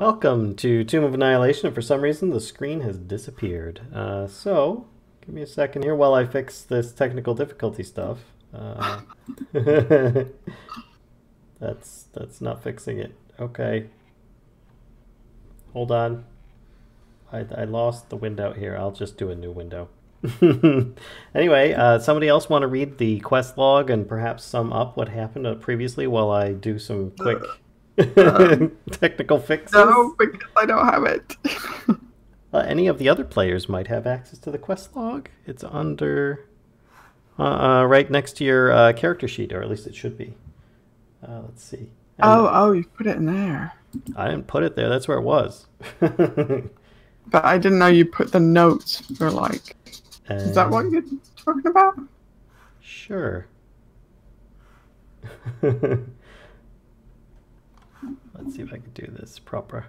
Welcome to Tomb of Annihilation, and for some reason the screen has disappeared. So, give me a second here while I fix this technical difficulty stuff. That's not fixing it. Okay. Hold on. I lost the window here. I'll just do a new window. Anyway, somebody else want to read the quest log and perhaps sum up what happened previously while I do some quick technical fixes? No, because I don't have it. Any of the other players might have access to the quest log. It's under right next to your character sheet, or at least it should be. Let's see. Oh, you put it in there. I didn't put it there. That's where it was. But I didn't know you put the notes for, like... Is that what you're talking about? Sure. Let's see if I can do this proper.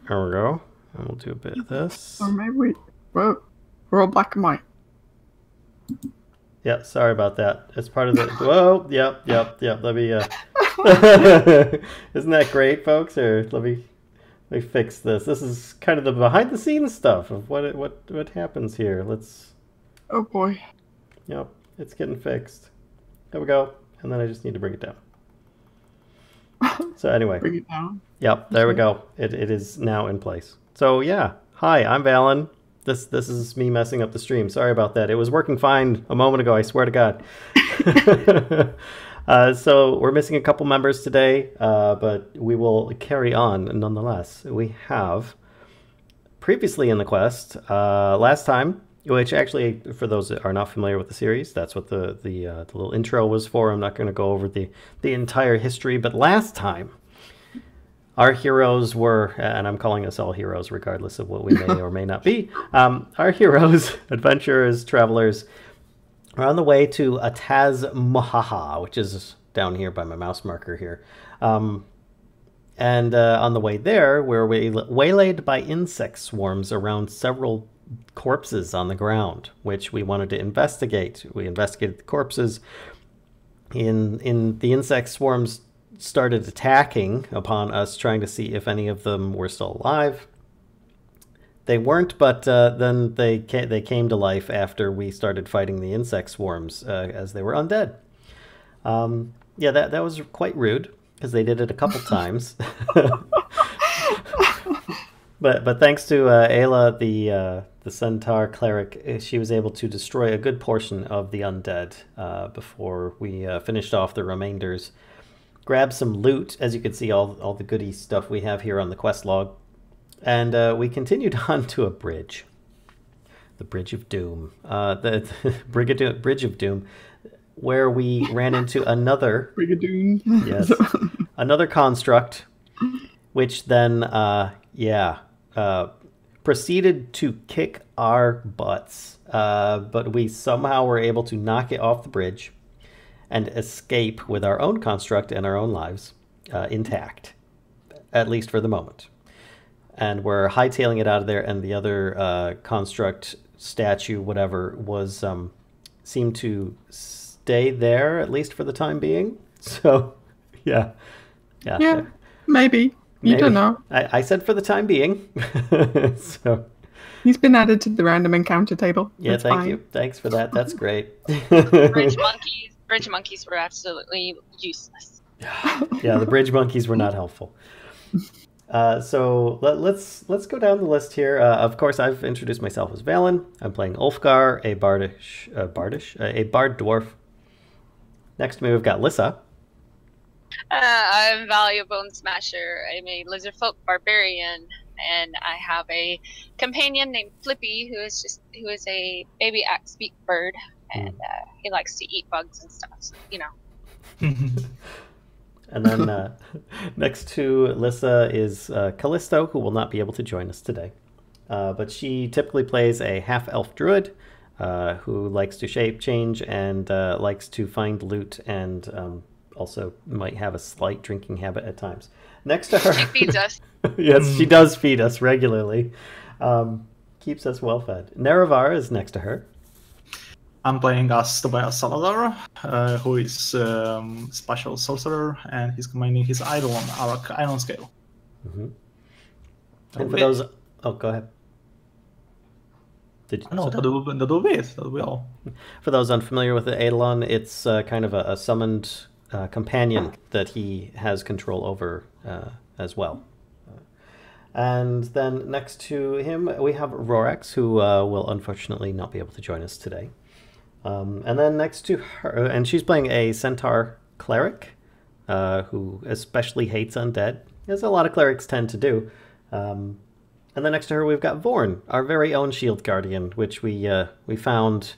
There we go. And we'll do a bit of this. Or maybe we're all black and white. Yeah, sorry about that. It's part of the... Whoa, yep. Let me... Isn't that great, folks? Or let me fix this. This is kind of the behind-the-scenes stuff of what happens here. Let's... Oh, boy. Yep, it's getting fixed. There we go. And then I just need to bring it down. So anyway. Bring it down. Yep, there we go. It is now in place. So yeah, hi, I'm Vallen. This is me messing up the stream. Sorry about that. It was working fine a moment ago, I swear to God. So we're missing a couple members today, but we will carry on nonetheless. We have previously in the quest, last time, which actually, for those that are not familiar with the series, that's what the little intro was for. I'm not going to go over the entire history, but last time, our heroes were, and I'm calling us all heroes regardless of what we may or may not be, our heroes, adventurers, travelers, are on the way to Ataz Mohaha, which is down here by my mouse marker here. And on the way there, we're waylaid by insect swarms around several corpses on the ground, which we wanted to investigate. We investigated the corpses. In the insect swarms started attacking upon us, trying to see if any of them were still alive. They weren't, but then they came to life after we started fighting the insect swarms, as they were undead. Yeah, that was quite rude, because they did it a couple times. But thanks to Aelia, the Centaur Cleric, she was able to destroy a good portion of the undead before we finished off the remainders. Grab some loot, as you can see, all the goody stuff we have here on the quest log. And we continued on to a bridge. The Bridge of Doom. The Bridge of Doom, where we ran into another... Brigadoon. Yes. Another construct, which then, proceeded to kick our butts. But we somehow were able to knock it off the bridge and escape with our own construct and our own lives intact, at least for the moment. And we're hightailing it out of there, and the other construct, statue, whatever, was seemed to stay there, at least for the time being. So, yeah, maybe. You don't know. I said for the time being. So he's been added to the random encounter table. Yeah, That's thank fine. you. Thanks for that. That's great. Bridge monkeys were absolutely useless. Yeah, the bridge monkeys were not helpful. So let's go down the list here. Of course, I've introduced myself as Vallen. I'm playing Ulfgar, a bard dwarf. Next to me, we've got Lyssa. I'm Valia Bonesmasher. I'm a Lizardfolk Barbarian, and I have a companion named Flippy, who is a baby axe-beak bird, and he likes to eat bugs and stuff. So, you know. And then next to Lyssa is Kellisto, who will not be able to join us today. But she typically plays a half-elf druid who likes to shape change and likes to find loot, and also might have a slight drinking habit at times. Next to her... She feeds us. Yes, she does feed us regularly. Keeps us well fed. Nerevar is next to her. I'm playing as Tobias Salazar, who is Spacial sorcerer, and he's combining his idol on Arokh Ironscale. Mm-hmm. And for those... Oh, go ahead. No, that'll be it. That'll be all. For those unfamiliar with the Eidolon, it's kind of a summoned companion that he has control over as well. And then next to him, we have Rorax, who will unfortunately not be able to join us today. And then next to her, and she's playing a Centaur Cleric, who especially hates undead, as a lot of clerics tend to do. And then next to her, we've got Vorn, our very own Shield Guardian, which we found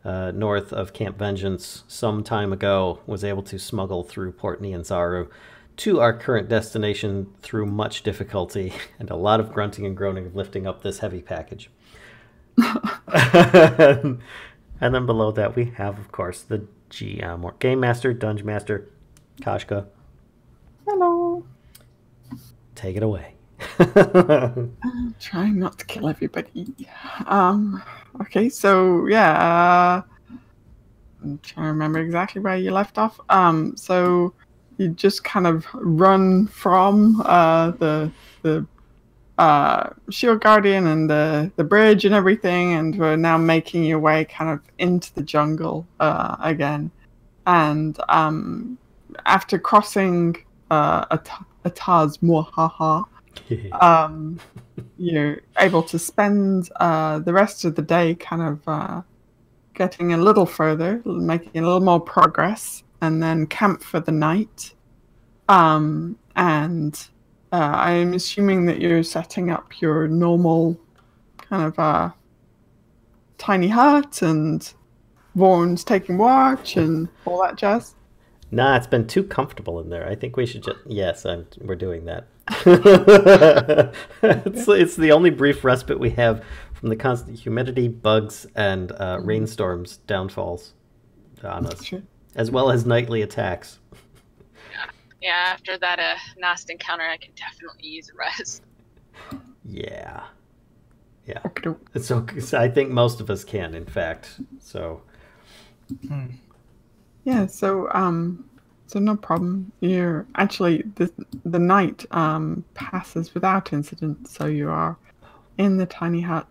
north of Camp Vengeance some time ago, was able to smuggle through Port Nianzaru to our current destination through much difficulty and a lot of grunting and groaning of lifting up this heavy package. And then below that, we have, of course, the GM, or Game Master, Dungeon Master, Kashcah. Hello. Take it away. I'm trying not to kill everybody. Okay, so yeah, I'm trying to remember exactly where you left off. So you just kind of run from the Shield Guardian and the bridge and everything, and we're now making your way kind of into the jungle again. And after crossing Ataz Muahaha, you're able to spend the rest of the day kind of getting a little further, making a little more progress, and then camp for the night. And I'm assuming that you're setting up your normal kind of tiny hut, and Vorn's taking watch and all that jazz. Nah, it's been too comfortable in there. I think we should just... Yes, we're doing that. It's the only brief respite we have from the constant humidity, bugs, and rainstorms downfalls on us, as well as nightly attacks. Yeah, after that last encounter, I can definitely use a rest. Yeah. So I think most of us can, in fact. So. Yeah. So no problem. You're actually the night passes without incident. So you are in the tiny hut.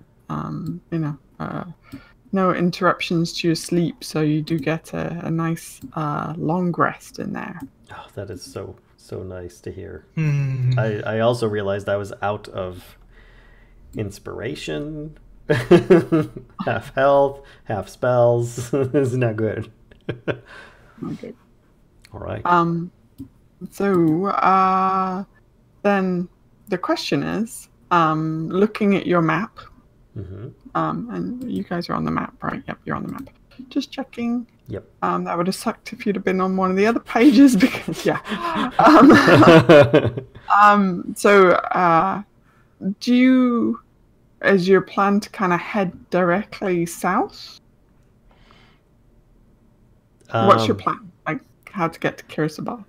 No interruptions to your sleep. So you do get a nice long rest in there. Oh, that is so nice to hear. I also realized I was out of inspiration, half health, half spells. It's not good. Okay. All right. So then the question is, looking at your map, and you guys are on the map, right? Yep, you're on the map. Just checking. Yep. That would have sucked if you'd have been on one of the other pages because, yeah. So, is your plan to kind of head directly south? What's your plan? Like, how to get to Kir Sabal?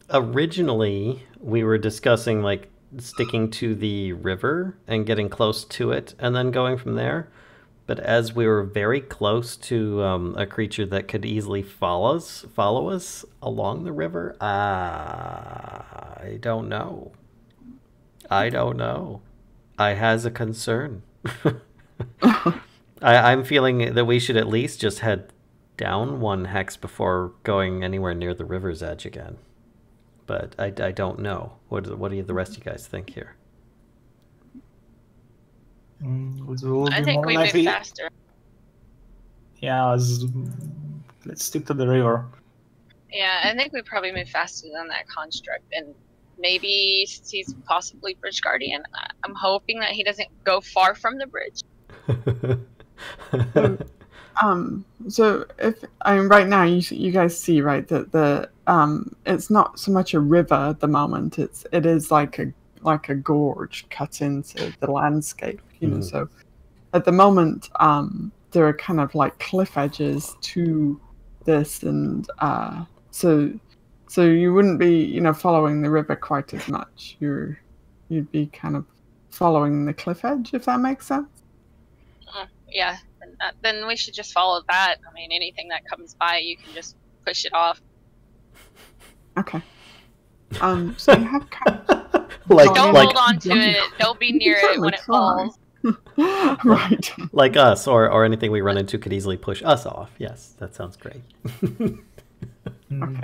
Originally, we were discussing, like, sticking to the river and getting close to it and then going from there. But as we were very close to a creature that could easily follow us along the river, I don't know. I has a concern. I'm feeling that we should at least just head down one hex before going anywhere near the river's edge again. But I don't know. What do the rest of you guys think here? I think we move faster. Yeah, let's stick to the river. Yeah, I think we probably move faster than that construct, and maybe he's possibly Bridge Guardian. I'm hoping that he doesn't go far from the bridge. So right now you guys see, right, that it's not so much a river at the moment. It is like a gorge cut into the landscape, you know. So at the moment, there are kind of like cliff edges to this, and so you wouldn't be, following the river quite as much. You'd be kind of following the cliff edge, if that makes sense. Yeah, then we should just follow that. I mean, anything that comes by, you can just push it off. Okay. So you have kind of like Don't like hold on to it. Don't be near it when it falls. right. like us or anything we run into could easily push us off. Yes, that sounds great. Okay.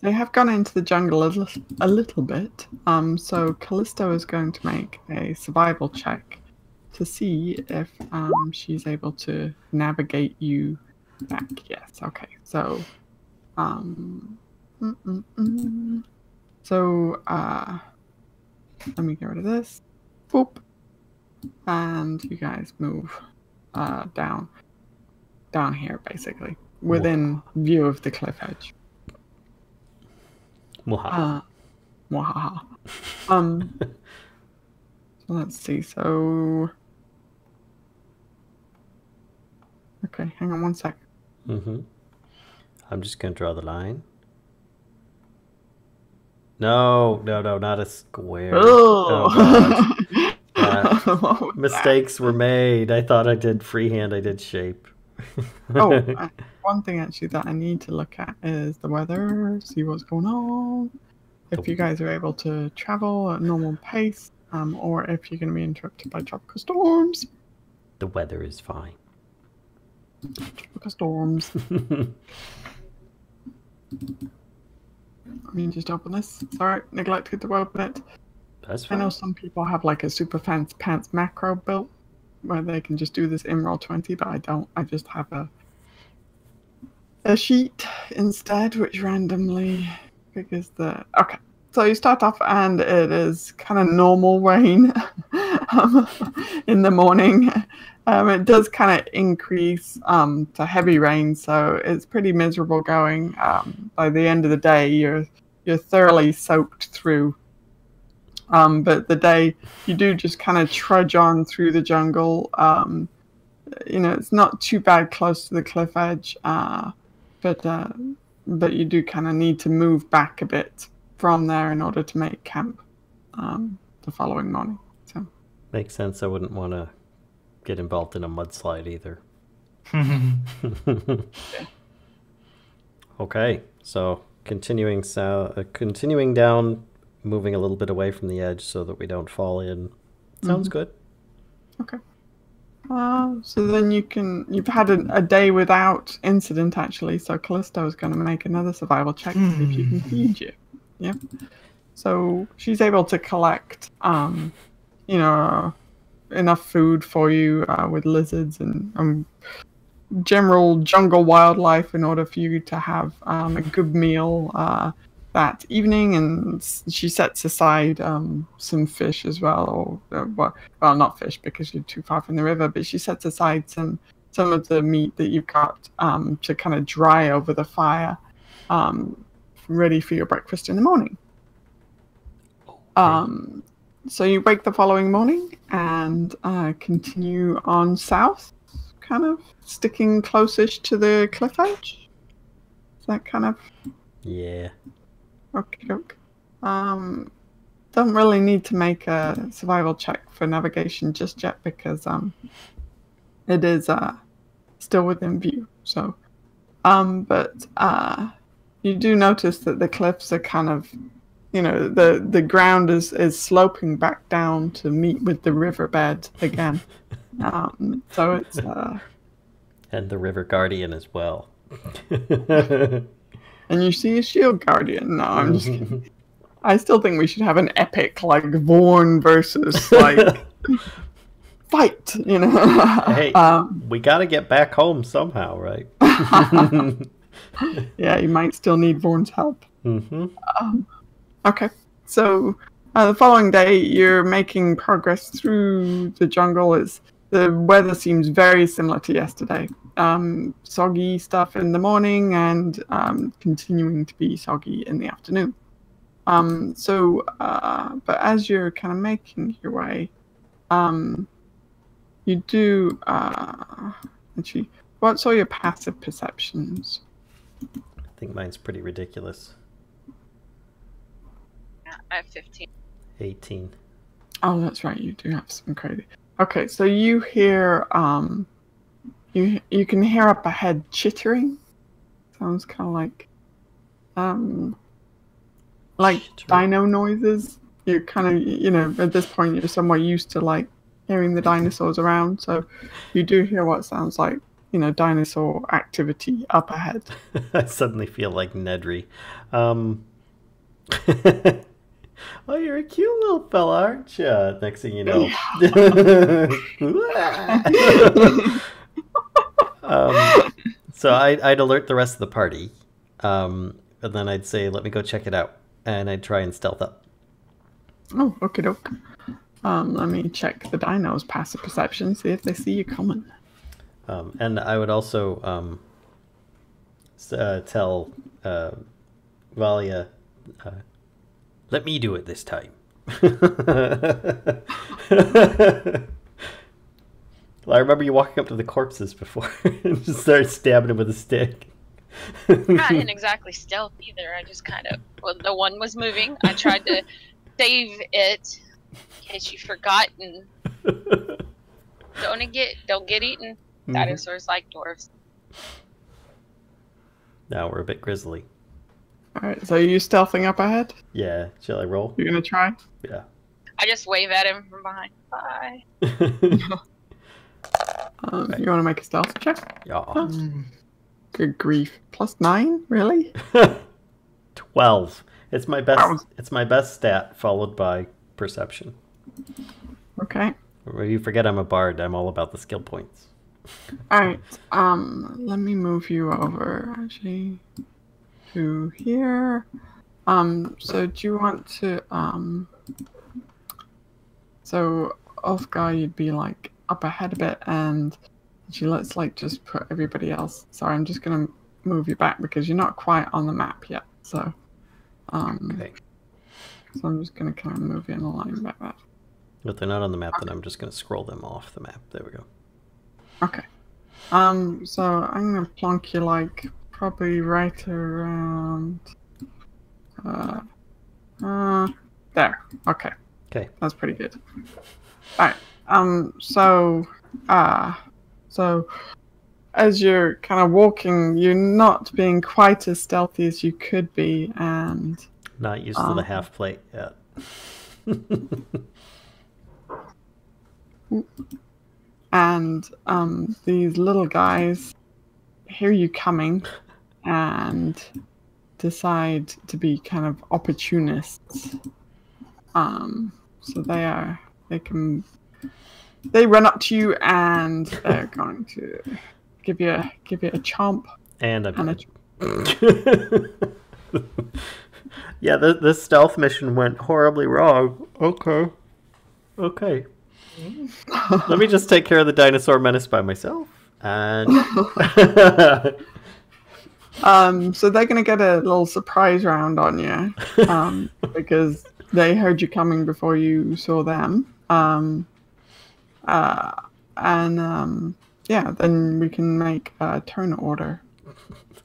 They have gone into the jungle a little bit. So Kellisto is going to make a survival check to see if she's able to navigate you back. Yes. Okay. So, so let me get rid of this. Boop. And you guys move down here, basically within view of the cliff edge. Mwahaha. Mwahaha. So let's see. So, okay, hang on one sec. I'm just gonna draw the line. No, not a square. Oh, God. Mistakes were made. I thought I did freehand. I did shape. One thing actually that I need to look at is the weather. See what's going on. If you guys are able to travel at normal pace, or if you're going to be interrupted by tropical storms. The weather is fine. Tropical storms. Let me just open this. Sorry, neglected to open it. That's fine. I know some people have like a super fancy pants macro built where they can just do this in Roll20, but I don't. I just have a sheet instead, which randomly figures the... Okay, so you start off and it is kind of normal rain in the morning. It does kind of increase to heavy rain, so it's pretty miserable going. By the end of the day, you're thoroughly soaked through. But the day you do just kind of trudge on through the jungle. You know, it's not too bad close to the cliff edge, but you do kind of need to move back a bit from there in order to make camp the following morning. So makes sense. I wouldn't want to get involved in a mudslide either. Okay, so continuing down, moving a little bit away from the edge so that we don't fall in. Sounds good. Okay. So then you've had a day without incident actually. So Kellisto is going to make another survival check to see if she can feed you. Yep. So she's able to collect, you know, enough food for you with lizards and general jungle wildlife in order for you to have a good meal that evening, and she sets aside some fish as well, or well, not fish because you're too far from the river, but she sets aside some of the meat that you've got to kind of dry over the fire, ready for your breakfast in the morning. So you wake the following morning and continue on south, kind of sticking closest to the cliff edge. Is that kind of... Yeah. Okay, doke. Don't really need to make a survival check for navigation just yet because it is still within view. So, but you do notice that the cliffs are kind of, you know, the ground is sloping back down to meet with the riverbed again. So it's and the River Guardian as well. And you see a shield guardian. No, I'm just kidding. I still think we should have an epic, like, Vorn versus, like, fight, you know? Hey, we gotta get back home somehow, right? Yeah, you might still need Vorn's help. Okay, so the following day, you're making progress through the jungle. The weather seems very similar to yesterday. Soggy stuff in the morning and continuing to be soggy in the afternoon. But as you're kind of making your way, you do actually. What's all your passive perceptions? I think mine's pretty ridiculous. I have 15. 18. Oh, that's right. You do have some crazy. Okay, so you hear you can hear up ahead chittering. Sounds kind of like like dino noises. You're kind of, you know, at this point you're somewhat used to like hearing the dinosaurs around, so you do hear what sounds like, you know, dinosaur activity up ahead. I suddenly feel like Nedry. Oh, you're a cute little fella, aren't you? Next thing you know. So I'd alert the rest of the party. And then I'd say, let me go check it out. And I'd try and stealth up. Oh, okie doke. Let me check the dinos' passive perception, see if they see you coming. And I would also tell Valia, let me do it this time. Well, I remember you walking up to the corpses before and just started stabbing them with a stick. I didn't exactly stealth either. I just kind of, well, the one was moving. I tried to save it in case you forgot. And don't get eaten. Dinosaurs like dwarves. Now we're a bit grisly. Alright, so are you stealthing up ahead? Yeah, shall I roll? You're gonna try? Yeah. I just wave at him from behind. Bye. Right. You want to make a stealth check? Yeah. Good grief. +9? Really? 12. It's my best. It's my best stat, followed by perception. Okay. You forget I'm a bard. I'm all about the skill points. Alright. Let me move you over actually to here. So do you want to so Ulfgar, you'd be like up ahead a bit, and actually let's like just put everybody else. Sorry, I'm just gonna move you back because you're not quite on the map yet. So Okay. so I'm just gonna kind of move you in a line back there. If they're not on the map, then I'm just going to scroll them off the map. There we go. Okay. So I'm gonna plonk you like probably right around there. Okay. Okay. That's pretty good. Alright. So as you're kind of walking, you're not being quite as stealthy as you could be, and Not used to the half plate yet. and these little guys hear you coming and decide to be kind of opportunists. So they run up to you and they're going to give you a chomp. And I'm And Yeah, this stealth mission went horribly wrong. Okay. Okay. Let me just take care of the dinosaur menace by myself. And so they're gonna get a little surprise round on you, because they heard you coming before you saw them. Yeah, then we can make a turn order.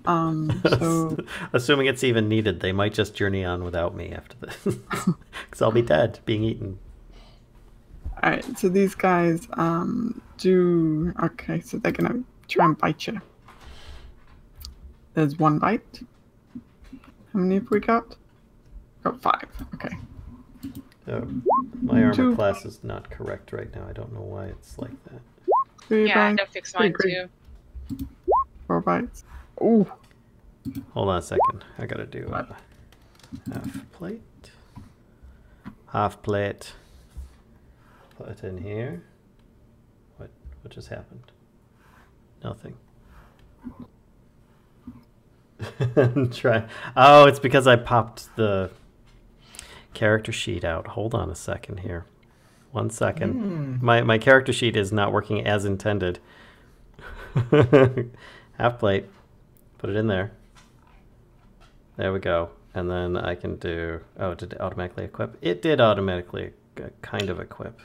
So assuming it's even needed, they might just journey on without me after this. Because I'll be dead, being eaten. alright, so these guys okay, so they're gonna try and bite you. There's one bite. How many have we got? Got 5. Okay. My armor 2. class is not correct right now. I don't know why it's like that. 3 Yeah, I bites. had to fix mine too. 4 bites. Ooh. Hold on a second. I gotta do a half plate. Half plate. Put it in here. What just happened? Nothing. Try. Oh, it's because I popped the character sheet out. Hold on a second here. 1 second. My character sheet is not working as intended. Half plate. Put it in there. There we go. And then I can do... Oh, did it automatically equip? It did automatically kind of equip.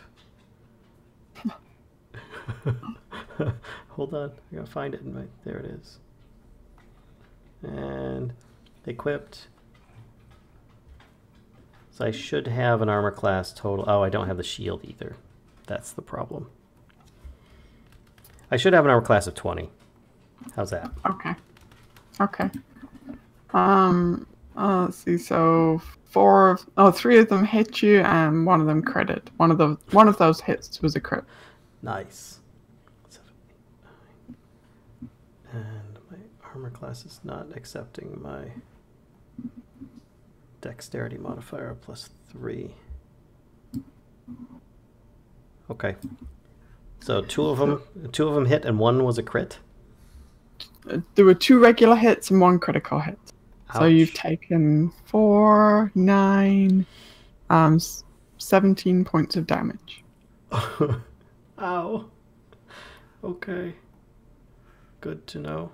Hold on. I gotta find it in my... There it is. And equipped. So I should have an armor class total. Oh, I don't have the shield either. That's the problem. I should have an armor class of 20. How's that? Okay. Okay. Let's see. So three of them hit you, and one of them critted. One of those hits was a crit. Nice. 7, 8, 9. And my armor class is not accepting my dexterity modifier plus 3. Okay. So two of them hit, and one was a crit. There were 2 regular hits and 1 critical hit. So Ouch. you've taken 4, 9, 17 points of damage. Ow. Okay. Good to know.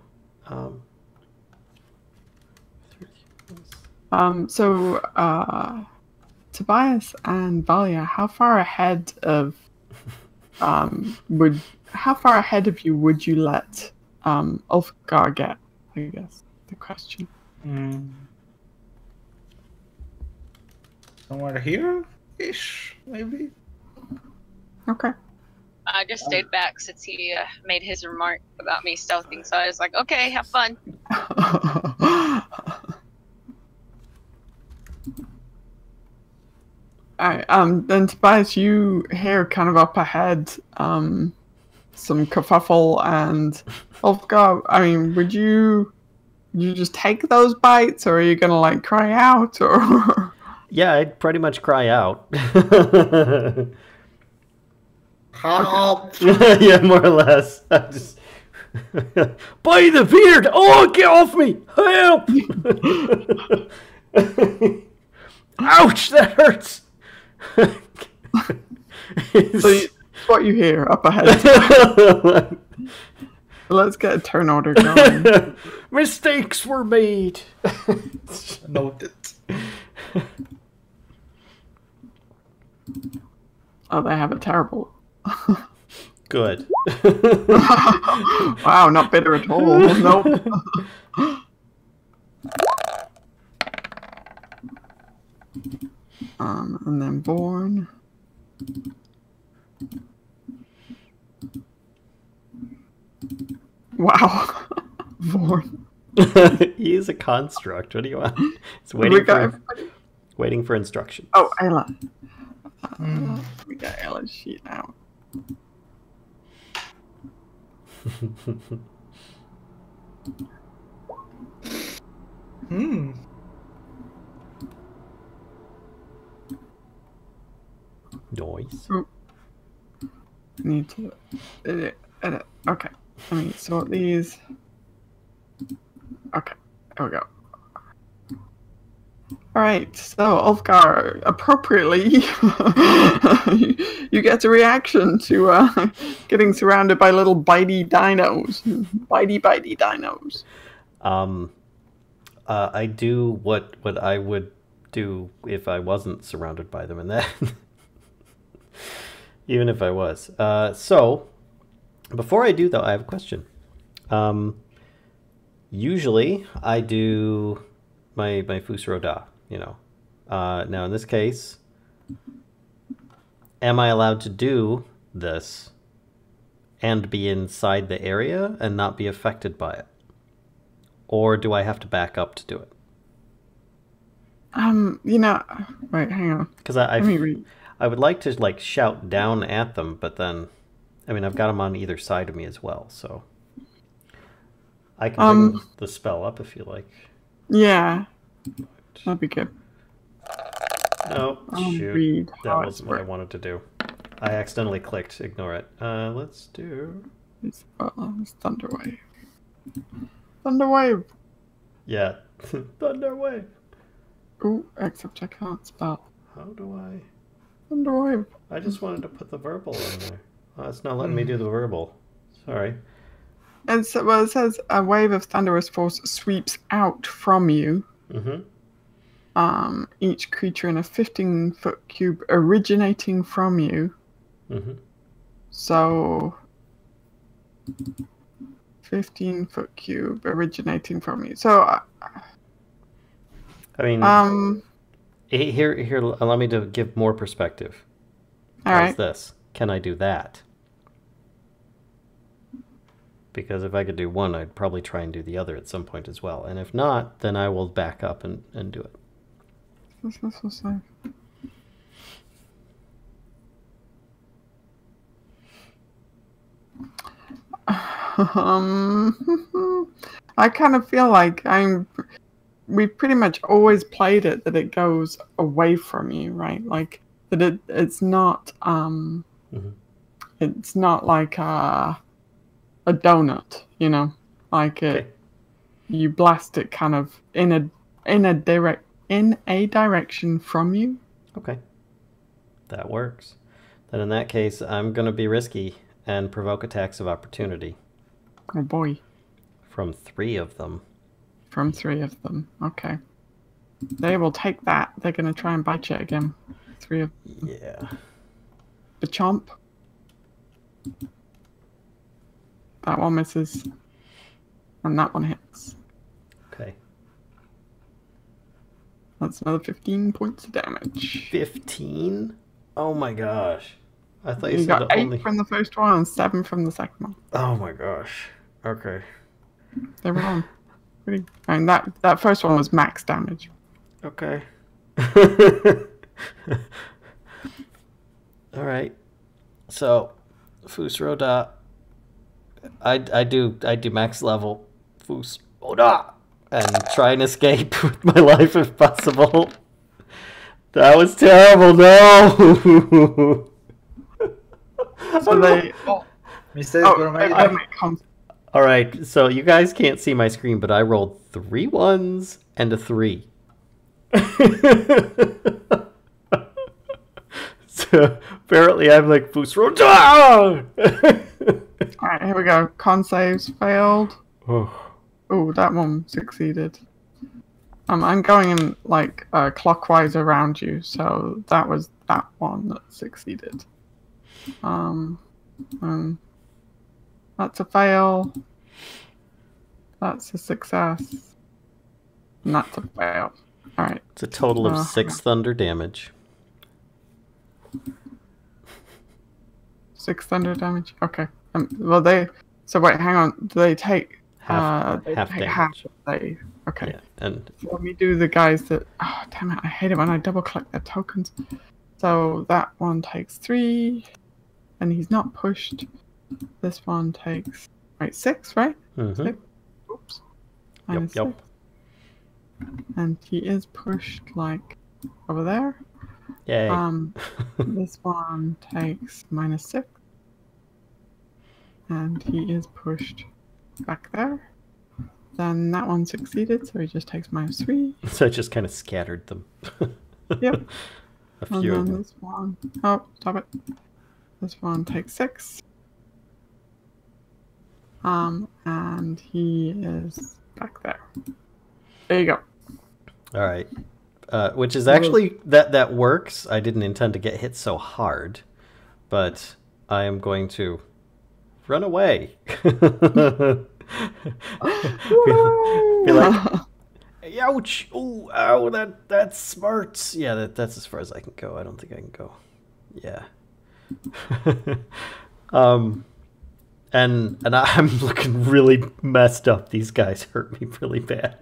Tobias and Valia, how far ahead of you would you let Ulfgar get? I guess the question. Somewhere here-ish, maybe? Okay. I just stayed back since he made his remark about me stealthing, so I was like, okay, have fun. Alright, then Tobias, you hear kind of up ahead some kerfuffle, and Ulfgar, I mean, would you just take those bites, or are you gonna like cry out, or? Yeah, I'd pretty much cry out. Help! Yeah, more or less. I just by the beard! Oh, get off me! Help! Ouch, that hurts. So what you hear up ahead. Let's get a turn order going. Mistakes were made. Noted. Oh, they have a terrible. Good. Wow, not bitter at all. Nope. And then Born. Wow. Born. He is a construct. What do you want? It's waiting for instructions. Oh, Aelia. We got Aelia's sheet now. Noise. Need to edit. Okay. Let me sort these. Okay. There we go. Alright, so Ulfgar, appropriately, you get a reaction to getting surrounded by little bitey dinos. Bitey dinos. I do what I would do if I wasn't surrounded by them, and that even if I was. So before I do, though, I have a question. Usually I do my Fusro Da, you know. Now in this case, am I allowed to do this and be inside the area and not be affected by it? Or do I have to back up to do it? You know, wait, hang on. Because I would like to like shout down at them, but then, I mean, I've got them on either side of me as well, so I can bring the spell up if you like. Yeah, that'd be good. No, shoot, that wasn't what I wanted to do. I accidentally clicked. Ignore it. Let's do. It's Thunderwave. Thunderwave. Yeah, Thunderwave. Ooh, except I can't spell. How do I? Thunderwave. I just wanted to put the verbal in there. Oh, it's not letting me do the verbal. Sorry. And so, well, it says a wave of thunderous force sweeps out from you. Mm-hmm. Each creature in a 15-foot cube originating from you. Mm-hmm. So 15-foot cube originating from you. So I mean, here, allow me to give more perspective. All right. This? Can I do that? because if I could do one, I'd probably try and do the other at some point as well. And if not, then I will back up and do it. I kind of feel like we pretty much always played it that it goes away from you, right? Like that it's not it's not like a donut, you know, like you blast it kind of in a direction from you. Okay, that works. Then in that case, I'm gonna be risky and provoke attacks of opportunity. Oh boy. From 3 of them. From 3 of them. Okay. They will take that. They're going to try and bite you again. 3 of them. Yeah. The chomp. That one misses. And that one hits. Okay. That's another 15 points of damage. 15? Oh my gosh. I thought you said got 8 only... from the first one and 7 from the second one. Oh my gosh. Okay. They were on. And that first one was max damage. Okay. All right. So, Fusroda, I do max level Fusroda and try and escape with my life if possible. That was terrible. No. So they. All right, so you guys can't see my screen, but I rolled 3 1s and a 3. So apparently I'm like Fusroda. All right, here we go. Con saves failed. Oh, that one succeeded. I'm going in like clockwise around you, so that was that one that succeeded. That's a fail. That's a success. And that's a fail. Alright. It's a total of 6 thunder damage. 6 thunder damage? Okay. Well, so wait, hang on. Do they take... half damage. Okay. Yeah, and... Let me do the guys that... Oh, damn it. I hate it when I double-click their tokens. So that one takes 3. And he's not pushed. This one takes 6, right? 6. Oops. Yep. And he is pushed like over there. Yay. This one takes -6. And he is pushed back there. Then that one succeeded, so he just takes -3. So it just kind of scattered them. Yep. A few of them. This one... Oh, stop it. This one takes 6. And he is back there. There you go. All right. Which is actually, that works. I didn't intend to get hit so hard, but I am going to run away. Be like, ouch! Ooh, ow! That smarts. Yeah, that's as far as I can go. I don't think I can go. Yeah. And I'm looking really messed up. These guys hurt me really bad.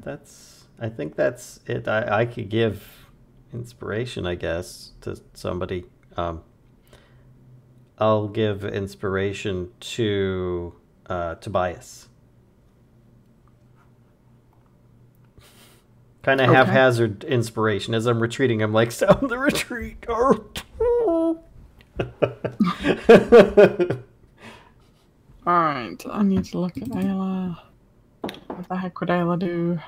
That's I think that's it. I could give inspiration, I guess, to somebody. I'll give inspiration to Tobias. Kind of haphazard inspiration. As I'm retreating, I'm like, sound the retreat. Alright, I need to look at Aelia. What the heck would Aelia do?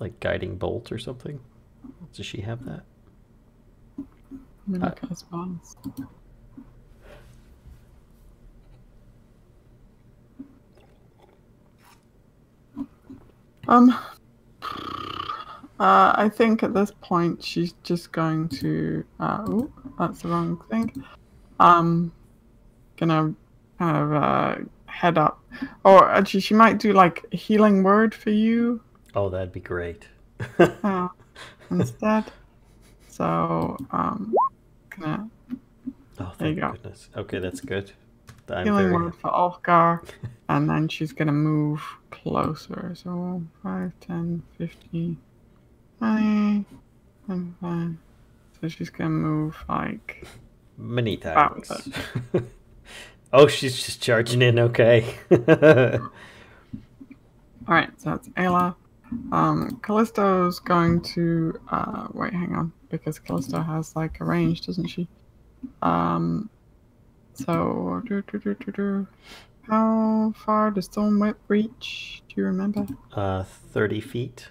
Like guiding bolt or something? Does she have that? Let me look at her spells. I think at this point she's just going to. Oh, that's the wrong thing. Gonna kind of head up, or actually, she might do like a healing word for you. Oh, that'd be great. Instead. So, gonna... Oh, There you thank go. goodness. Okay, that's good. I'm Healing very... word for Ulfgar, and then she's gonna move closer. So 5, 10, 50, 20, 25. So she's gonna move like Many about times. Oh, she's just charging in, okay. Alright, so that's Aelia. Callisto's going to wait, hang on, because Callisto has like a range, doesn't she? So how far does Storm Whip reach? Do you remember? 30 feet.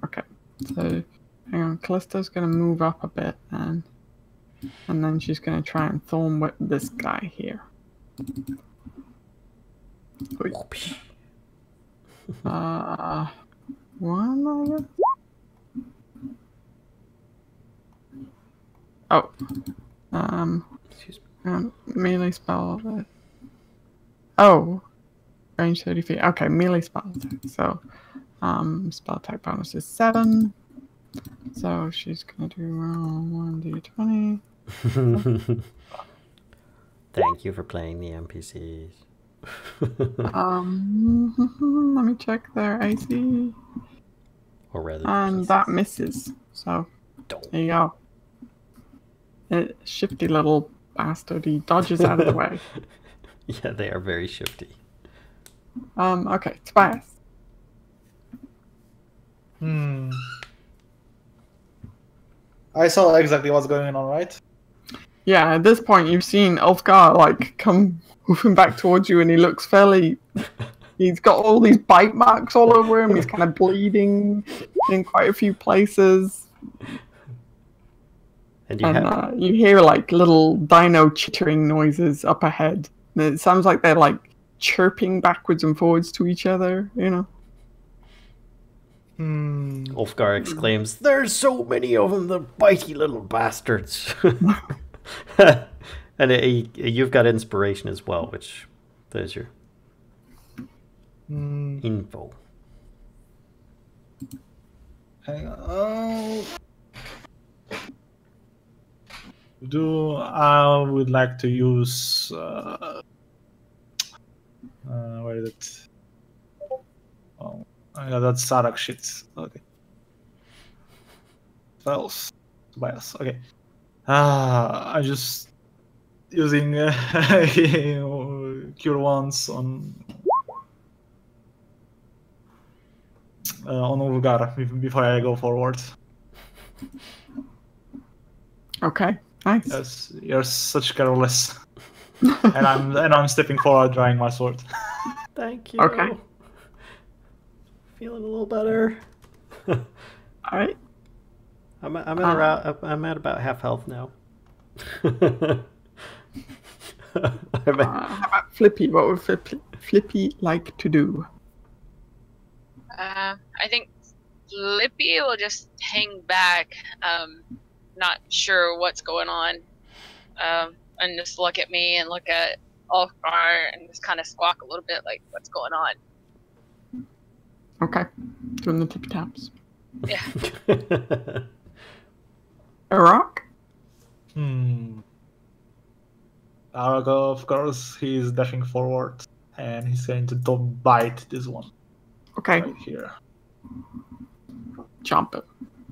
Okay, so hang on, Callisto's gonna move up a bit and then she's gonna try and Thorn Whip this guy here. Wait. One, I guess? Oh. Melee spell. Oh. Range 30 feet. Okay, melee spell attack. So, spell attack bonus is 7. So she's gonna do 1d20. Thank you for playing the NPCs. Let me check their AC. Or rather, And that misses. So, there you go. Shifty little bastard. He dodges out of the way. Yeah, they are very shifty. Okay, Tobias. I saw exactly what's going on, right? Yeah, at this point you've seen Ulfgar like come moving back towards you, and he looks fairly. He's got all these bite marks all over him. He's kind of bleeding in quite a few places. And you hear like little dino chittering noises up ahead. And it sounds like they're like chirping backwards and forwards to each other, you know. Ulfgar exclaims, "There's so many of them, the bitey little bastards." And you've got inspiration as well, which there's your info. Hang on. I would like to use where is it? Oh, yeah, that's Arokh shit. Okay. Spells. Tobias. Okay. I'm just using Cure Wounds on Ulfgar before I go forward. Okay, nice. Yes, you're such careless. and I'm stepping forward, drawing my sword. Thank you. Okay. Feeling a little better. All right. I'm at about half health now. How about Flippy? What would Flippy like to do? I think Flippy will just hang back, not sure what's going on, and just look at me and look at Ulfgar and just kind of squawk a little bit like, what's going on? Okay. Doing the tippy taps. Yeah. Arokh? Arokh, of course, he's dashing forward and he's going to bite this one. Okay. Right here. Jump it.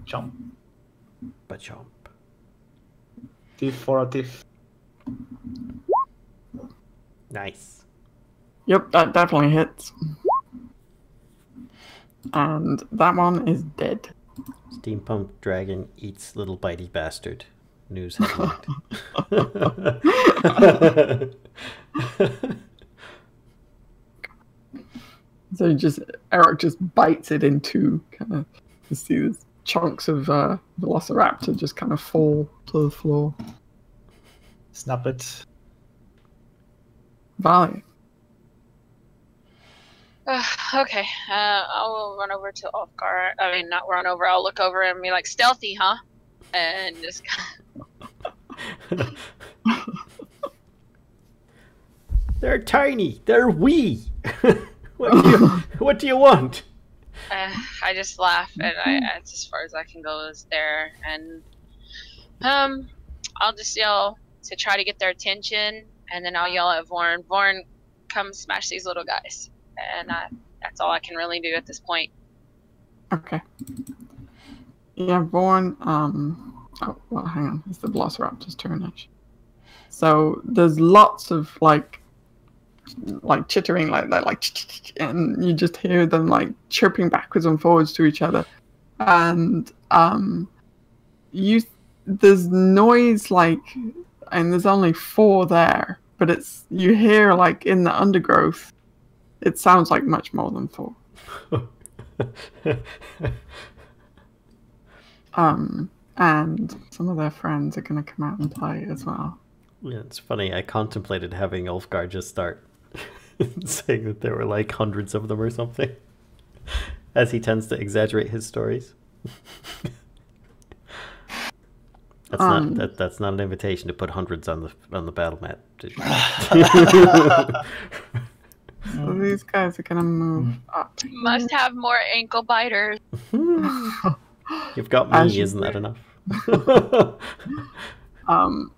Jump. But jump. Tiff for a tiff. Nice. Yep, that definitely hits. And that one is dead. Steampunk dragon eats little bitey bastard. News headline. So Arokh just bites it in two. Kind of, you see these chunks of Velociraptor just kind of fall to the floor. Snap it. Valia. Okay, I'll run over to Ulfgar. I mean, not run over. I'll look over and be like, "Stealthy, huh?" And just. They're tiny. They're wee. What do you want? I just laugh, and that's as far as I can go is there. And I'll just yell to try to get their attention, and then I'll yell at Vorn. Vorn, come smash these little guys. And that's all I can really do at this point. Okay. Yeah, Vorn. Oh, well, hang on. It's the Velociraptor's turn, actually. So there's lots of like chittering like that, and you just hear them like chirping backwards and forwards to each other, and there's noise like, and there's only 4 there, but you hear like in the undergrowth, it sounds like much more than 4. And some of their friends are gonna come out and play as well. Yeah, it's funny. I contemplated having Ulfgar just start saying that there were like hundreds of them or something, as he tends to exaggerate his stories. That's not an invitation to put hundreds on the battle mat. So these guys are gonna move up. Must have more ankle biters. You've got me, isn't that enough?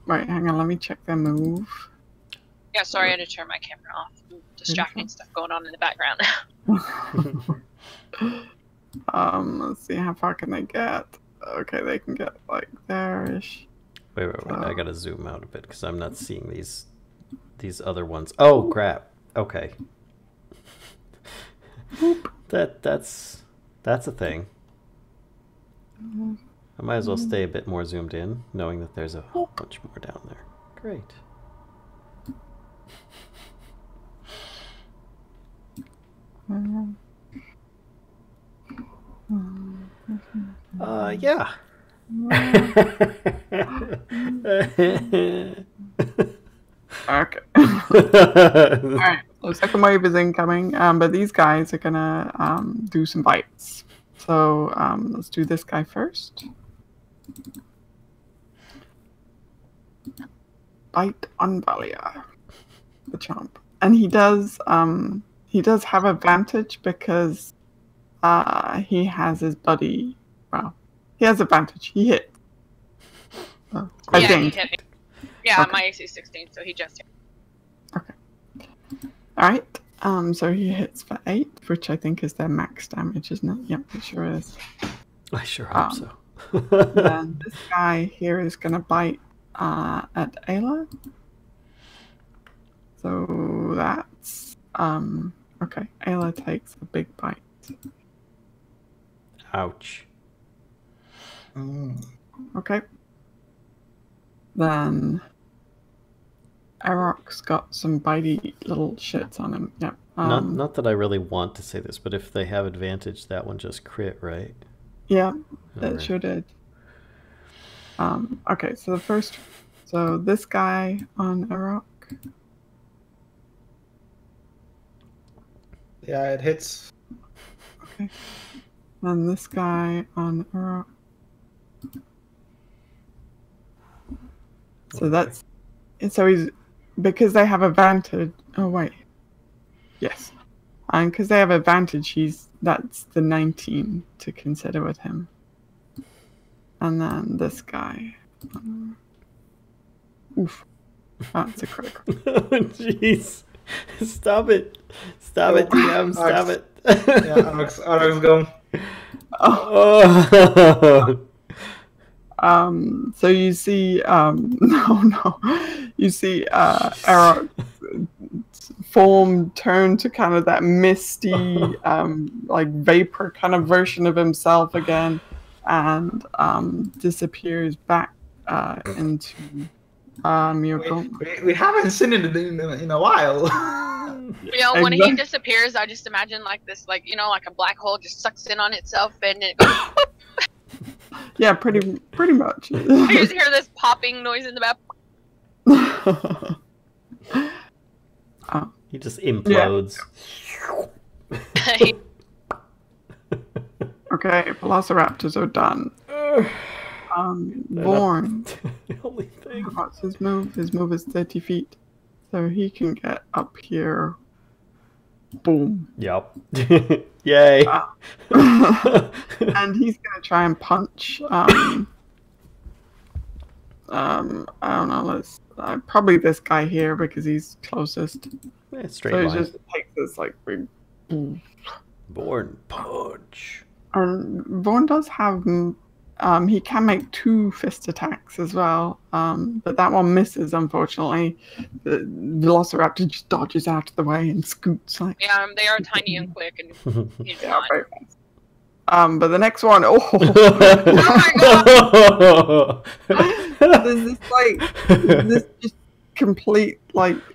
Right, hang on, let me check their move. Yeah, sorry, I had to turn my camera off. Distracting stuff going on in the background. Let's see, how far can they get? Okay, they can get like there-ish. Wait, I gotta zoom out a bit because I'm not seeing these other ones. Oh crap. Okay. That's a thing. I might as well stay a bit more zoomed in, knowing that there's a whole bunch more down there. Great. Yeah. Okay. Alright, the second wave is incoming, but these guys are gonna do some bites. So let's do this guy first. Bite on Valia, the chomp. And he does have advantage because he has his buddy. Well, he has advantage. He hit. I think. He hit me. Yeah, Okay. my AC is 16, so he just hit. Okay. Alright. So he hits for 8, which I think is their max damage, isn't it? Yep, it sure is. I sure hope so. Then this guy here is gonna bite at Aelia. So that's okay. Aelia takes a big bite. Ouch. Okay. Then Arokh's got some bitey little shits on him. Yep. Not that I really want to say this, but if they have advantage, that one just crit, right? Yeah, it Alright. sure did. Okay, so this guy on Arokh. Yeah, it hits. Okay. And this guy on Arokh. So that's, so he's, because they have advantage. Oh wait, yes, and because they have advantage, that's the 19 to consider with him. And then this guy. Oof, that's a critical. Jeez, stop it, DM, stop it. Yeah, Arok's gone. Oh. So you see, you see Arokh form turn to kind of that misty, like vapor kind of version of himself again, and disappears back into Miracle. We haven't seen it in a while. You know, when he disappears, I just imagine like this, like, you know, like a black hole just sucks in on itself and it goes. Yeah, pretty much. I just hear this popping noise in the back. He just implodes. Okay, Velociraptors are done. Born. The only thing. What's his move? His move is 30 feet. So he can get up here. Boom. Yep. Yay! And he's gonna try and punch. I don't know. Let's probably this guy here because he's closest. Straight So line. he just takes this like big. Born punch. Vaughn does have. He can make 2 fist attacks as well, but that one misses, unfortunately. The Velociraptor just dodges out of the way and scoots like. Yeah, they are tiny and quick, and he's Yeah, not. very fast. But the next one, oh there's this this just complete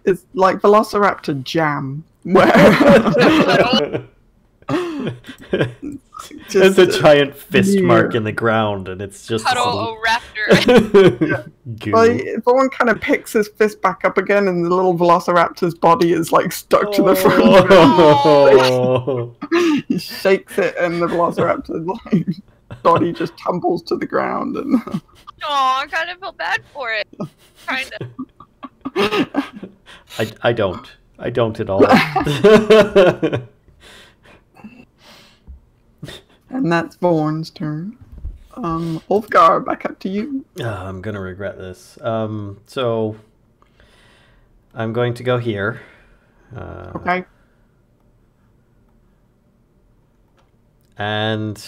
it's like Velociraptor jam where. There's a giant fist mark in the ground, and it's just Puddle-o-raptor. Well, Vaughn kind of picks his fist back up again, and the little Velociraptor's body is like stuck to the front. He shakes it, and the Velociraptor's like body just tumbles to the ground. And I kind of feel bad for it. Kind of. I don't at all. And that's Vaughn's turn. Ulfgar, back up to you. I'm gonna regret this. So I'm going to go here. Okay. And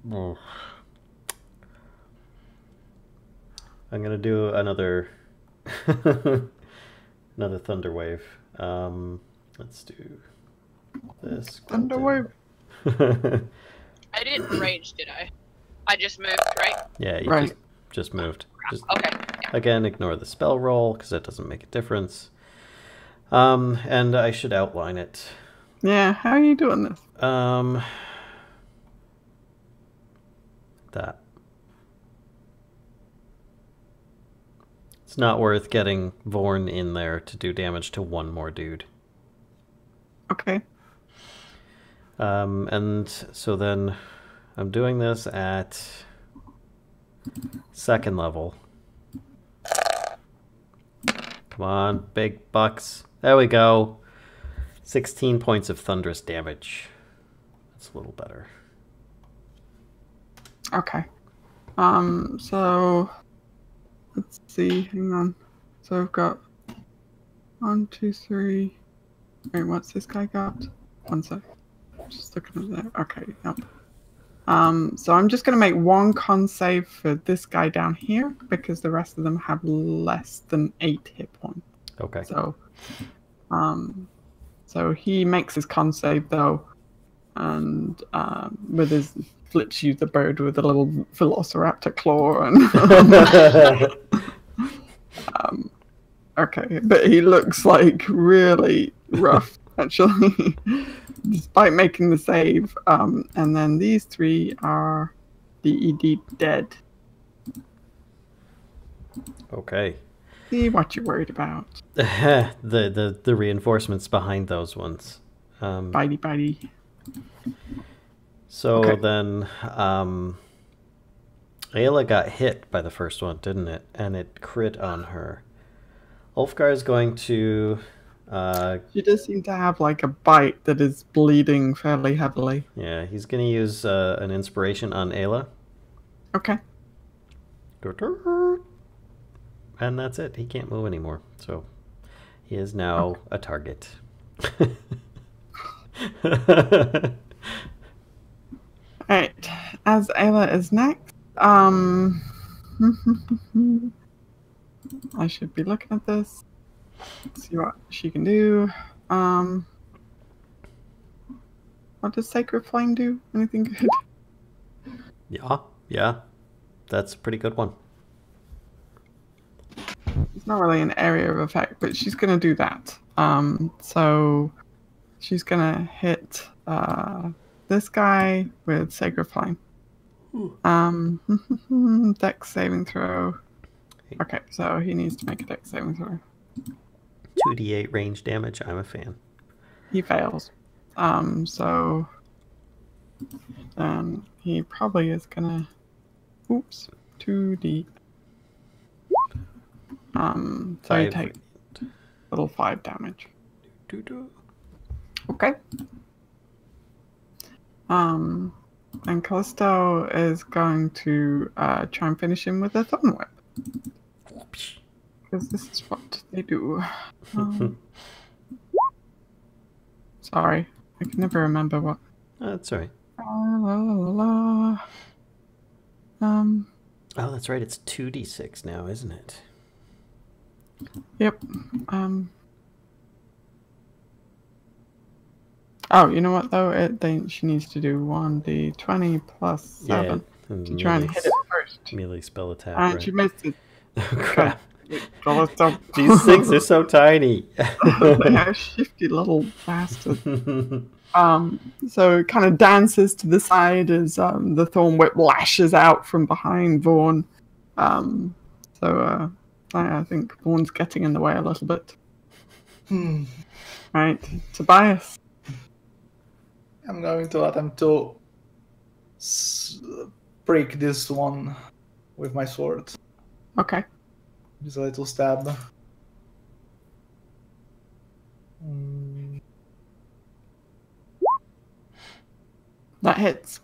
I'm gonna do another another thunder wave. Let's do this. Thunder wave. I didn't rage, did I? I just moved, right? Yeah, you Right. just moved. Just, Okay. Yeah. again, ignore the spell roll because that doesn't make a difference. And I should outline it. Yeah, how are you doing this? That. It's not worth getting Vorn in there to do damage to one more dude. Okay. And so then I'm doing this at 2nd level. Come on, big bucks. There we go. 16 points of thunderous damage. That's a little better. Okay. So let's see. Hang on. So I've got 1, 2, 3. Wait, what's this guy got? 1 sec. Just looking at that. Okay. Yep. So I'm just gonna make 1 con save for this guy down here because the rest of them have less than 8 hit points. Okay. So, so he makes his con save though, and with his flips you the bird with a little Velociraptor claw and. Okay, but he looks like really rough actually, despite making the save. And then these 3 are DED dead. Okay. See what you're worried about. the reinforcements behind those ones. Bitey. So Okay. then, Aelia got hit by the first one, didn't it? And it crit on her. Ulfgar is going to... She does seem to have like a bite that is bleeding fairly heavily. yeah, he's going to use an inspiration on Aelia. Okay. And that's it. He can't move anymore. So he is now a target. Alright. As Aelia is next, I should be looking at this. See what she can do. What does Sacred Flame do? Anything good? Yeah. That's a pretty good one. It's not really an area of effect, but she's gonna do that. So she's gonna hit this guy with Sacred Flame. Dex saving throw. Okay, so he needs to make a dex saving throw. 2d8 range damage. I'm a fan. He fails. So then he probably is gonna. Oops. 2d. So he takes little 5 damage. Okay. And Kellisto is going to try and finish him with a thorn whip. Because this is what they do. Sorry, I can never remember what. That's all right. Oh, that's right. It's 2d6 now, isn't it? Yep. Oh, you know what though? She needs to do 1d20 plus 7 to try and hit it first. Melee spell attack. And right. she missed it. Oh, crap. Kellisto. These things are so tiny. They are shifty little bastards. So it kind of dances to the side as the thorn whip lashes out from behind Vaughn. I think Vaughn's getting in the way a little bit. Right, Tobias. I'm going to attempt to break this one with my sword. Okay. Just a little stab. That hits.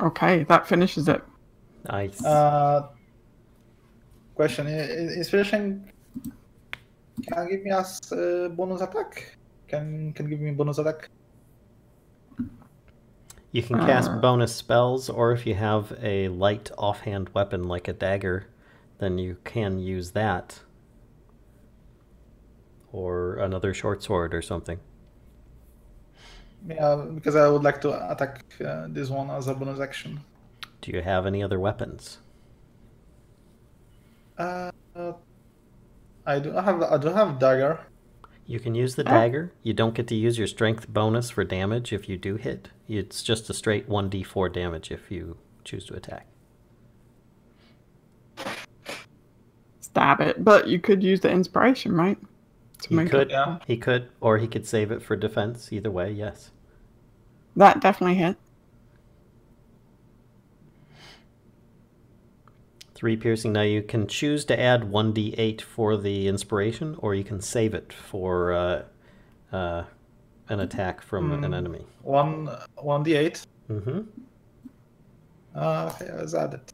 Okay, that finishes it. Nice. Question: Inspiration can give me a bonus attack? Can give me a bonus attack? You can cast bonus spells, or if you have a light offhand weapon like a dagger, then you can use that. Or another short sword or something. Yeah, because I would like to attack this one as a bonus action. Do you have any other weapons? I do have dagger. You can use the dagger. You don't get to use your strength bonus for damage if you do hit. It's just a straight 1d4 damage if you choose to attack. Stab it, but you could use the inspiration, right? He could, or he could save it for defense. Either way, yes. That definitely hit. 3 piercing. Now you can choose to add 1d8 for the inspiration, or you can save it for an attack from an enemy. 1d8. Mm-hmm. Okay, let's add it.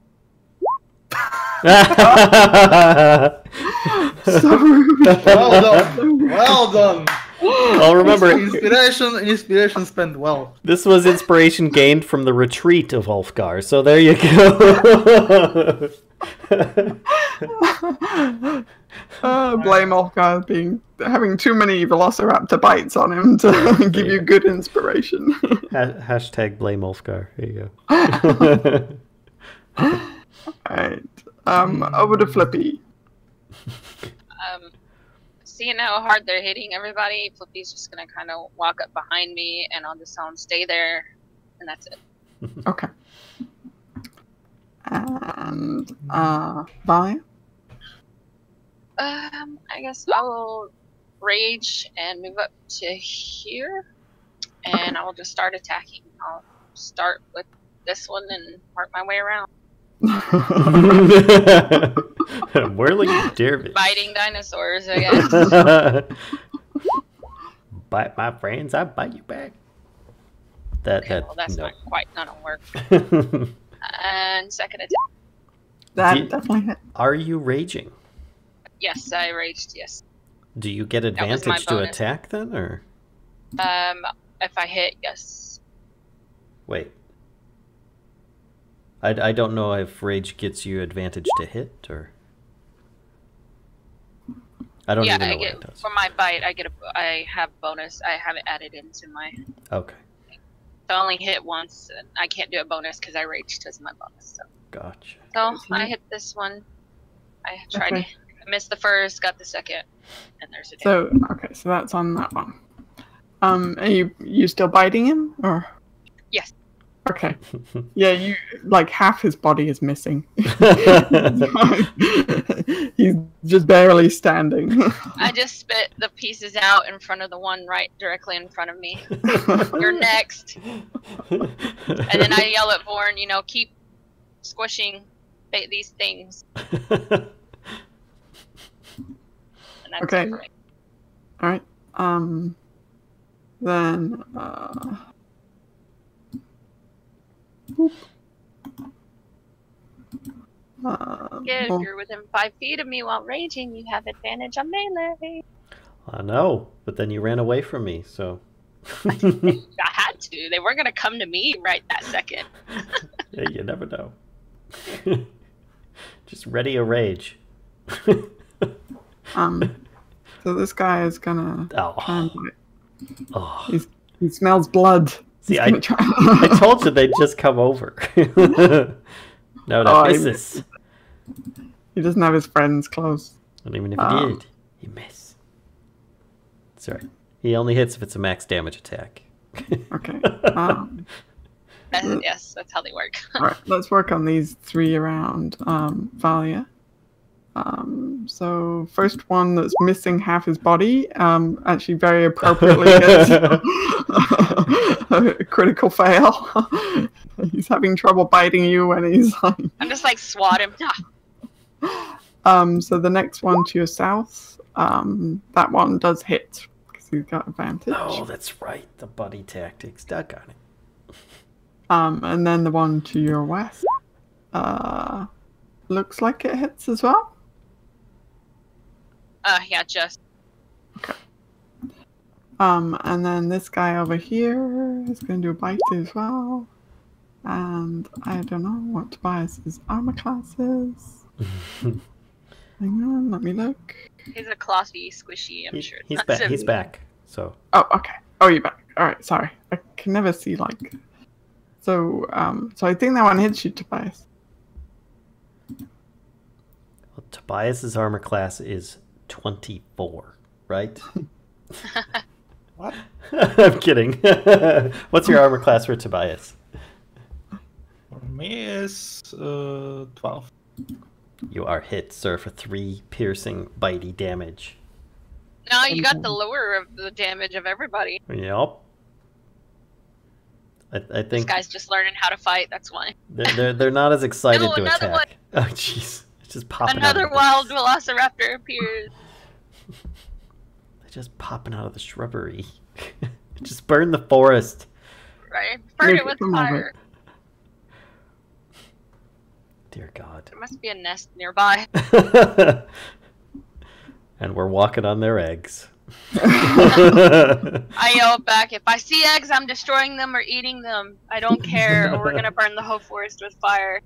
So rude. Well done. Well done. I'll remember. Inspiration spent well. This was inspiration gained from the retreat of Ulfgar, so there you go. Blame Ulfgar having too many Velociraptor bites on him to give you good inspiration. Hashtag blame Ulfgar. There you go. Alright. Over to Flippy. Seeing how hard they're hitting everybody, Flippy's just gonna kind of walk up behind me, and I'll just tell him stay there, and that's it. Okay. And Valia? I guess I will rage and move up to here, and I will just start attacking. I'll start with this one and work my way around. Whirling dervish. Biting dinosaurs, I guess. Bite my friends, I bite you back. That's not quite gonna work. And second attack. That definitely hit. Are you raging? Yes, I raged. Yes. Do you get advantage to attack then, or? If I hit, yes. Wait. I don't know if rage gets you advantage to hit, or I don't even know what it does. For my bite, I have bonus. I have it added into my. Okay. So I only hit once, and I can't do a bonus because I raged as my bonus. So. Gotcha. So I hit this one. I tried. Okay. I missed the first, got the second, and there's a. So so that's on that one. Are you still biting him, or? Yes. Okay. Yeah, you like half his body is missing. He's just barely standing. I just spit the pieces out in front of the one directly in front of me. You're next. And then I yell at Vorn, keep squishing these things. Okay. All right. Then, If well, you're within 5 feet of me while raging, you have advantage on melee. I know, but then you ran away from me, so. I had to. They weren't going to come to me right that second. Yeah, you never know. Just ready a rage. so this guy is gonna try and Oh. bite. Oh. He smells blood. See, He's I gonna try. I told you they'd just come over. No, that misses. He doesn't have his friends close. And even if he did, he miss. Sorry. He only hits if it's a max damage attack. Okay. Yes, that's how they work. All right, let's work on these 3 around Valia. So first one that's missing half his body, actually very appropriately gets a critical fail. He's having trouble biting you when he's like... I'm just like, swat him. So the next one to your south, that one does hit because he's got advantage. Oh, that's right. The buddy tactics. Doggone it. And then the one to your west, looks like it hits as well. Yeah, just. Okay. And then this guy over here is going to do a bite as well. And I don't know what Tobias's armor class is. Hang on, let me look. He's a clossy, squishy, I'm sure. He's back. He's back. So. Oh, okay. Oh, you're back. All right, sorry. I can never see, like... So, so I think that one hits you, Tobias. Well, Tobias's armor class is 24, right? What? I'm kidding. What's your armor class for Tobias? For me is 12. You are hit, sir, for 3 piercing, bitey damage. No, you got the lower of the damage of everybody. Yep. I think This guy's just learning how to fight, that's why. they're not as excited No, to another attack. Oh, jeez. It's just popping Another out wild Velociraptor appears. They're just popping out of the shrubbery. Just burn the forest. Right? Burn it with fire. Dear God. There must be a nest nearby. And we're walking on their eggs. I yell back, if I see eggs, I'm destroying them or eating them. I don't care, or we're gonna burn the whole forest with fire.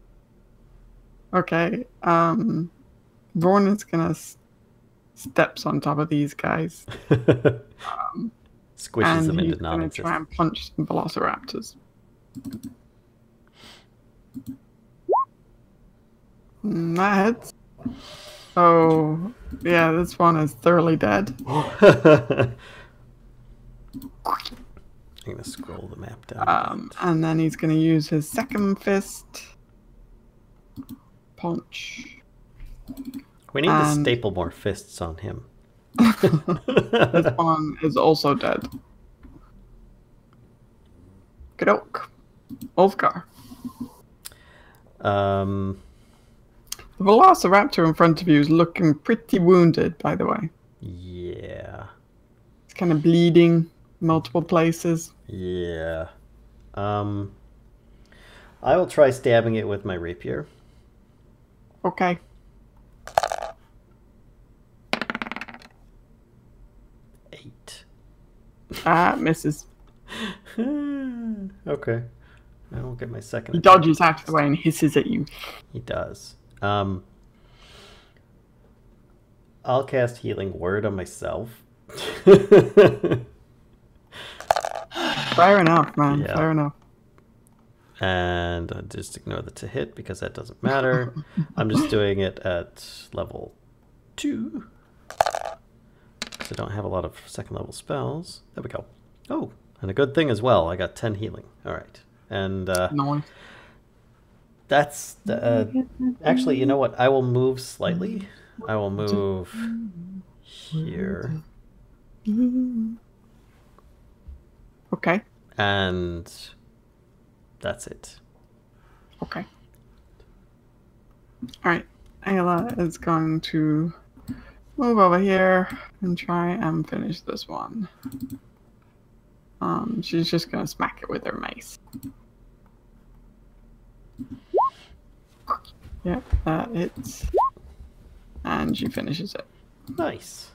Okay. Vorn is gonna steps on top of these guys. Squishes them into he's gonna non-existent. try and punch some Velociraptors. That hits. Oh, yeah, this one is thoroughly dead. I'm gonna scroll the map down. And then he's gonna use his second fist. Punch. We need to staple more fists on him. This one is also dead. Gadok. Ulfgar. The Velociraptor in front of you is looking pretty wounded, by the way. Yeah. It's kind of bleeding multiple places. Yeah. I will try stabbing it with my rapier. Okay. 8. Misses. Okay. I won't get my second. He dodges out of the way and hisses at you. He does. I'll cast Healing Word on myself. Fair enough, man. Yeah. Fair enough. And I'll just ignore the to hit because that doesn't matter. I'm just doing it at level 2. So I don't have a lot of second level spells. There we go. Oh, and a good thing as well. I got 10 healing. All right. And Nice. that's actually, you know what? I will move slightly. I will move here. Okay. And that's it. Okay. Alright. Aelia is going to move over here and try and finish this one. She's just gonna smack it with her mace. Yep, that hits. And she finishes it. Nice.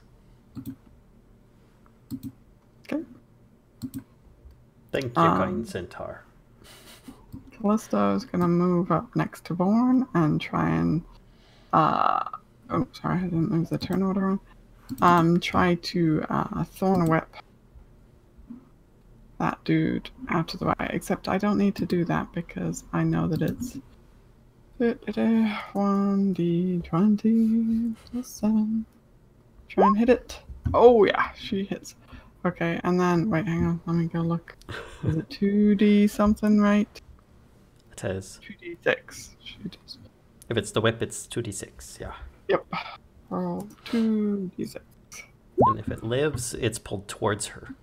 Okay. Thank you, kind Centaur. Kellisto is gonna move up next to Vorn and try and oh sorry, I didn't move the turn order on. Try to Thorn Whip that dude out of the way. Except I don't need to do that because I know that it's 1d20 plus 7. Try and hit it. Oh yeah, she hits. Okay, and then wait, hang on, let me go look. Is it 2d something, right? It is. 2d6. If it's the whip, it's 2d6, yeah. Yep. Roll 2d6. And if it lives, it's pulled towards her.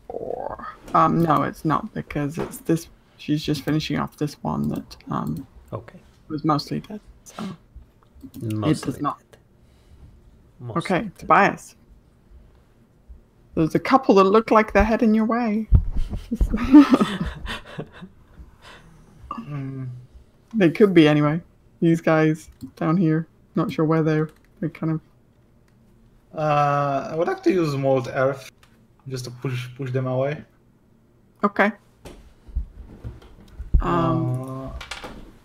Or no, it's not because it's this. She's just finishing off this one that Okay. was mostly dead. So Mostly it does not. dead. Mostly Okay, dead. Tobias. There's a couple that look like they're heading your way. They could be anyway. These guys down here, not sure where they're kind of. I would like to use Mold Earth just to push them away. Okay.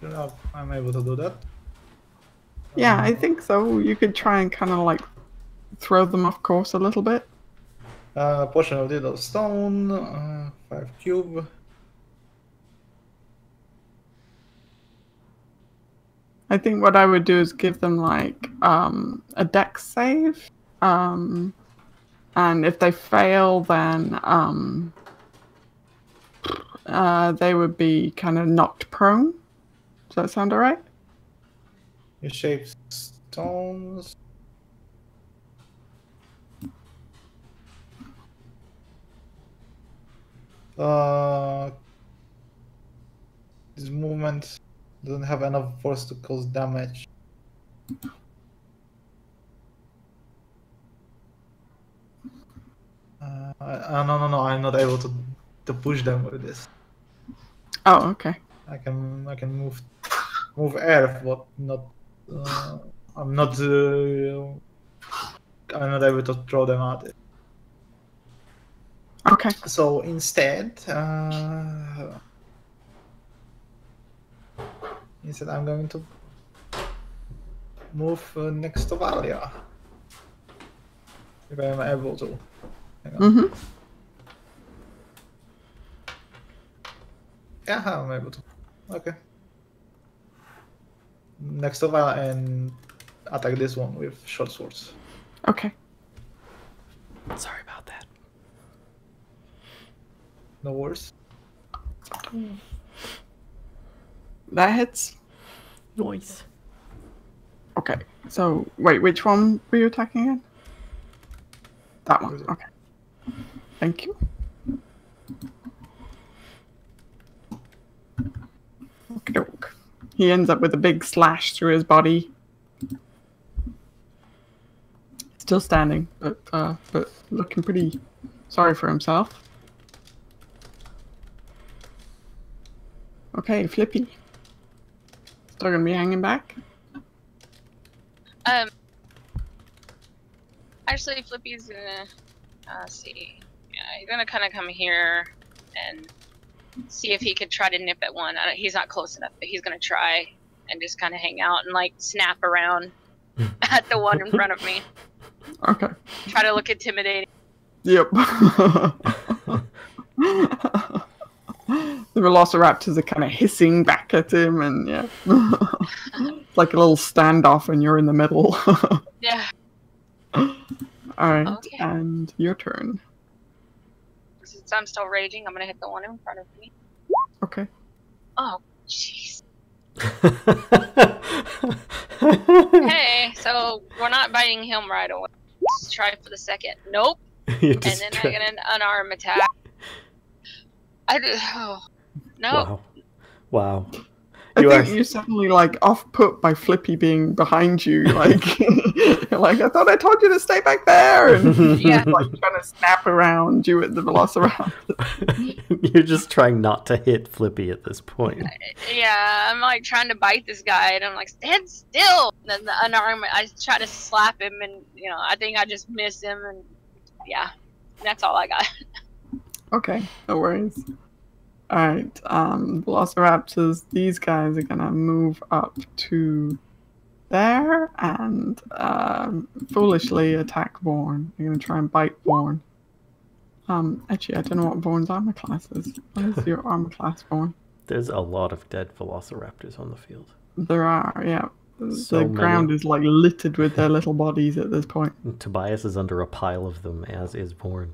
Yeah, I'm able to do that. Yeah, I think so. You could try and kind of like throw them off course a little bit. Portion of Little Stone, 5 cube. I think what I would do is give them like a dex save. And if they fail, then they would be kind of knocked prone. Does that sound alright? You shape stones. This movement doesn't have enough force to cause damage. No, I'm not able to push them with this. Oh, okay. I can move earth, but not. I'm not able to throw them at it. Okay. So instead, I'm going to move next to Valia. If I'm able to. Hang on. Mm-hmm. Yeah, I'm able to. Okay. Next to Valia and attack this one with short swords. Okay. Sorry about that. No worries. That hits. Noise. Okay. So wait, which one were you attacking again? That one. Okay. Thank you. Okey-doke. He ends up with a big slash through his body. Still standing, but looking pretty sorry for himself. Okay, Flippy. Still gonna be hanging back? Actually, Flippy's gonna see. Yeah, he's gonna kind of come here and see if he could try to nip at one. He's not close enough, but he's gonna try and just kind of hang out and like snap around at the one in front of me. Okay. Try to look intimidating. Yep. The Velociraptors are kind of hissing back at him, and yeah. It's like a little standoff, and you're in the middle. Yeah. Alright, Okay. and your turn. Since I'm still raging, I'm gonna hit the one in front of me. Okay. Oh, jeez. Hey, so we're not biting him right away. Let's try for the second. Nope. You And just then I get an unarmed attack. Oh, no. Wow. I think you're suddenly like off put by Flippy being behind you, like you're like, I thought I told you to stay back there, and Yeah. like trying to snap around you at the Velociraptor. You're just trying not to hit Flippy at this point. Yeah, I'm like trying to bite this guy, and I'm like, stand still. And then the unarmed, I try to slap him, and I think I just miss him, and yeah, that's all I got. Okay, no worries. Alright, Velociraptors, these guys are gonna move up to there and foolishly attack Vorn. They're gonna try and bite Vorn. Actually, I don't know what Vorn's armor class is. What is your armor class, Vorn? There's a lot of dead Velociraptors on the field. There are, yeah. So the many. ground is like littered with their little bodies at this point. Tobias is under a pile of them, as is Vorn.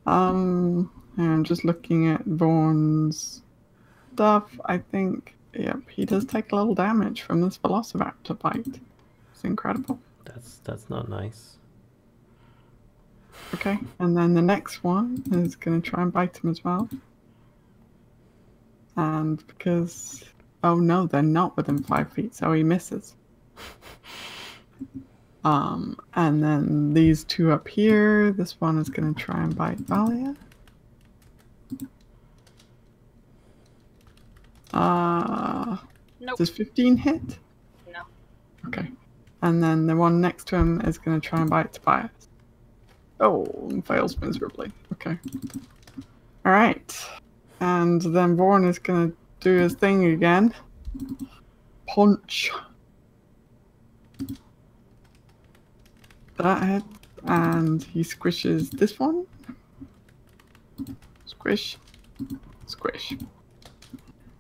I'm just looking at Vorn's stuff. I think, yep, he does take a little damage from this Velociraptor bite. It's incredible. That's not nice. Okay, and then the next one is going to try and bite him as well. And because, oh no, they're not within 5 feet, so he misses. And then these two up here, this one is going to try and bite Valia. Nope. Does 15 hit? No. Okay. And then the one next to him is going to try and bite Tobias. Oh, fails miserably. Okay. Alright. And then Vorn is going to do his thing again. Punch. That hit. And he squishes this one. Squish. Squish.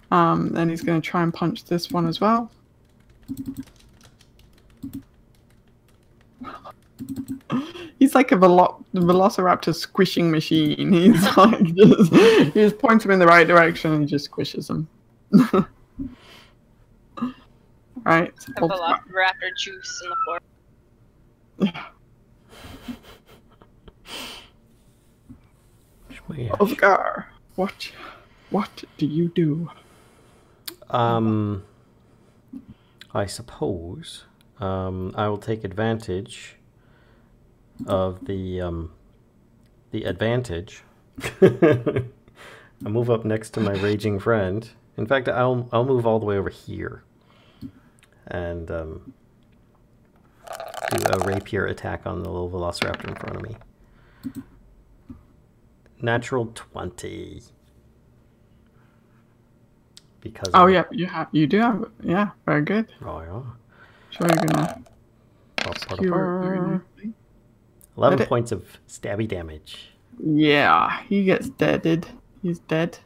Then he's going to try and punch this one as well. He's like a Velociraptor squishing machine. He's like he just points him in the right direction and he just squishes him. Right. The Velociraptor juice on the floor. Yeah. Yeah. Ulfgar, what do you do? I suppose I will take advantage of the advantage. I move up next to my raging friend. In fact, I'll move all the way over here and do a rapier attack on the little Velociraptor in front of me. Natural 20. Because you do have it. Very good. Oh yeah. Sure, you're gonna skewer 11 points of stabby damage. Yeah, he gets deaded. He's dead.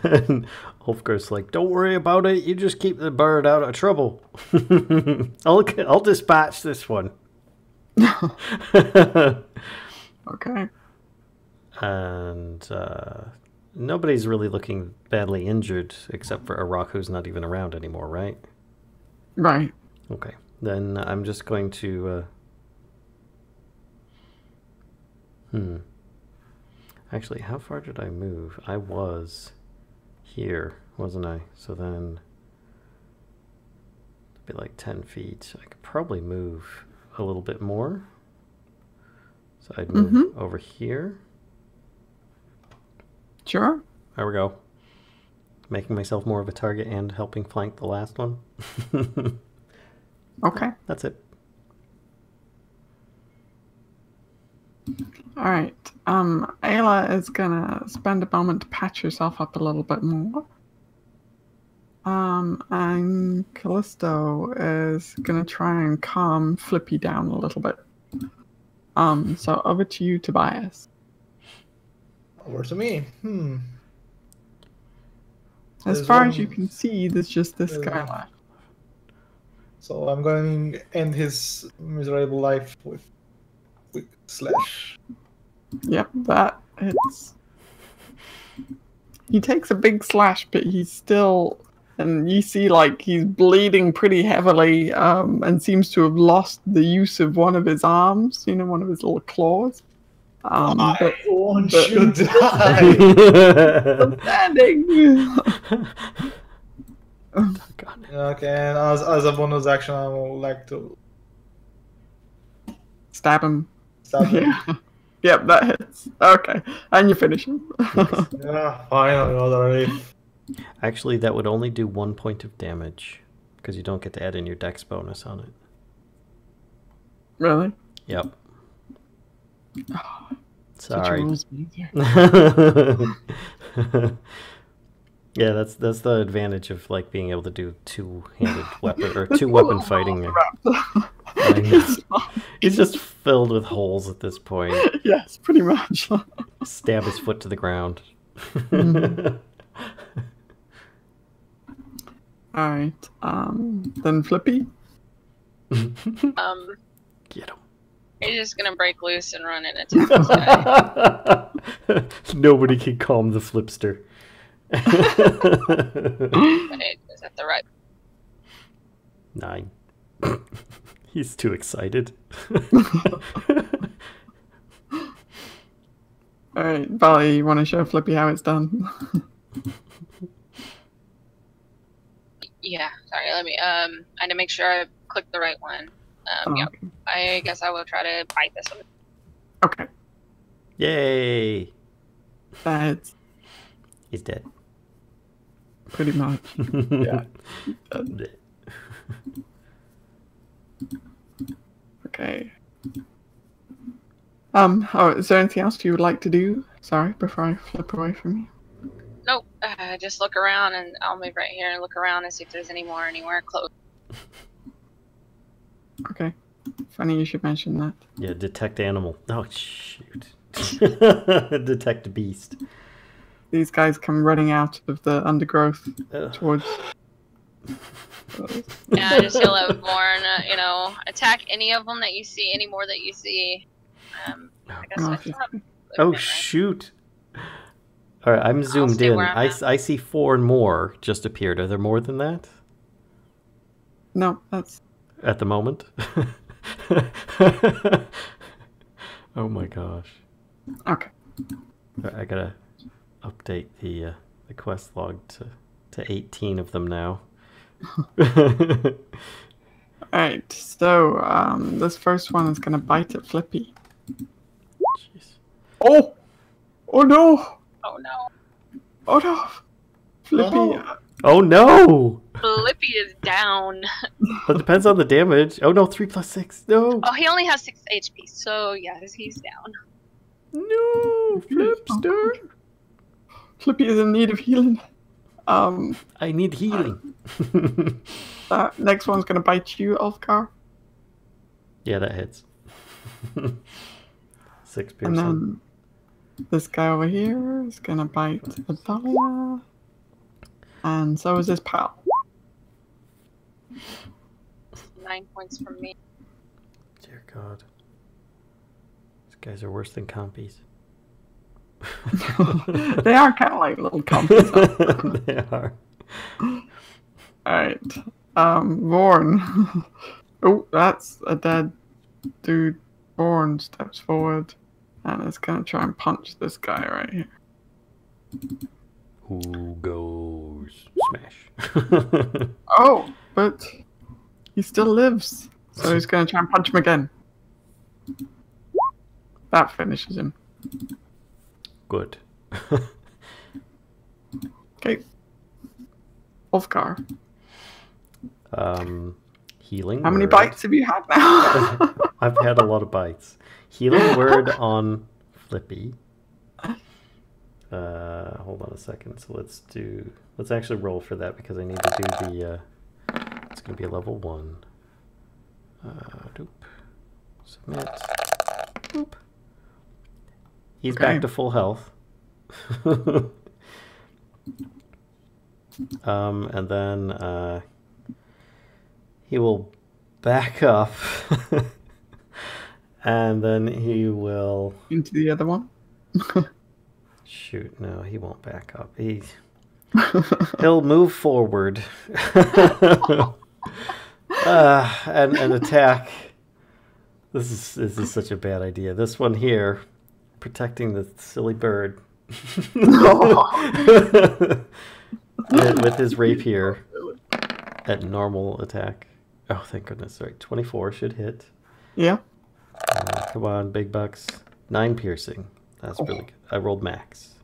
And Ulfgar's like, don't worry about it. You just keep the bird out of trouble. I'll dispatch this one. Okay. And nobody's really looking badly injured except for Arokh, who's not even around anymore, right? Right. Okay. Then I'm just going to... Actually, how far did I move? I was here, wasn't I? So then... it'd be like 10 feet. I could probably move a little bit more. So I'd move over here. Sure. There we go. Making myself more of a target and helping flank the last one. Okay. That's it. Alright. Aelia is gonna spend a moment to patch herself up a little bit more. And Kellisto is gonna try and calm Flippy down a little bit. So over to you, Tobias. Over to me. As far as you can see, there's just this guy left. So I'm going to end his miserable life with quick slash. Yep, that hits. He takes a big slash, but he's still... and you see, like, he's bleeding pretty heavily, and seems to have lost the use of one of his arms, one of his little claws. But, won't but- you die? I'm standing. God. Okay, and as a bonus action, I would like to Stab him. stab him. Yeah. Yep, that hits. Okay, and you finish him. Yeah, finally, what a relief. Actually, that would only do 1 point of damage because you don't get to add in your dex bonus on it. Really? Yep. Such a Sorry. rules meter. Yeah, that's the advantage of like being able to do two-handed weapon or two-weapon fighting. I know. He's just filled with holes at this point. Yes, pretty much. Stab his foot to the ground. All right. Then Flippy. Get him. He's just gonna break loose and run and attack this guy. Nobody can calm the flipster. Wait, is that the right? 9. He's too excited. All right, Valia, you want to show Flippy how it's done? Yeah, sorry. Let me. I had to make sure I clicked the right one. Yeah. Okay. I guess I will try to bite this one. Okay. Yay! That's He's dead. pretty much. Yeah. Okay. Oh, is there anything else you would like to do? Sorry, before I flip away from you. Nope. Just look around, and I'll move right here and look around and see if there's any more anywhere close. Okay. Funny you should mention that. Yeah, detect animal. Oh, shoot. Detect beast. These guys come running out of the undergrowth towards. Yeah, I just feel like Born, attack any of them that you see, any more that you see. I guess I still have Oh, movement, right? shoot. All right, I'm zoomed stay in. where I'm at. I see 4 and more just appeared. Are there more than that No, that's. at the moment? Oh my gosh. Okay. I gotta update the quest log to 18 of them now. Alright, so this first one is gonna bite at Flippy. Jeez. Oh! Oh no! Oh no. Oh no! Flippy. Oh. Oh no! Flippy is down. It depends on the damage. Oh no, 3 plus 6. No! Oh, he only has 6 HP, so yeah, he's down. No! Flipster! Flippy is in need of healing. I need healing. Next one's gonna bite you, Ulfgar. Yeah, that hits. 6 And piercing. then this guy over here is gonna bite Valia. And so is this pal. 9 points from me. Dear God. These guys are worse than compies. They are kind of like little compies. They are. Alright. Vorn. Oh, that's a dead dude. Vorn steps forward and is gonna try and punch this guy right here. Who goes smash? Oh, but he still lives. So he's gonna try and punch him again. That finishes him. Good. Okay. Ulfgar. Healing. How many word. bites have you had now? I've had a lot of bites. Healing word on Flippy. Hold on a second. So let's actually roll for that because I need to do the it's gonna be a level 1. Doop. Submit. Boop. He's Okay. back to full health. And then he will back up. And then he will Into the other one. shoot. No, he won't back up. He'll move forward and attack. This is such a bad idea. This one here protecting the silly bird. No. With his rapier at normal attack. Oh, thank goodness. Right, 24 should hit. Yeah. Come on, big bucks. 9 piercing. That's really good. I rolled max.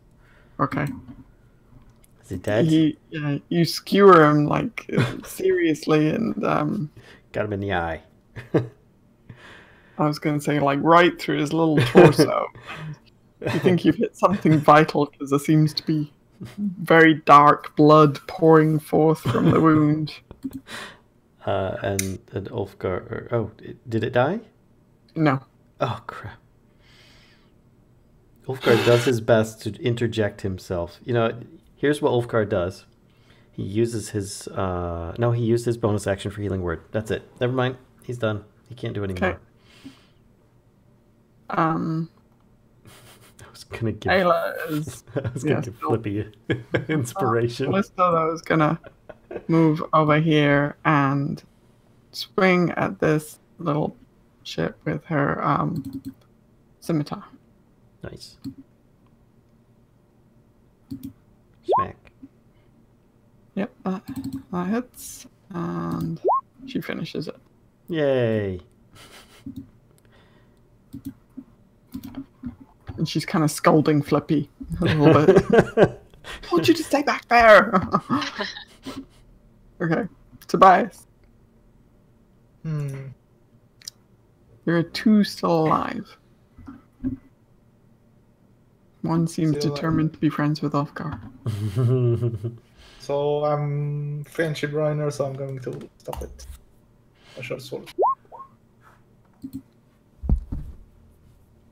Okay. Is he dead? You skewer him like seriously, and got him in the eye. I was going to say like right through his little torso. You think you've hit something vital because there seems to be very dark blood pouring forth from the wound. And Ulfgar. Oh, did it die? No. Oh crap. Ulfgar does his best to interject himself. You know, here's what Ulfgar does. He uses his he used his bonus action for healing word. That's it. Never mind. He's done. He can't do anymore. Okay. I was gonna give give Flippy inspiration. Callisto though is gonna move over here and swing at this little ship with her scimitar. Nice. Smack. Yep, that hits, and she finishes it. Yay. And she's kind of scolding Flippy a little bit. I want you to stay back there. Okay, Tobias. There are 2 still alive. One seems determined to be friends with Ulfgar. So I'm friendship runner, so I'm going to stop it. A short sword.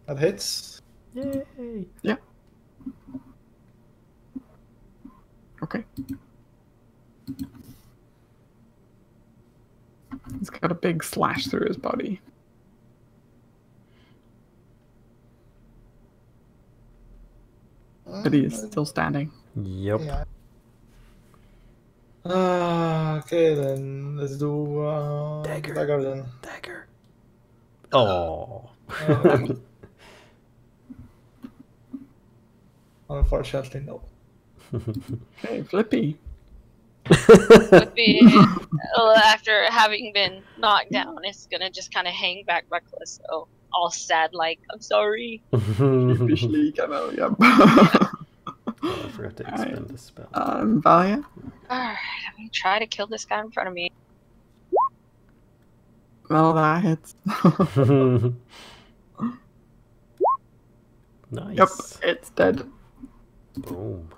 That hits. Yay. Yeah. Okay. He's got a big slash through his body. But he is still standing. Yep. Yeah. Okay, then let's do dagger then. Dagger. Oh. Unfortunately, no. Okay, Flippy. Flippy, after having been knocked down, is gonna just kind of hang back reckless, so all sad, like, I'm sorry. Officially, yep. I forgot to expend the spell. Valia? Alright, I'm gonna try to kill this guy in front of me. Well, that hits. Nice. Yep, it's dead. Boom.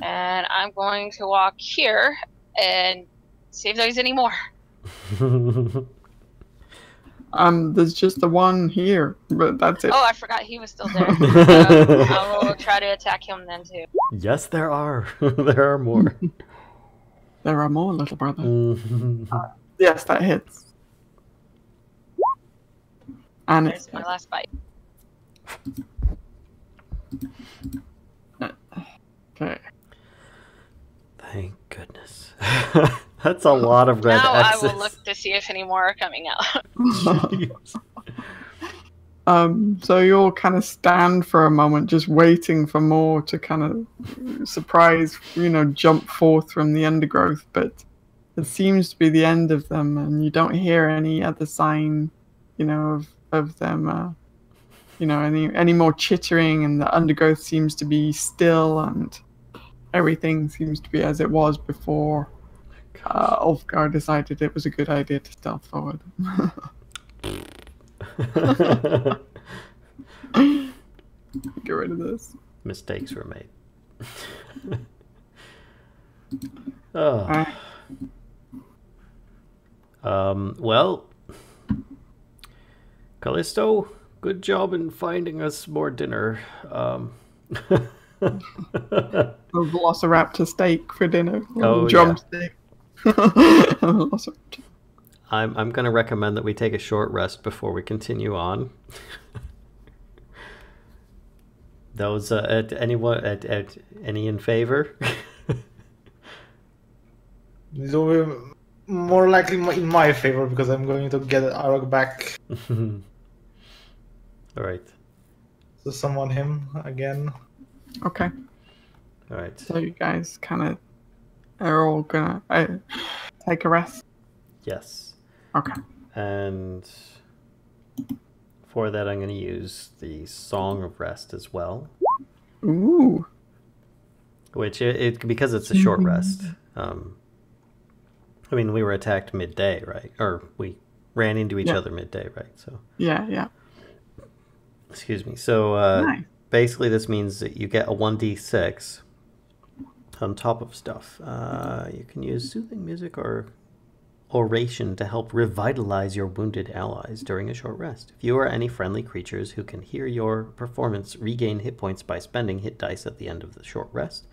And I'm going to walk here and see if there's any more. There's just the one here, but that's it. Oh, I forgot he was still there. I will try to attack him then too. Yes, there are. There are more. There are more, little brother. Yes, that hits. And There's my last bite. Okay. Thank goodness. That's a lot of red now X's. I will look to see if any more are coming out. So you'll kind of stand for a moment, just waiting for more to kind of surprise, jump forth from the undergrowth, but it seems to be the end of them, and you don't hear any other sign, of them, any more chittering, and the undergrowth seems to be still, and everything seems to be as it was before Ulfgar decided it was a good idea to stealth forward. Get rid of this. Mistakes were made. Oh. Well, Kellisto, good job in finding us more dinner. A Velociraptor steak for dinner. Oh, drumstick. I'm going to recommend that we take a short rest before we continue on. Those at any in favor? These will be more likely in my favor because I'm going to get Arokh back. All right. to summon him again. Okay. All right. So you guys kind of are all gonna take a rest. Yes. Okay. And for that, I'm going to use the Song of Rest as well. Ooh. Which it because it's a short rest. I mean, we were attacked midday, right? Or we ran into each other midday, right? So Yeah. excuse me. So Nice. basically, this means that you get a 1d6 on top of stuff. You can use soothing music or oration to help revitalize your wounded allies during a short rest. If you or any friendly creatures who can hear your performance regain hit points by spending hit dice at the end of the short rest,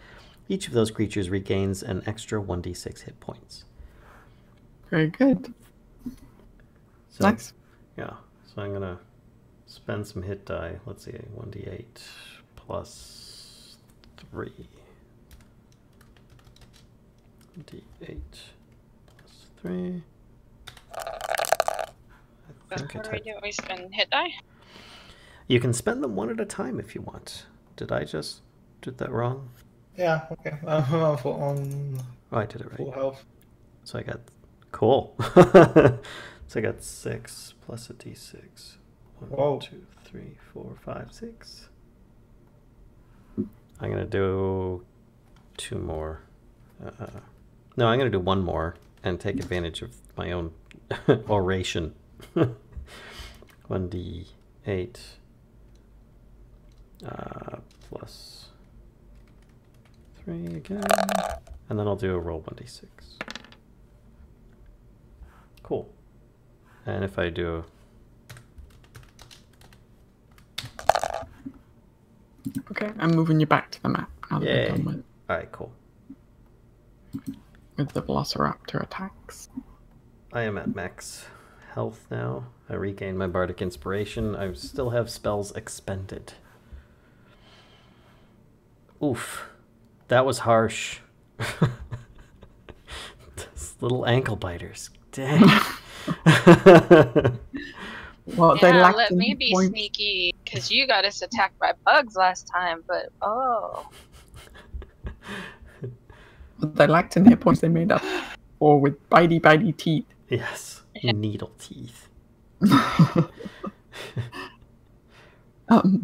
each of those creatures regains an extra 1d6 hit points. Very good. So, Nice. Yeah, so I'm going to spend some hit die. Let's see, 1d8 plus 3. D8 plus 3. What do we do? We spend hit die? You can spend them one at a time if you want. Did I just did that wrong? Yeah, okay. I'm on Oh, I did it right. full health. So I got cool. So I got 6 plus a d6. 1, 2, 3, 4, 5, 6. I'm gonna do 2 more. No, I'm gonna do 1 more and take advantage of my own oration. 1d8 plus 3 again, and then I'll do a roll 1d6. Cool. And if I do Okay, I'm moving you back to the map now that we're done Alright, cool. with the Velociraptor attacks. I am at max health now. I regained my bardic inspiration. I still have spells expended. Oof. That was harsh. Those little ankle biters. Dang. Well, they Yeah, lacked let me any be points. sneaky, because you got us attacked by bugs last time, but oh. They lacked in hit points. They made up for with bitey teeth. Yes. Needle teeth.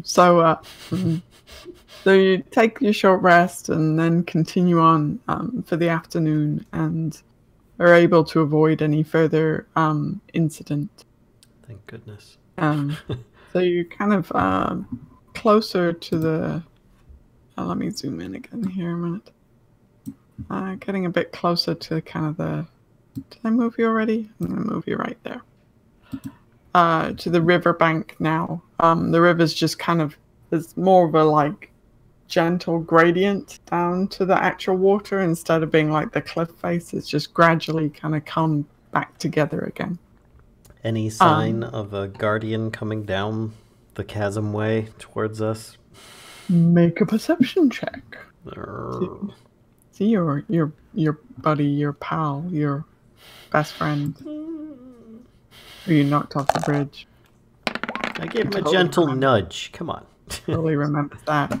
So you take your short rest and then continue on for the afternoon and are able to avoid any further incident. Thank goodness. So you're kind of closer to the... let me zoom in again here a minute. Getting a bit closer to kind of the... Did I move you already? I'm going to move you right there. To the riverbank now. The river's just kind of... There's more of a like gentle gradient down to the actual water instead of being like the cliff face. It's just gradually kind of come back together again. Any sign of a guardian coming down the chasm way towards us? Make a perception check. Arrgh. See your buddy, your pal, your best friend, who you knocked off the bridge. I gave him a gentle nudge. Come on. Totally remembers that.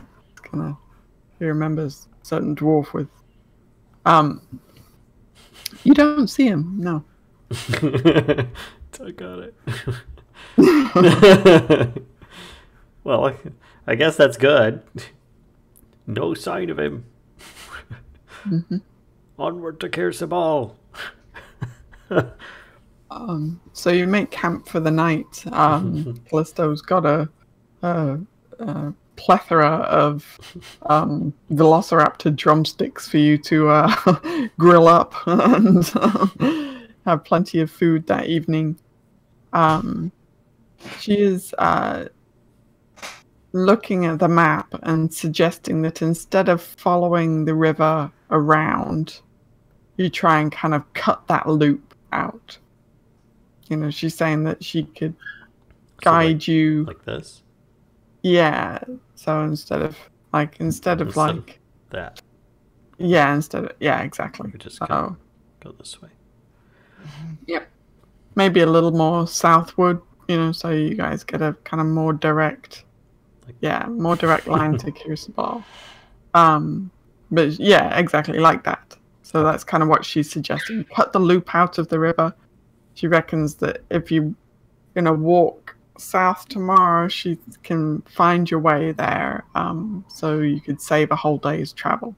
He remembers a certain dwarf with. You don't see him, no. I got it. Well, I guess that's good. No sign of him. Onward to Kir Sabal. So you make camp for the night. Kellisto's got a plethora of Velociraptor drumsticks for you to grill up and have plenty of food that evening. She is looking at the map and suggesting that instead of following the river around, you try and kind of cut that loop out. You know, she's saying that she could guide you like this. Yeah. So instead of like that. Yeah, exactly. We just go this way. Yep. Maybe a little more southward, you know, so you guys get a kind of more direct Yeah, more direct line to Kir Sabal. But yeah, exactly like that. So that's kind of what she's suggesting. Cut the loop out of the river. She reckons that if you're going to walk south tomorrow, she can find your way there. So you could save a whole day's travel.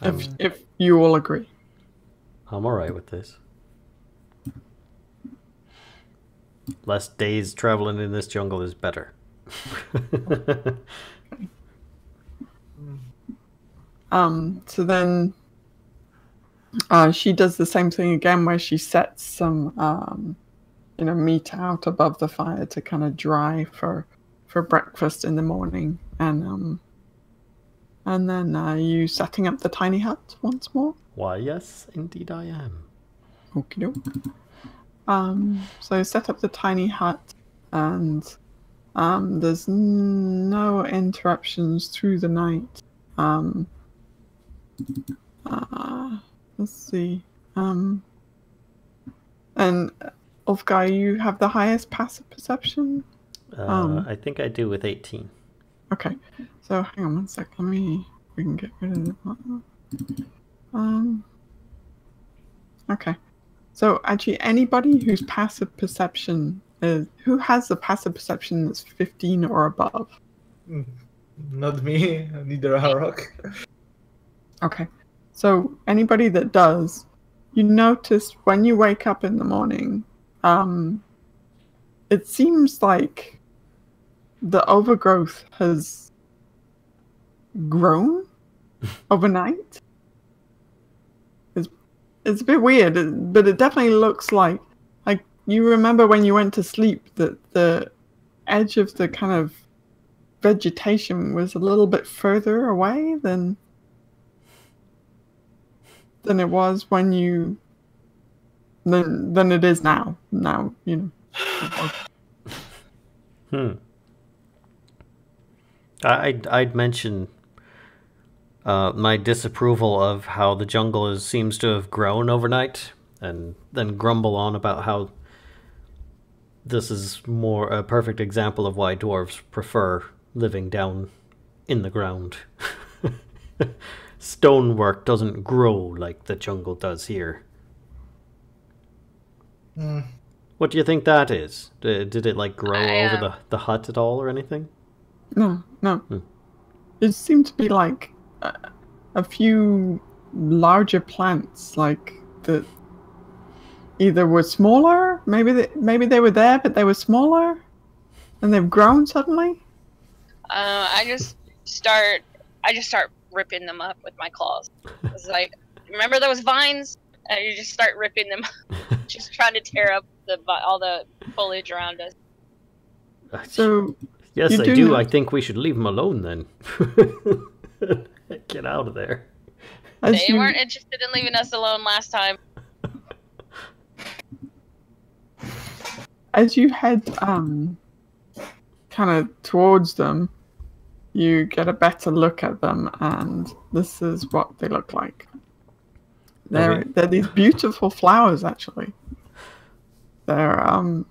If you all agree. I'm alright with this. Less days traveling in this jungle is better. So then she does the same thing again where she sets some meat out above the fire to kind of dry for breakfast in the morning, and then you setting up the tiny hut once more? Why, yes, indeed I am. Okie doke. So set up the tiny hut, and there's no interruptions through the night. Let's see. And Ulfgar, you have the highest passive perception? I think I do with 18. Okay. So hang on one sec. We can get rid of it. Okay. So actually anybody whose passive perception who has the passive perception that's 15 or above? Not me, neither Arokh. Okay. So anybody that does, you notice when you wake up in the morning, it seems like the overgrowth has grown overnight. It's a bit weird, but it definitely looks like you remember when you went to sleep that the edge of the kind of vegetation was a little bit further away than it was when you than it is now. Now, you know. I'd mention my disapproval of how the jungle seems to have grown overnight, and then grumble on about how this is more a perfect example of why dwarves prefer living down in the ground. Stonework doesn't grow like the jungle does here. What do you think that is? Did it grow over the hut at all or anything? No. It seemed to be like a few larger plants, that either were smaller, maybe they were there but they were smaller, and they've grown suddenly. I just start ripping them up with my claws. It's like, remember those vines? And you just start ripping them up, just trying to tear up all the foliage around us. So yes, I do. I think we should leave them alone then. Get out of there. They weren't interested in leaving us alone last time. As you head kind of towards them, you get a better look at them, and this is what they look like. They're these beautiful flowers, actually. They're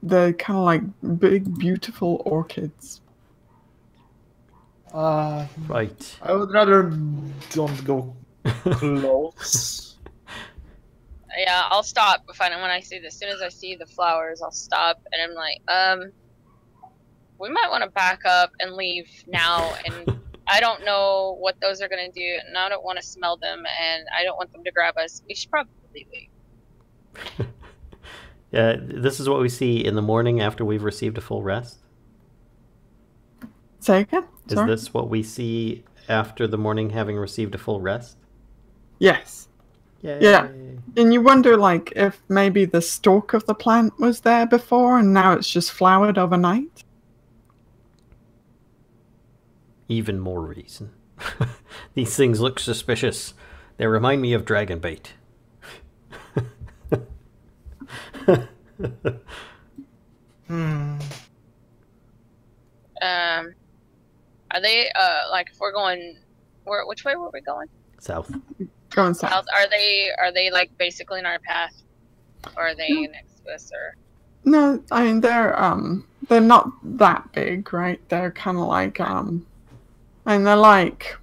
they're kind of like big, beautiful orchids. Right. I would rather don't go close. Yeah, I'll stop when I see this. As soon as I see the flowers, I'll stop, and I'm like, we might want to back up and leave now, and I don't know what those are going to do, and I don't want to smell them, and I don't want them to grab us. We should probably leave. Yeah, this is what we see in the morning after we've received a full rest? Say again? Sorry? Is this what we see after the morning having received a full rest? Yes. Yay. Yeah. And you wonder, if maybe the stalk of the plant was there before and now it's just flowered overnight? Even more reason. These things look suspicious. They remind me of dragon bait. Are they if we're going, which way were we going? South. Going south. Are they basically in our path, or are they next to us, or? No, I mean they're not that big, right? They're kind of like and they're like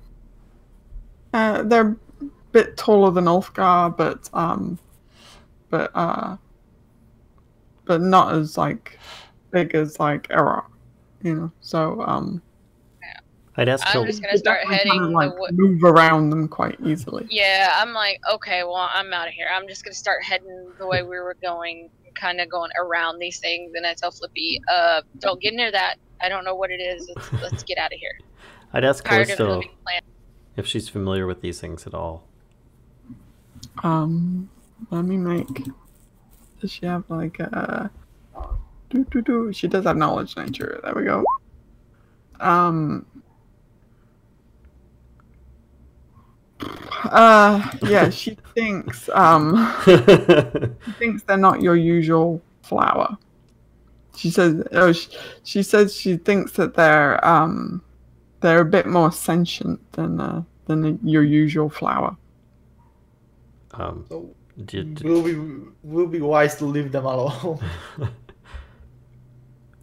they're a bit taller than Ulfgar, but not as like big as like Arokh, you know. So I'd ask I'm just gonna start heading move around them quite easily. Yeah, I'm like, okay, well, I'm out of here. I'm just gonna start heading the way we were going, kind of going around these things. And I tell Flippy, don't get near that. I don't know what it is. Let's get out of here. I'd ask Kellisto if she's familiar with these things at all. Let me make. Does she have like a? She does have knowledge nature. There we go. Yeah, she thinks she thinks they're not your usual flower. She says she says she thinks that they're a bit more sentient than your usual flower. So will be wise to leave them alone.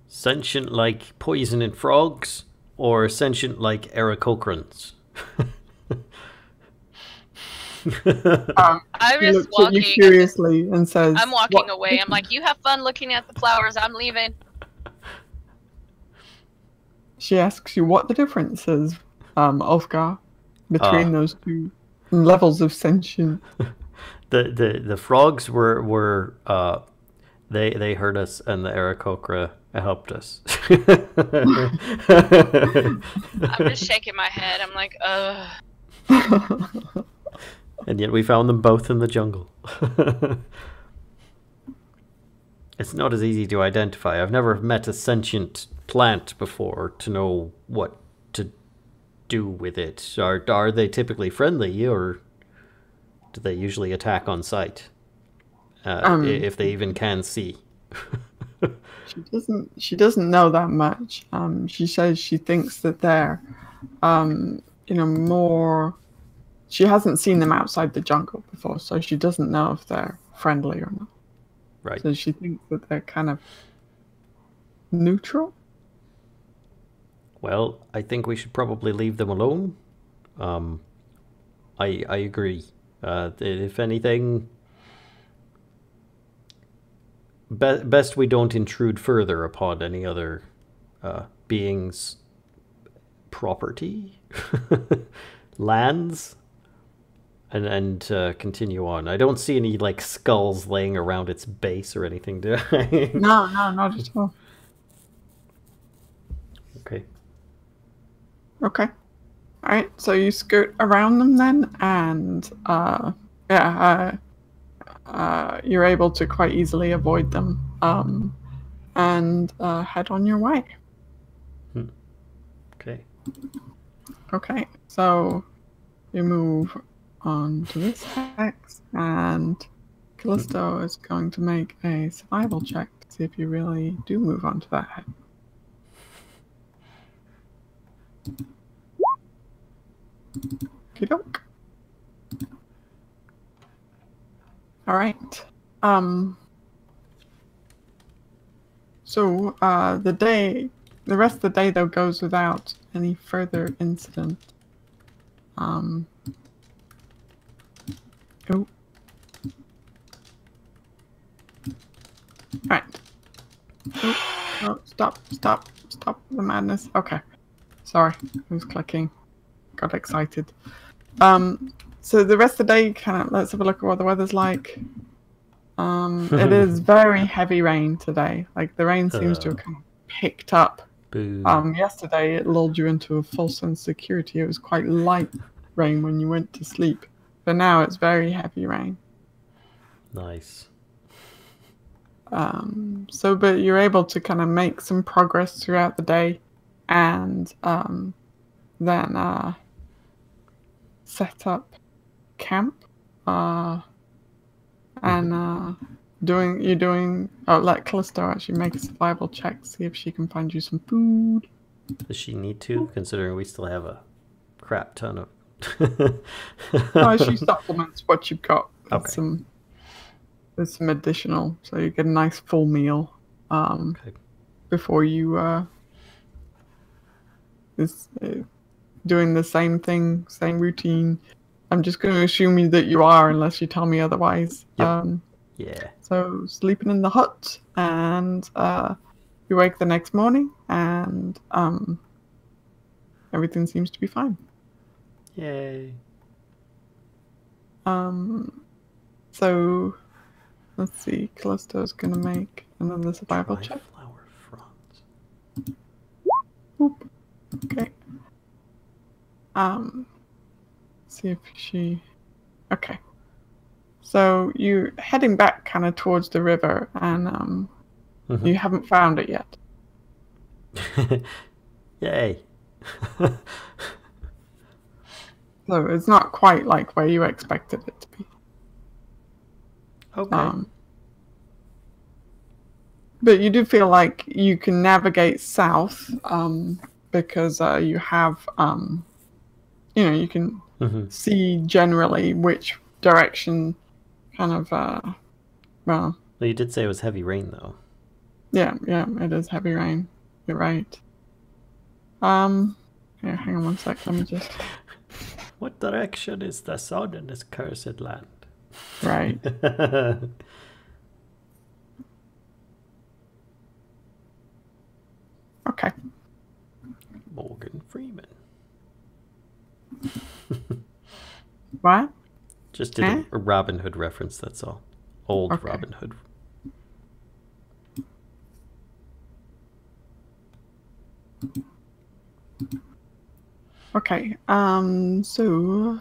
Sentient like poison in frogs, or sentient like Arokhrans? I'm just walking curiously and says, I'm walking away. I'm like, you have fun looking at the flowers. I'm leaving. She asks you what the difference is, Ulfgar, between those two levels of sentience. The frogs were they hurt us, and the Aarakocra helped us. I'm just shaking my head. I'm like, ugh. And yet we found them both in the jungle. It's not as easy to identify. I've never met a sentient plant before to know what to do with it. Are they typically friendly, or do they usually attack on sight? If they even can see. She doesn't know that much. She says she thinks that they're more. She hasn't seen them outside the jungle before, so she doesn't know if they're friendly or not. Right. So she thinks that they're kind of neutral. Well, I think we should probably leave them alone. I agree. If anything, best we don't intrude further upon any other beings' property, lands, and continue on. I don't see any like skulls laying around its base or anything, do I? No, not at all. Okay. All right. So you skirt around them then, and you're able to quite easily avoid them, and head on your way. Okay. Okay. So you move on to this hex, and Kellisto is going to make a survival check to see if you really do move on to that hex. Okey-doke. All right. So the rest of the day though goes without any further incident. Oh. Right. Oh, stop the madness. Okay. Sorry, I was clicking. Got excited. So the rest of the day, let's have a look at what the weather's like. It is very heavy rain today. Like the rain seems to have kind of picked up. Boo. Yesterday it lulled you into a false sense of security. It was quite light rain when you went to sleep. But now it's very heavy rain. Nice. But you're able to kind of make some progress throughout the day, and then set up camp, and let Kellisto actually make a survival check, see if she can find you some food. Does she need to, considering we still have a crap ton of... She supplements what you've got with okay. some additional, so you get a nice full meal. Okay. before you doing the same thing, same routine. I'm just going to assume that you are, unless you tell me otherwise. Yep. Yeah. So sleeping in the hut, and you wake the next morning, and everything seems to be fine. Yay. So let's see. Kellisto's going to make another survival check. Flower fronds. Oop. Okay. See if she. Okay. So you're heading back kind of towards the river, and you haven't found it yet. Yay. So it's not quite like where you expected it to be. Okay. But you do feel like you can navigate south, because you have, you can see generally which direction kind of, well, you did say it was heavy rain, though. Yeah, it is heavy rain. You're right. Here, hang on one sec. Let me just. What direction is the sun in this cursed land? Right. Okay. Morgan Freeman. What? Just did a Robin Hood reference, that's all. Old okay. Robin Hood. Okay, so...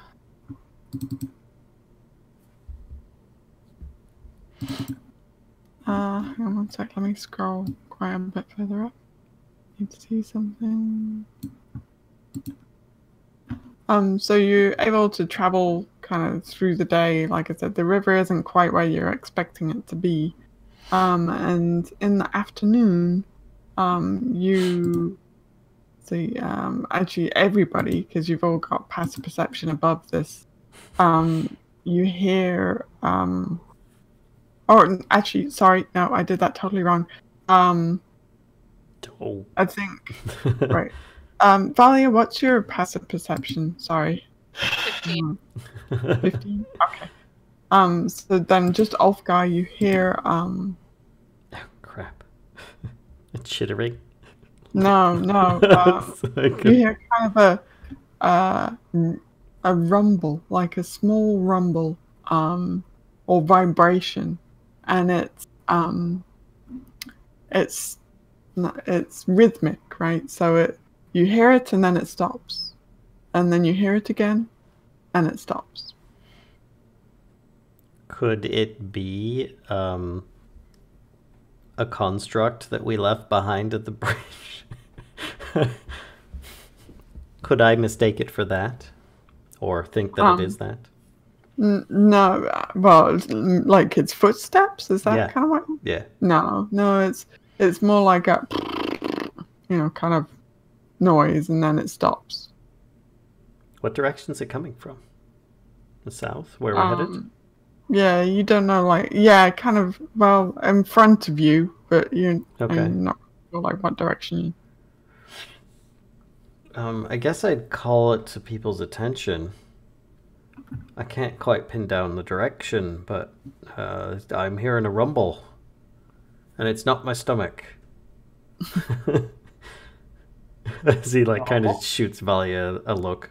hang on one sec, let me scroll quite a bit further up. Need to see something. So you're able to travel kind of through the day. Like I said, the river isn't quite where you're expecting it to be. And in the afternoon, you see, actually everybody, because you've all got passive perception above this, you hear, oh, actually, sorry, no, I did that totally wrong. I think, right. Valia, what's your passive perception? Sorry. 15. 15? Okay. So then just Ulfgar, you hear, oh, crap. It's chittering. No. You hear kind of a rumble, like a small rumble, or vibration, and it's rhythmic, right? So you hear it and then it stops, and then you hear it again, and it stops. Could it be a construct that we left behind at the bridge? Could I mistake it for that? Or think that it is that? No, well, like its footsteps? Is that kind of what? Yeah. No, it's more like a, kind of noise, and then it stops. What direction is it coming from? The south, where we're headed? Yeah, you don't know, kind of, well, in front of you, but you're not sure, like, what direction. I guess I'd call it to people's attention. I can't quite pin down the direction, but I'm hearing a rumble. And it's not my stomach. As he, kind of shoots Valia a look.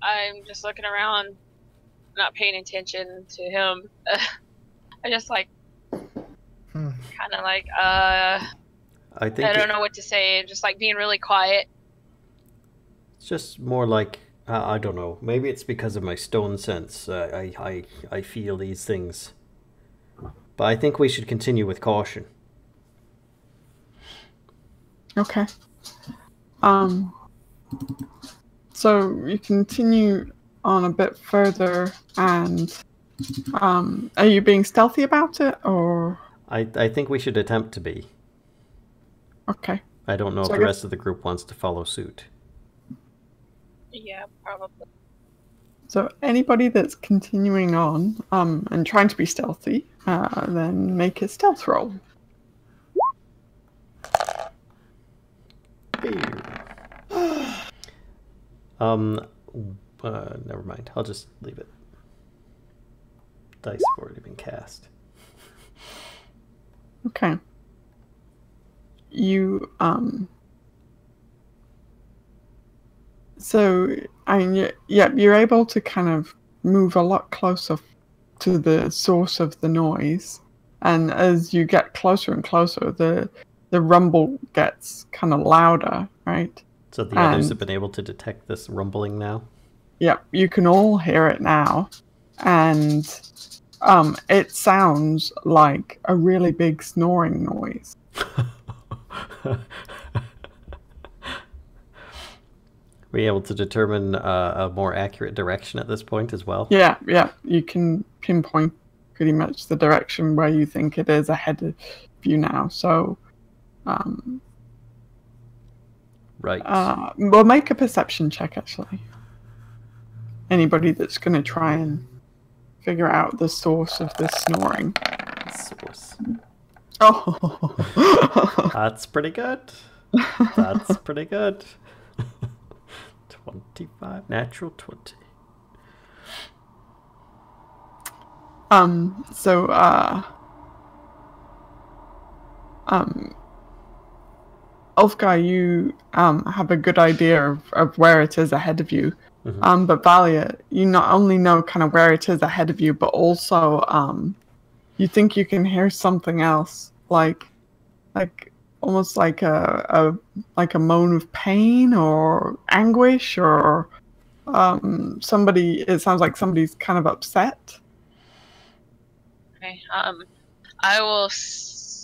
I'm just looking around, not paying attention to him. I just kind of I don't know what to say. Just being really quiet. It's just more like I don't know. Maybe it's because of my stone sense. I feel these things, but I think we should continue with caution. Okay. So you continue on a bit further, and are you being stealthy about it, or? I think we should attempt to be. Okay. I don't know if the rest of the group wants to follow suit. Yeah, probably. So anybody that's continuing on and trying to be stealthy, then make a stealth roll. Never mind. I'll just leave it. Dice have already been cast. Okay. You So you're able to kind of move a lot closer to the source of the noise, and as you get closer and closer, the rumble gets kind of louder, right? So the others have been able to detect this rumbling now? Yep, you can all hear it now, and it sounds like a really big snoring noise. Were you able to determine a more accurate direction at this point as well? Yeah, you can pinpoint pretty much the direction where you think it is ahead of you now. So, right. We'll make a perception check, actually. Anybody that's going to try and figure out the source of this snoring. Source. Oh! That's pretty good. That's pretty good. 25, natural 20. Ulfgar, you have a good idea of where it is ahead of you. Mm-hmm. But Valia, you not only know kind of where it is ahead of you, but also you think you can hear something else, like almost like a moan of pain or anguish, or somebody. It sounds like somebody's kind of upset. Okay. I will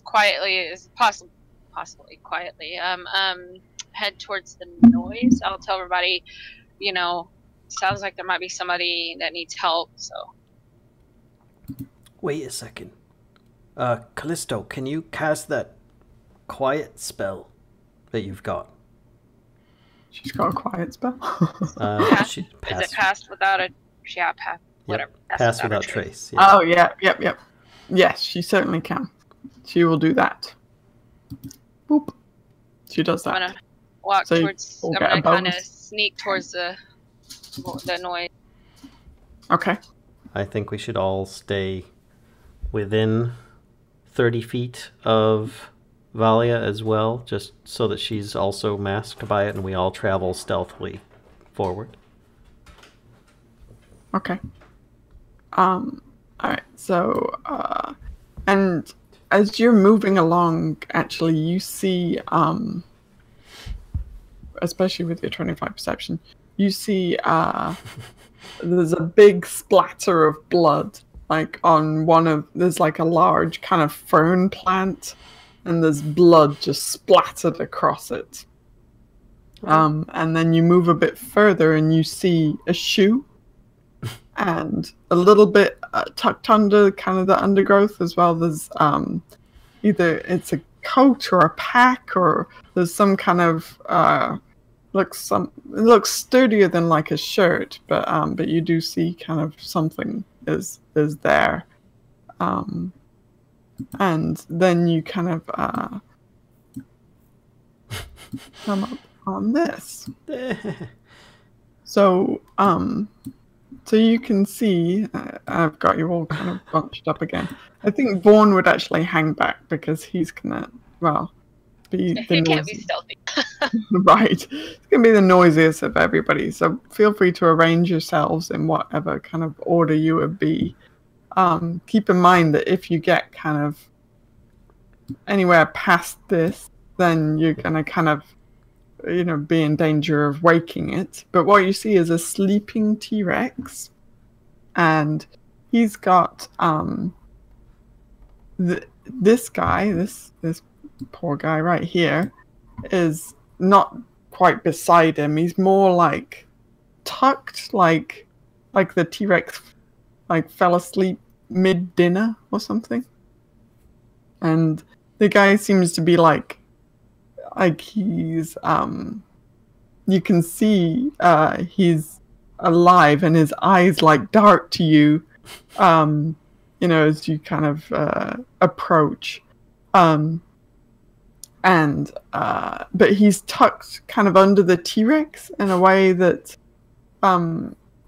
quietly, possibly quietly, head towards the noise. I'll tell everybody, sounds like there might be somebody that needs help. So. Wait a second. Kellisto, can you cast that quiet spell that you've got? She's got a quiet spell. Is it passed without a... Yeah, whatever. Yep. Pass without trace. Yeah. Oh, yep. Yes, she certainly can. She will do that. Boop. She does that. I'm going to walk towards... I'm going to kind of sneak towards the noise. Okay. I think we should all stay within 30 feet of Valia as well, just so that she's also masked by it and we all travel stealthily forward. Okay. Alright, so, and as you're moving along, actually, you see, especially with your 25 perception, you see, there's a big splatter of blood, like on there's like a large kind of fern plant, and there's blood just splattered across it. And then you move a bit further and you see a shoe, and a little bit tucked under kind of the undergrowth as well. There's either it's a coat or a pack, or there's some kind of it looks sturdier than like a shirt, but you do see kind of something is there, and then you kind of come up on this. So so you can see, I've got you all kind of bunched up again. I think Vaughn would actually hang back because he's gonna, be the He can't be stealthy. Right. It's gonna be the noisiest of everybody. So feel free to arrange yourselves in whatever kind of order you would be. Keep in mind that if you get kind of anywhere past this, then you're gonna kind of be in danger of waking it. But what you see is a sleeping T-Rex, and he's got this guy, this poor guy right here, is not quite beside him. He's more like tucked, like the T-Rex fell asleep mid-dinner or something. And the guy seems to be like he's you can see he's alive, and his eyes like dart to you, you know, as you kind of approach. But he's tucked kind of under the T-Rex in a way that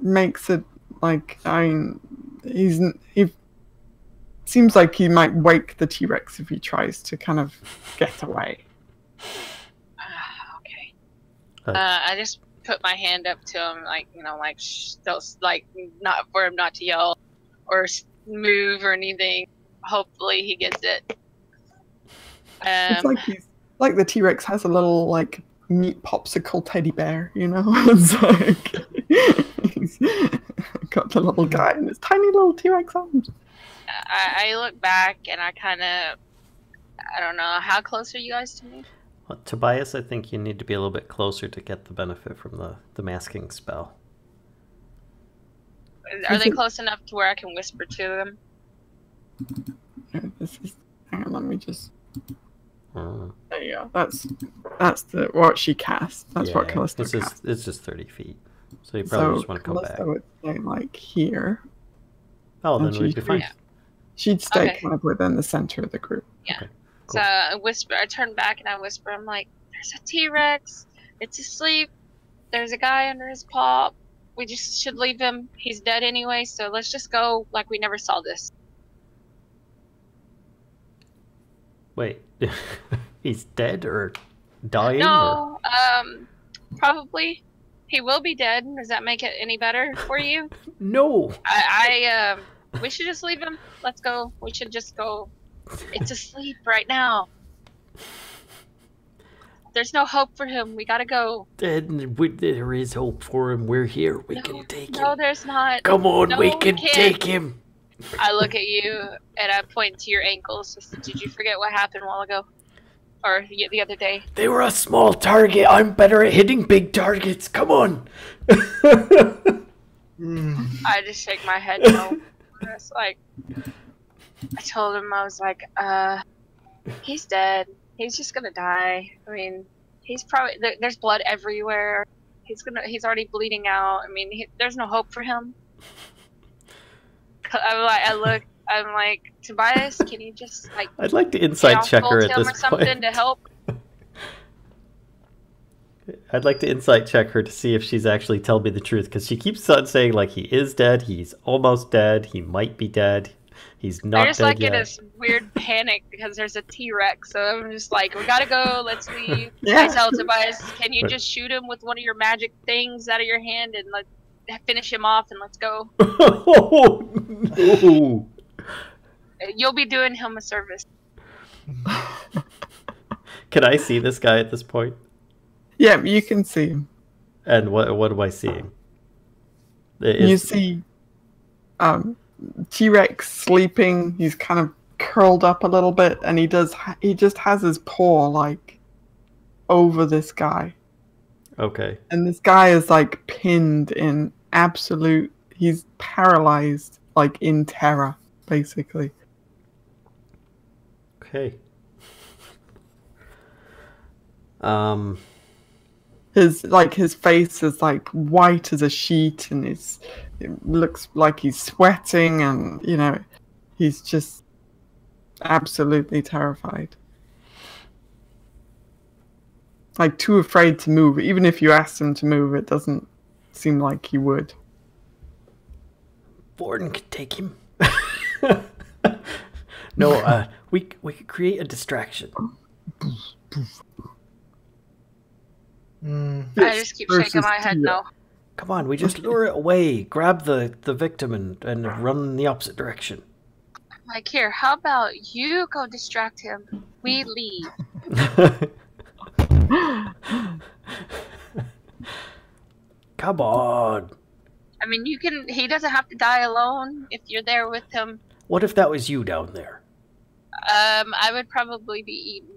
makes it like, I mean, he seems like he might wake the T-Rex if he tries to kind of get away. Okay. I just put my hand up to him, like, you know, like, like, not for him not to yell or move or anything. Hopefully he gets it. It's like like the T-Rex has a little like meat popsicle teddy bear, you know. It's like he's got the little guy in his tiny little T-Rex arms. I look back and I kind of, I don't know, how close are you guys to me? Well, Tobias, I think you need to be a little bit closer to get the benefit from the masking spell. Are they close enough to where I can whisper to them? Hang on, let me just. There you go. That's what she cast. That's what Kellisto cast. It's just 30 feet, so you probably just want to come back. So would say like here. Oh, then we'd be fine. Yeah. She'd stay kind of within the center of the group. Yeah. Okay, So cool. I whisper. I turn back and I whisper. I'm like, "There's a T-Rex. It's asleep. There's a guy under his paw. We just should leave him. He's dead anyway. So let's just go like we never saw this." Wait, he's dead or dying? No, probably. He will be dead. Does that make it any better for you? No. We should just leave him. Let's go. We should just go. It's asleep right now. There's no hope for him. We gotta go. There is hope for him. We're here. We can take him. No, there's not. Come on, No, we can can't. take him. I look at you and I point to your ankles. Did you forget what happened a while ago? Or the other day? They were a small target. I'm better at hitting big targets. Come on. I just shake my head no. It's like, I told him, I was like, he's dead. He's just gonna die. I mean, he's probably, there's blood everywhere. He's already bleeding out. I mean, there's no hope for him. I'm like, Tobias, can you just like? I'd like to insight check her at this or something point. to help. I'd like to insight check her to see if she's actually telling me the truth, because she keeps on saying like he is dead, he's almost dead, he might be dead, he's not dead yet. I just like in this weird panic because there's a T-Rex, so I'm just like, we gotta go, let's leave. Yeah. I tell Tobias, can you just shoot him with one of your magic things out of your hand and like finish him off and let's go. Oh, no. You'll be doing him a service. Can I see this guy at this point? Yeah, you can see him. And what am I seeing? You see T-Rex sleeping. He's kind of curled up a little bit, and he just has his paw like over this guy. Okay. And this guy is like pinned in absolute. He's paralyzed, like in terror, basically. Okay. His face is like white as a sheet, and it looks like he's sweating, and you know, he's just absolutely terrified. Like too afraid to move. Even if you asked him to move, it doesn't seem like he would. Borden could take him. No, we could create a distraction. I just keep shaking my head no. Come on, we just lure it away, grab the victim and run in the opposite direction. Like, here, how about you go distract him? We leave. Come on. I mean, he doesn't have to die alone if you're there with him. What if that was you down there? I would probably be eaten.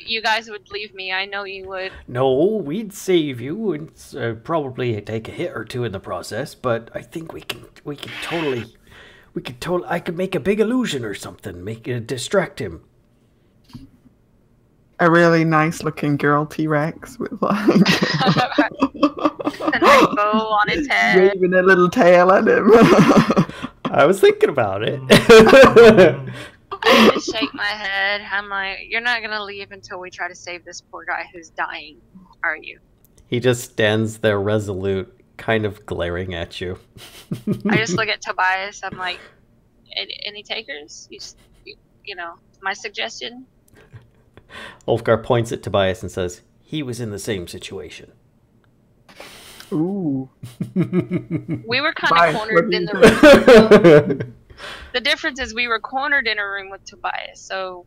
You guys would leave me. I know you would. No, we'd save you and probably take a hit or two in the process. But I think we can totally. I could make a big illusion or something. Distract him. A really nice looking girl T-Rex with like. And my bow on its head. Waving a little tail at him. I was thinking about it. I just shake my head. I'm like, you're not gonna leave until we try to save this poor guy who's dying, are you? He just stands there resolute, kind of glaring at you. I just look at Tobias. I'm like, any takers? You know, my suggestion? Ulfgar points at Tobias and says, he was in the same situation. Ooh. We were kind of cornered in the room. The difference is we were cornered in a room with Tobias, so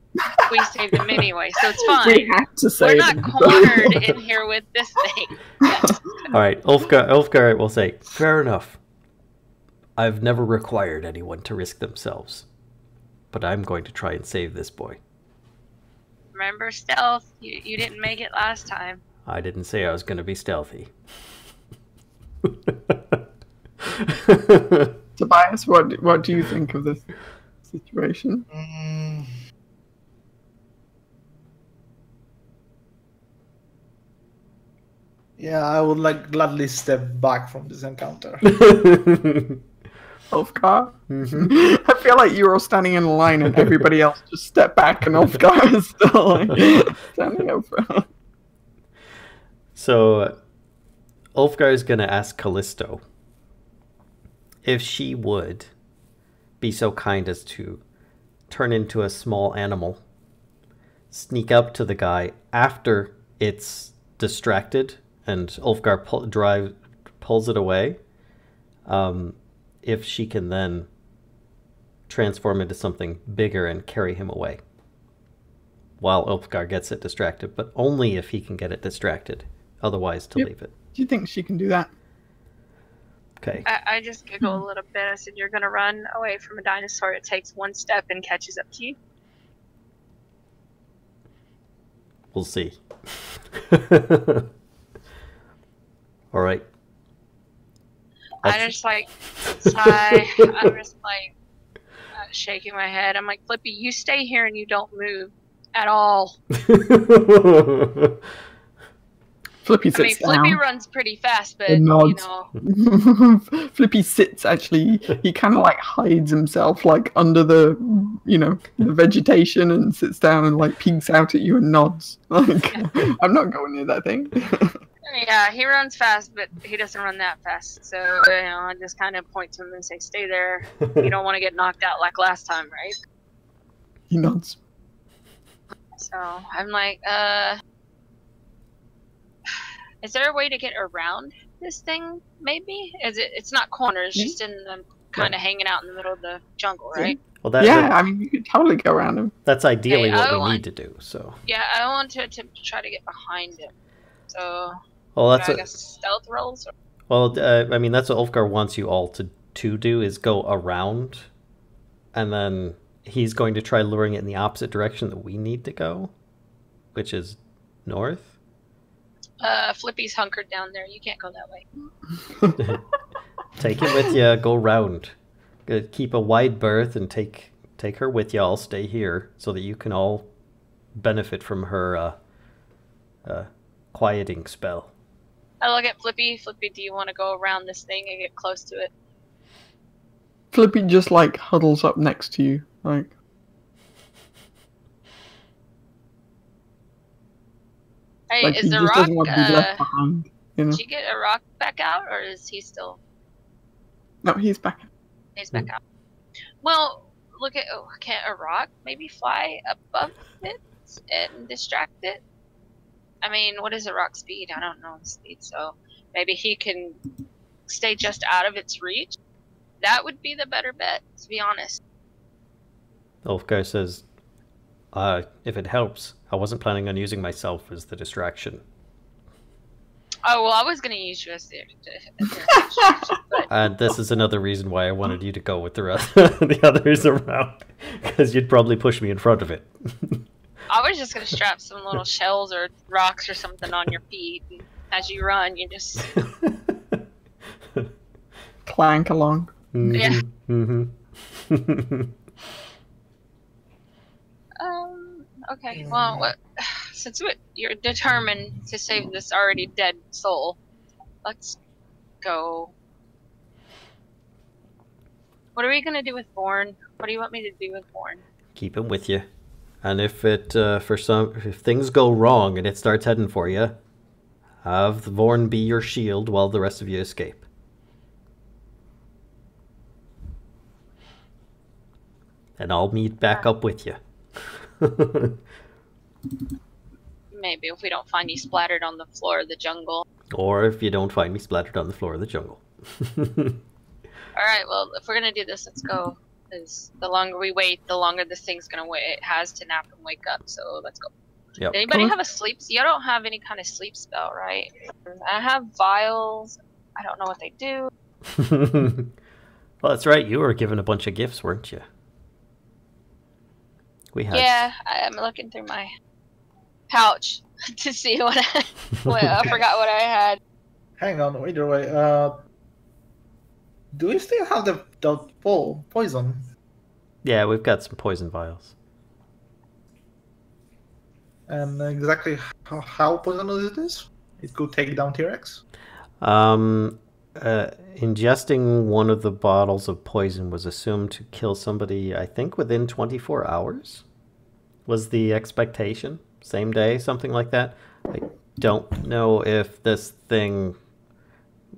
we saved him anyway, so it's fine. We had to save We're not cornered in here with this thing. Yes. Alright, Ulfgar will say, fair enough. I've never required anyone to risk themselves, but I'm going to try and save this boy. Remember stealth? You didn't make it last time. I didn't say I was going to be stealthy. Tobias, what do you think of this situation? Yeah, I would gladly step back from this encounter. Ulfgar? I feel like you're all standing in a line and everybody else just step back and Ulfgar is still like standing up front. So, Ulfgar is going to ask Kellisto if she would be so kind as to turn into a small animal, sneak up to the guy after it's distracted, and Ulfgar pulls it away. If she can then transform into something bigger and carry him away, while Ulfgar gets it distracted, but only if he can get it distracted. Otherwise, to leave it. Do you think she can do that? Okay. I just giggle a little bit. I said, you're going to run away from a dinosaur. It takes one step and catches up to you. We'll see. All right. I just like sigh. I'm just like shaking my head. I'm like, Flippy, you stay here and you don't move at all. Flippy sits down. Flippy runs pretty fast, but nods. you know. Flippy sits actually. He kind of like hides himself like under the, the vegetation and sits down and like peeks out at you and nods. Like, I'm not going near that thing. Yeah, he runs fast, but he doesn't run that fast. So, I just kind of point to him and say, stay there. You don't want to get knocked out like last time, right? He nods. So, I'm like, is there a way to get around this thing, maybe? It's not corners, just in the kind of hanging out in the middle of the jungle, right? Well, I mean, you could totally go around him. That's ideally what we need to do, so. Yeah, I want to attempt to try to get behind him. So, well, that's I guess stealth rolls? Well, I mean, that's what Ulfgar wants you all to do, is go around, and then he's going to try luring it in the opposite direction that we need to go, which is north. Flippy's hunkered down there. You can't go that way. Take it with you. Go round. Keep a wide berth and take her with you. I'll stay here so that you can all benefit from her quieting spell. I look at Flippy. Flippy, do you want to go around this thing and get close to it? Flippy just like huddles up next to you, like. Hey, Like, is he the just rock? doesn't want to be left behind. Did you get a rock back out, or is he still? No, he's back. He's back out. Well, look at. Oh, can't a rock maybe fly above it and distract it? I mean, what is a rock speed? I don't know the speed, so maybe he can stay just out of its reach. That would be the better bet, to be honest. Ulfgar says, if it helps, I wasn't planning on using myself as the distraction. Oh, well, I was going to use you as the distraction, but... And this is another reason why I wanted you to go with the others around, because you'd probably push me in front of it. I was just going to strap some little shells or rocks or something on your feet, and as you run, you just... Clank along. Mm-hmm. Yeah. Mm-hmm. Okay, well, since you're determined to save this already dead soul, let's go. What are we gonna do with Vorn? What do you want me to do with Vorn? Keep him with you. And if if things go wrong and it starts heading for you, have Vorn be your shield while the rest of you escape. And I'll meet back up with you. Maybe if we don't find you splattered on the floor of the jungle. Or if you don't find me splattered on the floor of the jungle. Alright, well, if we're gonna do this, let's go. Because the longer we wait, the longer this thing's gonna wait. It has to nap and wake up, so let's go. Yep. Did anybody have a sleep? You don't have any kind of sleep spell, right? I have vials. I don't know what they do. Well, that's right. You were given a bunch of gifts, weren't you? We had. Yeah, I'm looking through my pouch to see what I forgot what I had. Hang on, either way. Do we still have the poison? Yeah, we've got some poison vials. And exactly how poisonous it is? It could take down T-Rex? Ingesting one of the bottles of poison was assumed to kill somebody, I think, within 24 hours was the expectation. Same day, something like that. I don't know if this thing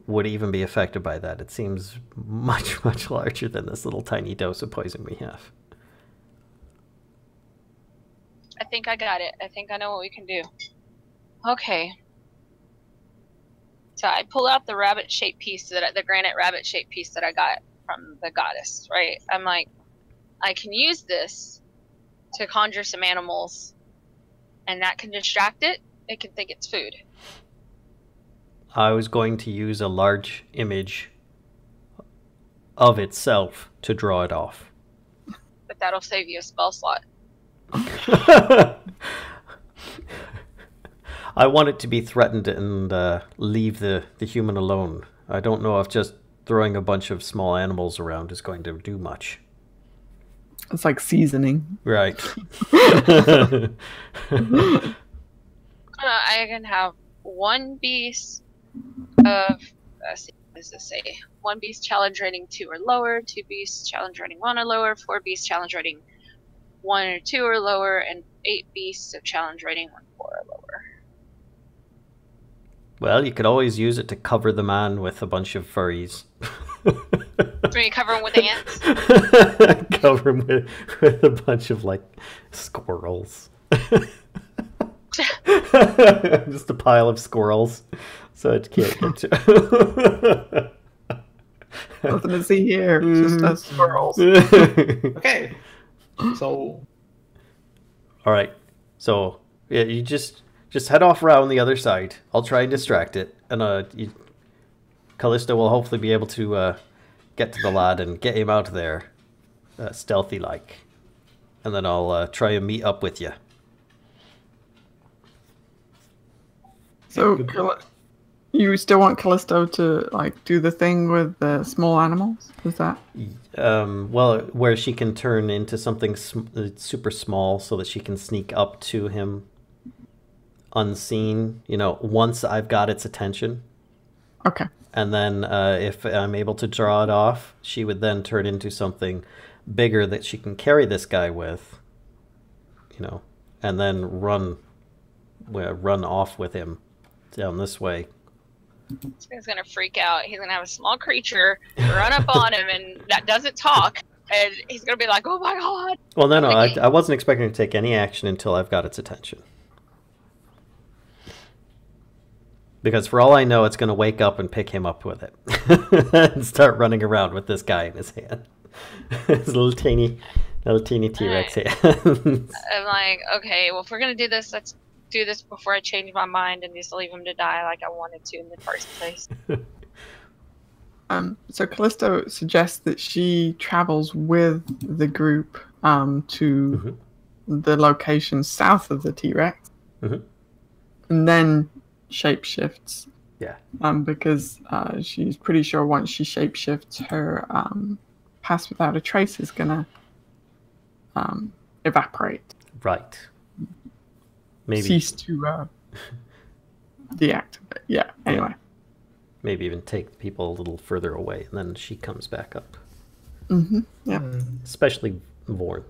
would even be affected by that. It seems much, much larger than this little tiny dose of poison we have. I think I got it. I think I know what we can do. Okay. So I pull out the rabbit-shaped piece, the granite rabbit-shaped piece that I got from the goddess, right? I'm like, I can use this to conjure some animals, and that can distract it. It can think it's food. I was going to use a large image of itself to draw it off. But that'll save you a spell slot. I want it to be threatened and leave the human alone. I don't know if just throwing a bunch of small animals around is going to do much. It's like seasoning. Right. I can have one beast of, what does this say? One beast challenge rating 2 or lower, 2 beasts challenge rating 1 or lower, 4 beasts challenge rating 1 or 2 or lower, and 8 beasts of challenge rating 1, 4 or lower. Well, you could always use it to cover the man with a bunch of furries. So you cover him with ants? Cover him with a bunch of, like, squirrels. Just a pile of squirrels, so it can't get to. Nothing to see here, just us squirrels. Okay. So. All right. So yeah, you just head off around the other side. I'll try and distract it, and Kellisto will hopefully be able to get to the lad and get him out of there, stealthy like, and then I'll try and meet up with you. So, you still want Kellisto to like do the thing with the small animals? Is that? Well, where she can turn into something super small so that she can sneak up to him unseen, once I've got its attention. Okay. And then if I'm able to draw it off, she would then turn into something bigger that she can carry this guy with, and then run off with him down this way. This guy's gonna freak out. He's gonna have a small creature run up on him, and that doesn't talk. And he's gonna be like, "Oh my god!" Well, no, I wasn't expecting to take any action until I've got its attention. Because for all I know, it's going to wake up and pick him up with it. And start running around with this guy in his hand. His little teeny T-Rex hand. I'm like, okay, well, if we're going to do this, let's do this before I change my mind and just leave him to die like I wanted to in the first place. So Kellisto suggests that she travels with the group to the location south of the T-Rex. And then shapeshifts. Yeah. Because she's pretty sure once she shapeshifts, her pass without a trace is gonna evaporate. Right. Maybe cease to deactivate. Yeah. Anyway. maybe even take people a little further away, and then she comes back up. Mm-hmm. Yep. Especially Vorn.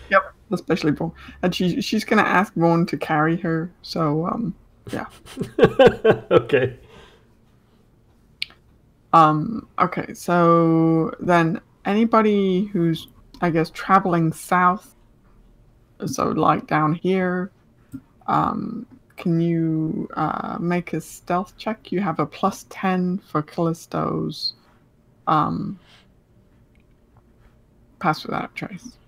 Yep. Especially Vaughn. And she's going to ask Vaughn to carry her. So, yeah. Okay. Okay, so then anybody who's, I guess, traveling south, so like down here, can you make a stealth check? You have a +10 for Kellisto's pass without trace.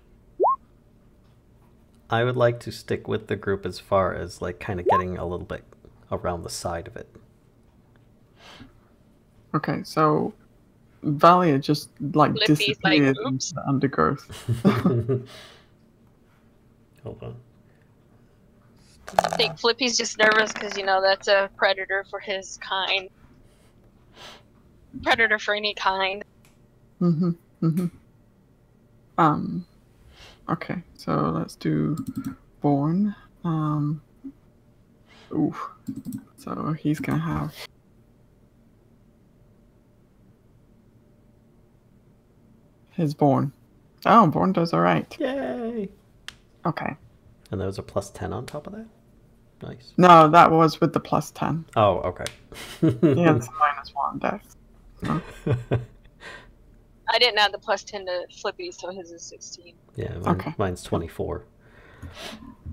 I would like to stick with the group as far as like kind of getting a little bit around the side of it. Okay, so Valia just like Flippy's disappeared like, into oops. the undergrowth. Hold on. I think Flippy's just nervous because, you know, that's a predator for his kind. Predator for any kind. Mm-hmm. Mm-hmm. Okay, so let's do Born. Ooh. So he's gonna have his Born. Oh, Born does alright. Yay! Okay. And there was a +10 on top of that? Nice. No, that was with the +10. Oh, okay. Yeah, it's -1 dex. So. I didn't add the +10 to Flippy, so his is 16. Yeah, Okay. mine's 24.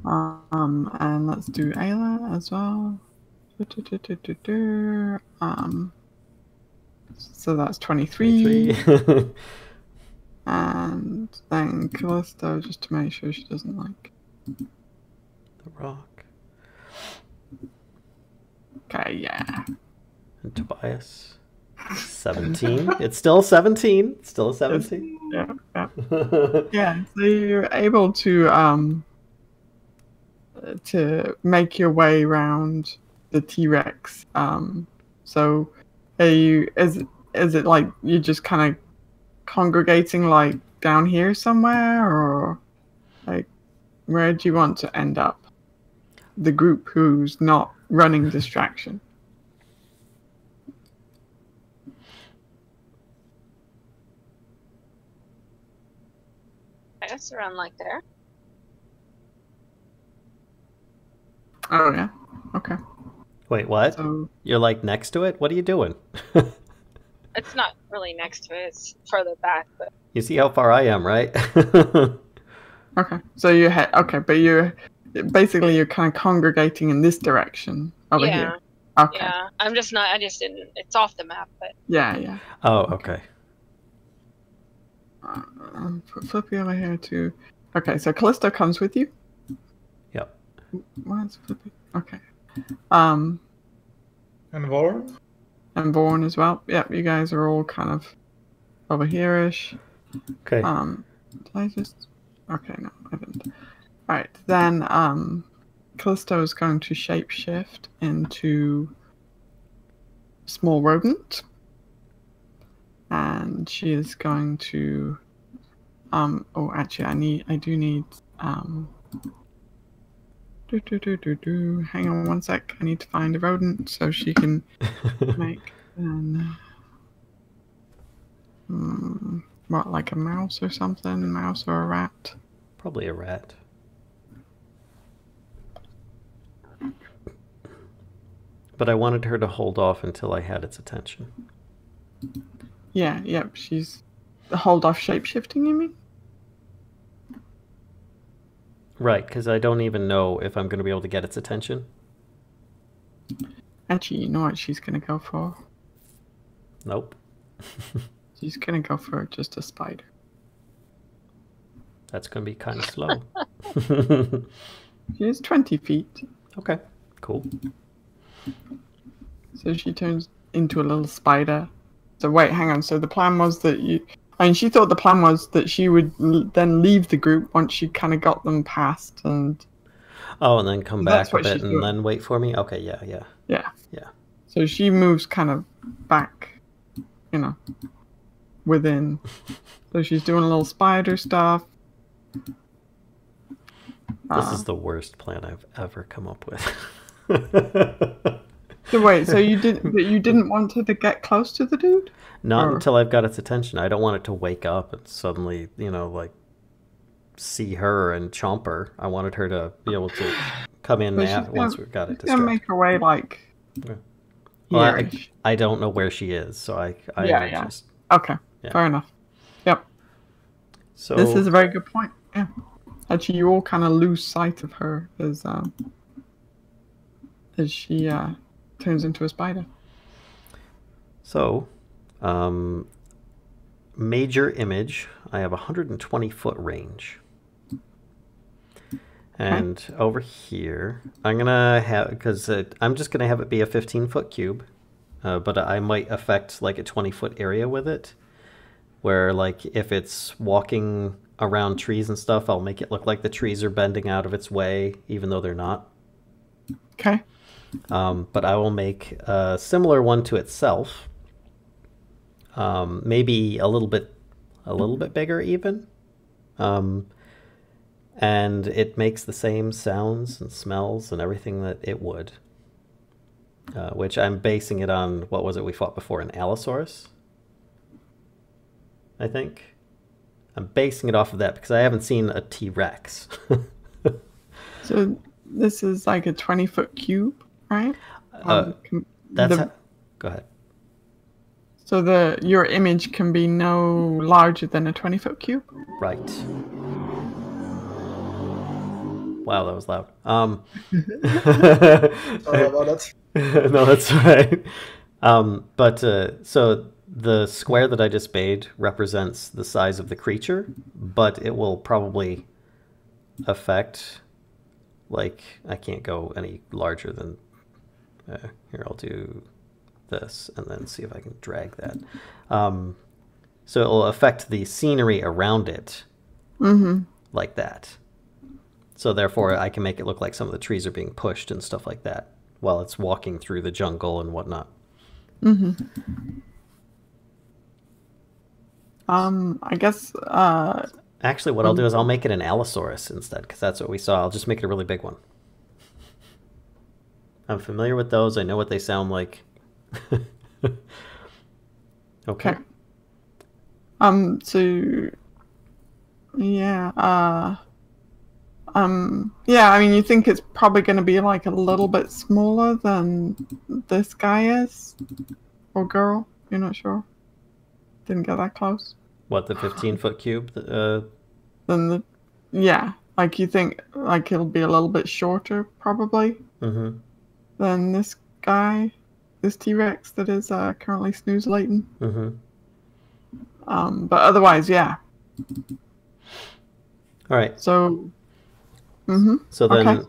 And let's do Aelia as well. So that's 23. 23. And then Kellisto, just to make sure she doesn't like. The rock. Okay, yeah. And Tobias. 17. It's still 17. It's still a 17. Yeah. Yeah, so you're able to make your way around the T-Rex. So are you is it like you're just kind of congregating like down here somewhere, or like where do you want to end up? The group who's not running distraction. I guess around like there. Oh yeah. Okay. Wait, what? So You're like next to it? What are you doing? It's not really next to it, it's further back, but You see how far I am, right? okay. So you but you're basically kind of congregating in this direction over yeah. here. Okay. Yeah. I just didn't, it's off the map, but Yeah. Oh, okay. Put Flippy over here too. Okay, so Kellisto comes with you. Yep. Where's Flippy? Okay. And Vorn? And Born as well. Yep, you guys are all kind of over here-ish. Okay. Did I just... Okay, no, I didn't. Alright, then, Kellisto is going to shapeshift into a small rodent. And she is going to... oh, actually, I do need... Hang on one sec. I need to find a rodent so she can make what, like a mouse or something? A mouse or a rat? Probably a rat. But I wanted her to hold off until I had its attention. Yeah, yep. She's hold off shapeshifting, you mean? Right, because I don't even know if I'm going to be able to get its attention. Actually, you know what she's gonna go for? Nope. She's gonna go for just a spider. That's going to be kind of slow. She is 20 feet. Okay, cool. So she turns into a little spider. So wait, hang on. So the plan was that she thought the plan was that she would then leave the group once she kind of got them past and... Oh, and then come back a bit and doing. then wait for me? Okay, yeah. Yeah. Yeah. So she moves kind of back, within. So she's doing a little spider stuff. This is the worst plan I've ever come up with. So wait, so you didn't want her to get close to the dude? Not until I've got its attention. I don't want it to wake up and suddenly, like, see her and chomp her. I wanted her to be able to come in once we've got it distracted. Make her way like. Yeah. Well, I don't know where she is, so I just. Okay, fair enough. Yep. So this is a very good point. Yeah. Actually, you all kind of lose sight of her as she turns into a spider. So, major image. I have 120-foot range. And over here, I'm gonna have, because I'm just gonna have it be a 15-foot cube, but I might affect like a 20-foot area with it, where like if it's walking around trees and stuff, I'll make it look like the trees are bending out of its way, even though they're not. Okay. But I will make a similar one to itself, maybe a little bit bigger even. And it makes the same sounds and smells and everything that it would. Which I'm basing it on, what was it we fought before, an Allosaurus? I think. I'm basing it off of that because I haven't seen a T-Rex. So this is like a 20-foot cube, right? Go ahead. So your image can be no larger than a 20-foot cube? Right. Wow, that was loud. Sorry about that. No, that's right. So the square that I just made represents the size of the creature, but it will probably affect, like, I can't go any larger than, here, I'll do this and then see if I can drag that. So it will affect the scenery around it like that. So therefore, I can make it look like some of the trees are being pushed and stuff like that while it's walking through the jungle and whatnot. I guess. Actually, what I'll do is I'll make it an Allosaurus instead, because that's what we saw. I'll just make it a really big one. I'm familiar with those. I know what they sound like. Okay. So. Yeah. Yeah, I mean, you think it's probably going to be like a little bit smaller than this guy is? Or girl? You're not sure? Didn't get that close? What, the 15-foot cube? Yeah, like you think like it'll be a little bit shorter, probably, than this guy, this T-Rex that is currently snooze-lating. But otherwise, yeah. All right. So... So then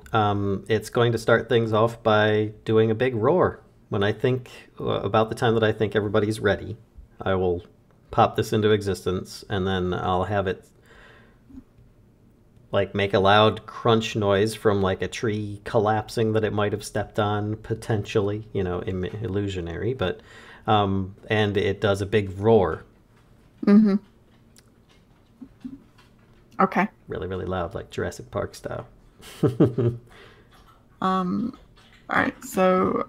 it's going to start things off by doing a big roar. When I think, about the time that I think everybody's ready, I will pop this into existence, and then I'll have it like make a loud crunch noise from like a tree collapsing that it might have stepped on, potentially, illusionary, but and it does a big roar. Okay. Really, really loud, like Jurassic Park style. Alright, so,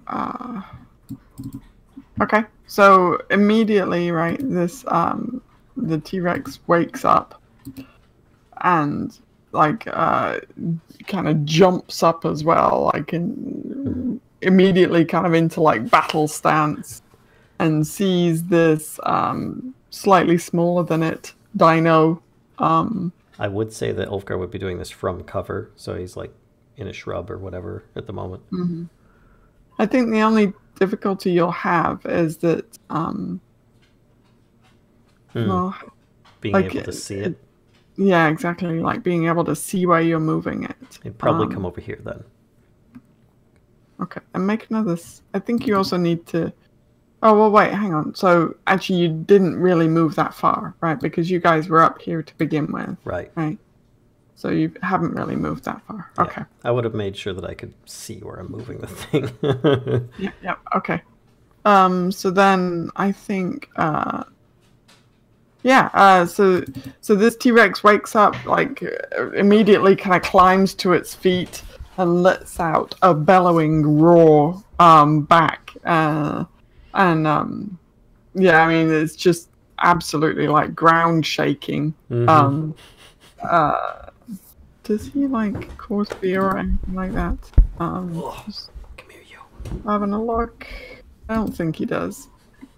okay. So, immediately, right, this, the T-Rex wakes up and, like, kind of jumps up as well, like, immediately kind of into, like, battle stance and sees this, slightly smaller than it dino, I would say that Ulfgar would be doing this from cover, so he's like in a shrub or whatever at the moment. I think the only difficulty you'll have is that being able to see it. Yeah, exactly. Like being able to see where you're moving it. It'd probably come over here then. Okay, and make another. I think you also need to. Oh, well, wait, hang on. So, actually, you didn't really move that far, right? Because you guys were up here to begin with. Right. Right. So, you haven't really moved that far. Yeah. Okay. I would have made sure that I could see where I'm moving the thing. Yeah, okay. So then, I think, so this T-Rex wakes up, like, immediately kind of climbs to its feet, lets out a bellowing roar back, and yeah, I mean it's just absolutely like ground shaking. Mm-hmm. Does he like cause fear or anything like that? Just Come here, you. having a look. I don't think he does.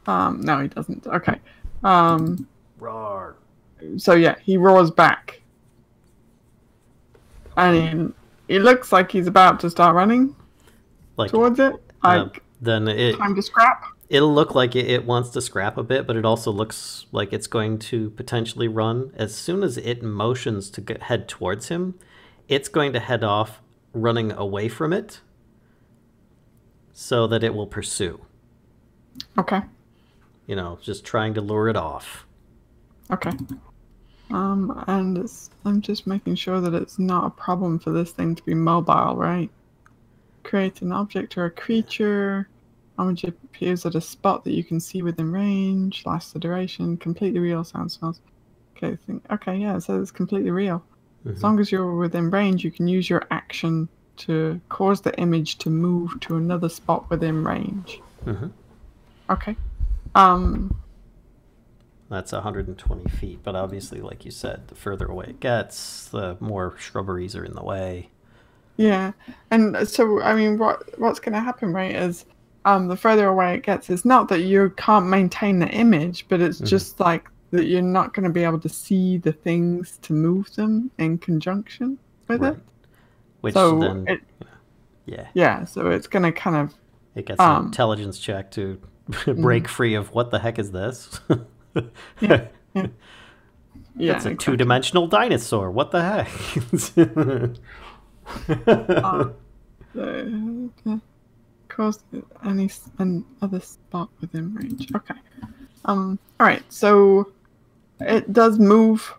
No, he doesn't. Okay. Roar. So yeah, he roars back, and he looks like he's about to start running Like towards it. Like then time to scrap. it'll look like it wants to scrap a bit, but it also looks like it's going to potentially run. As soon as it motions to head towards him, it's going to head off, running away from it, so that it will pursue. Okay. You know, just trying to lure it off. Okay. And I'm just making sure that it's not a problem for this thing to be mobile, right? Create an object or a creature. Object appears at a spot that you can see within range. Lasts the duration. Completely real. Sound smells. Okay. Okay. Yeah. So it's completely real. Mm-hmm. As long as you're within range, you can use your action to cause the image to move to another spot within range. Mm-hmm. Okay. That's 120 feet, but obviously, like you said, the further away it gets, the more shrubberies are in the way. Yeah, and so I mean, what's going to happen, right? Is the further away it gets, it's not that you can't maintain the image, but it's just like that you're not going to be able to see the things to move them in conjunction with it. Which so then, yeah, so it's going to kind of it gets an intelligence check to break free of what the heck is this? yeah. It's a two-dimensional dinosaur. What the heck? Cause any other spot within range. Okay. All right. So it does move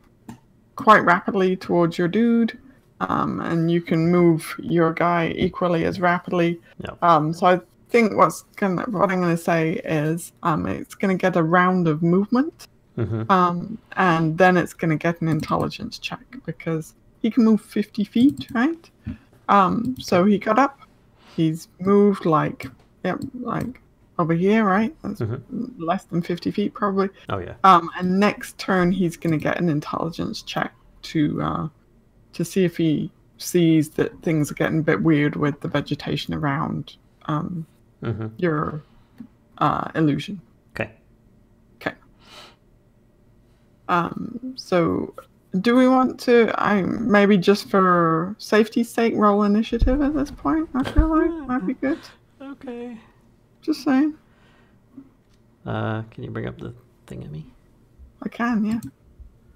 quite rapidly towards your dude, and you can move your guy equally as rapidly. Yep. So I think what I'm gonna say is it's gonna get a round of movement, and then it's gonna get an intelligence check because he can move 50 feet, right? So he got up, he's moved like over here, right? That's less than 50 feet probably. Oh yeah. And next turn he's gonna get an intelligence check to see if he sees that things are getting a bit weird with the vegetation around your illusion. Okay. Okay. So do we want to maybe just for safety's sake roll initiative at this point? I feel like might be good. Okay. Just saying. Can you bring up the thing at me? I can, yeah.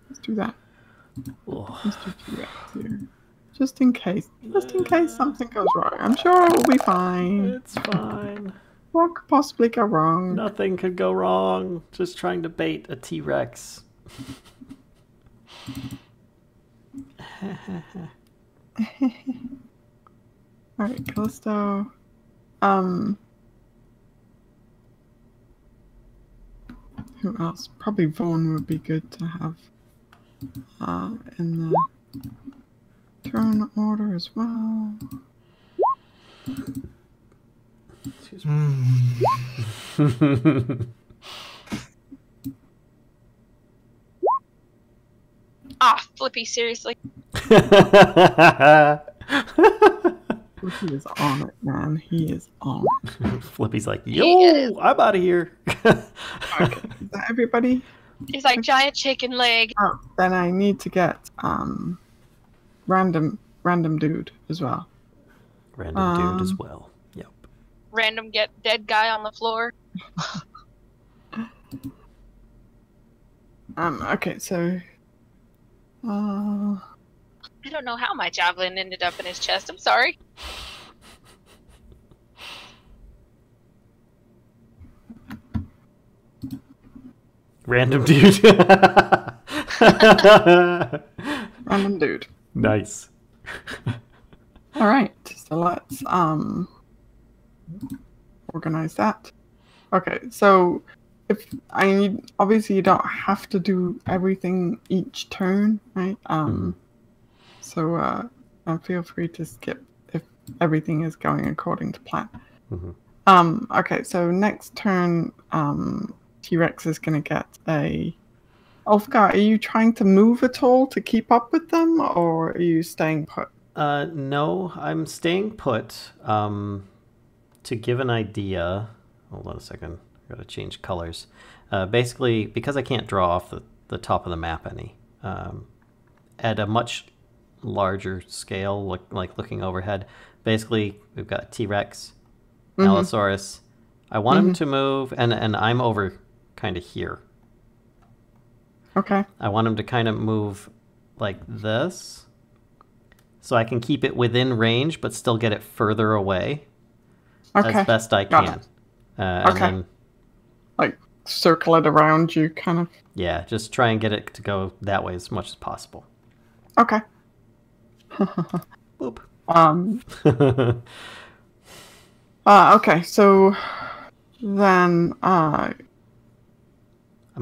Let's do that. Oh. Let's do T-Rex here. Just in case something goes wrong. I'm sure it will be fine. It's fine. What could possibly go wrong? Nothing could go wrong. Just trying to bait a T-Rex. Alright, Kellisto. Who else? Probably Vaughn would be good to have in the turn order as well. Excuse me. Ah, Flippy, seriously. He is on it, man. He is on it. Flippy's like, yo, I'm out of here. Okay, is that everybody? He's like giant chicken leg. Oh, then I need to get random dude as well. Random dude as well. Yep. Random get dead guy on the floor. Okay, so I don't know how my javelin ended up in his chest. I'm sorry. Random dude. random dude. Nice. All right, so let's organize that. Okay, so obviously you don't have to do everything each turn, right? So feel free to skip everything is going according to plan. Mm-hmm. Okay, so next turn, T-Rex is going to get a... Ulfgar, are you trying to move at all to keep up with them, or are you staying put? No, I'm staying put. To give an idea... Hold on a second. I gotta change colors. Basically, because I can't draw off the top of the map any, at a much larger scale, like looking overhead, basically, we've got T-Rex, Allosaurus. I want him to move, and I'm over kind of here. Okay. I want him to kind of move like this, so I can keep it within range, but still get it further away as best I can. And then, like, circle it around you, kind of? Yeah, just try and get it to go that way as much as possible. Okay. Boop. Okay, so then, I'm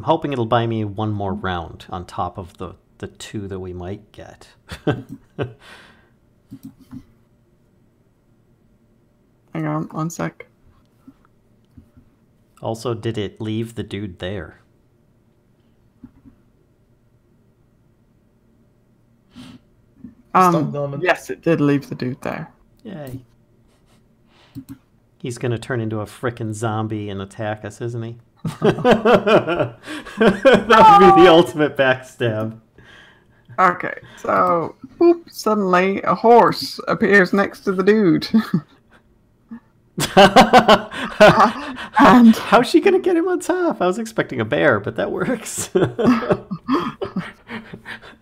hoping it'll buy me one more round on top of the 2 that we might get. Hang on, one sec. Also, did it leave the dude there? Yes, it did leave the dude there. Yay. He's gonna turn into a frickin' zombie and attack us, isn't he? That would be the ultimate backstab. Okay, so, boop, suddenly a horse appears next to the dude. And how's she gonna get him on top? I was expecting a bear, but that works.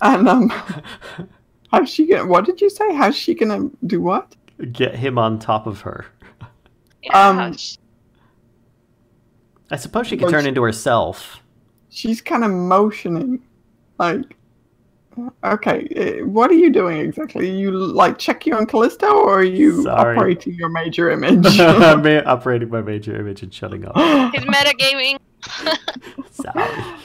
And how's she gonna? What did you say? How's she gonna do what? Get him on top of her. Yeah, I suppose she could turn into herself. She's kind of motioning, like. Okay, what are you doing exactly? Are you like checking on Kellisto, or are you operating your major image? I'm operating my major image and shutting off. He's metagaming. Sorry.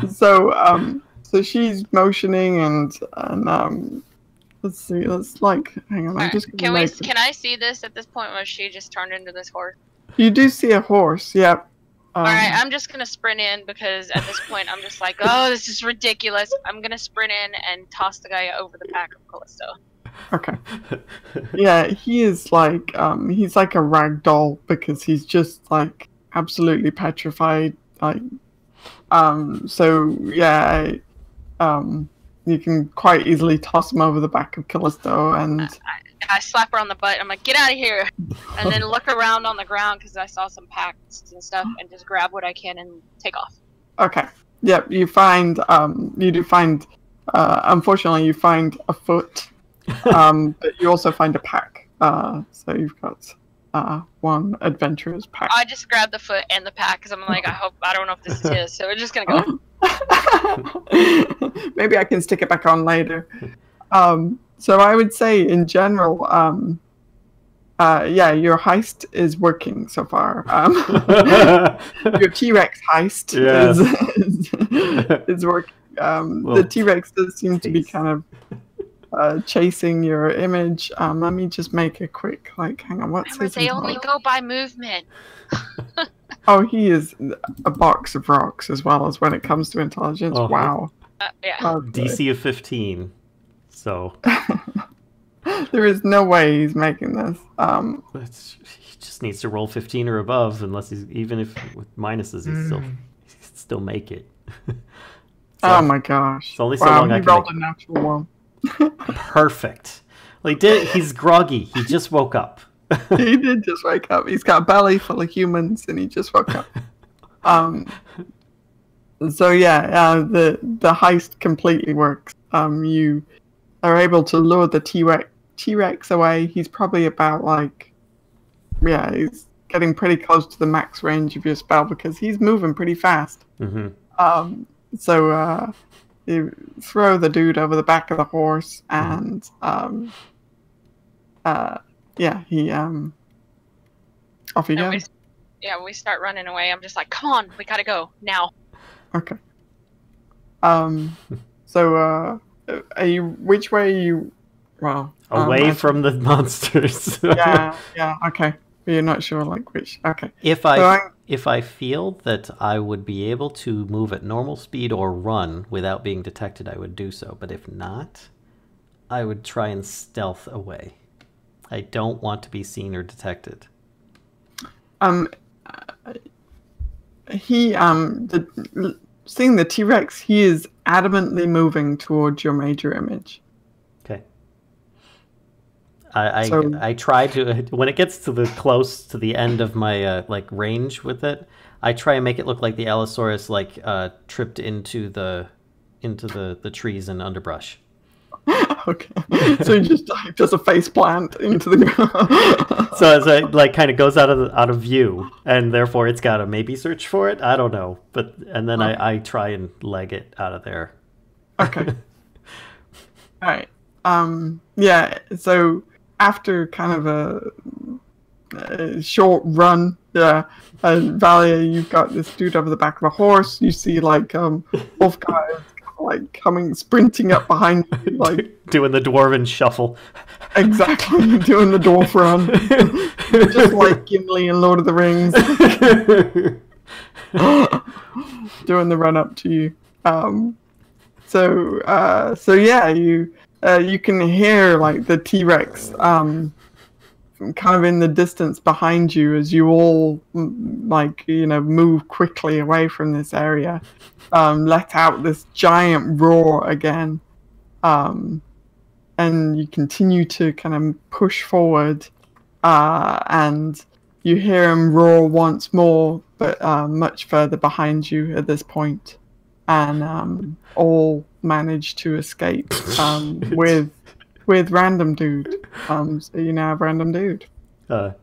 So she's motioning and let's see. Let's hang on. I'm just gonna can I see this at this point? Was she just turned into this horse? You do see a horse. Yep. All right, I'm just gonna sprint in because at this point I'm just like, oh, this is ridiculous. I'm gonna sprint in and toss the guy over the pack of Kellisto. Okay. Yeah, he is like he's like a rag doll because he's just like absolutely petrified. Like, so yeah, you can quite easily toss him over the back of Kellisto, and I slap her on the butt. I'm like, get out of here, and then look around on the ground because I saw some packs and stuff, and just grab what I can and take off. Okay. Yep. You find you do find unfortunately you find a foot, but you also find a pack. So you've got one adventurer's pack. I just grabbed the foot and the pack because I'm like, I don't know if this is his, so we're just gonna go. Maybe I can stick it back on later. So I would say in general, yeah, your heist is working so far. Your T-Rex heist is working. The T-Rex does seem to be kind of chasing your image. Let me just make a quick, hang on, what's his They only go by movement. Oh, he is a box of rocks as well as when it comes to intelligence. Wow. Yeah. Okay. DC of 15. So there is no way he's making this. He just needs to roll 15 or above, unless even if with minuses, he still make it. Oh my gosh! It's only so long I he can rolled a natural one. Perfect. Well, he's groggy. He just woke up. He did just wake up. He's got a belly full of humans, and he just woke up. So yeah, the heist completely works. You are able to lure the T-Rex away. He's probably about he's getting pretty close to the max range of your spell because he's moving pretty fast. Mm-hmm. So you throw the dude over the back of the horse, and yeah, he off he goes. We start running away. I'm just like, come on, we gotta go now. Okay. So, which way are you Well, Away from the monsters. yeah, okay. But you're not sure like which. Okay. If I feel that I would be able to move at normal speed or run without being detected, I would do so. But if not, I would try and stealth away. I don't want to be seen or detected. Seeing the T-Rex, he is adamantly moving towards your major image. Okay. I try to, when it gets to the close to the end of my like range with it, I try and make it look like the Allosaurus like tripped into the trees and underbrush. Okay, so he just does a face plant into the ground. So it like kind of goes out of view, and therefore it's got to maybe search for it. I don't know, and then I try and leg it out of there. Okay. All right. Yeah. So after kind of a short run, Valia, you've got this dude over the back of a horse. You see like Ulfgar like coming sprinting up behind you, like doing the dwarven shuffle. Exactly, doing the dwarf run, just like Gimli in Lord of the Rings, doing the run up to you. So yeah, you can hear like the T-Rex kind of in the distance behind you as you all move quickly away from this area. Let out this giant roar again, and you continue to kind of push forward, and you hear him roar once more, but much further behind you at this point, and all manage to escape with Random Dude. So you now have Random Dude. Yeah,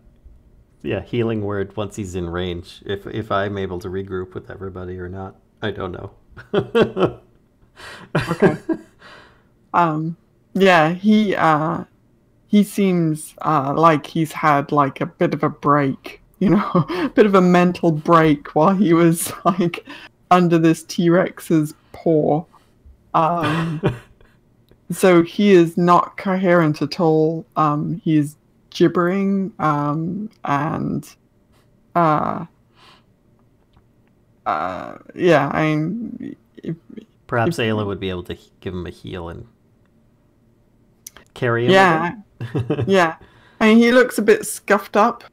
healing word once he's in range. If I'm able to regroup with everybody or not, I don't know. Okay. Yeah, he seems like he's had like a bit of a break, a bit of a mental break while he was like under this T-Rex's paw. So he is not coherent at all. He's gibbering, and yeah, I mean, perhaps Aelia would be able to give him a heal and carry him. Yeah, yeah. I mean, he looks a bit scuffed up.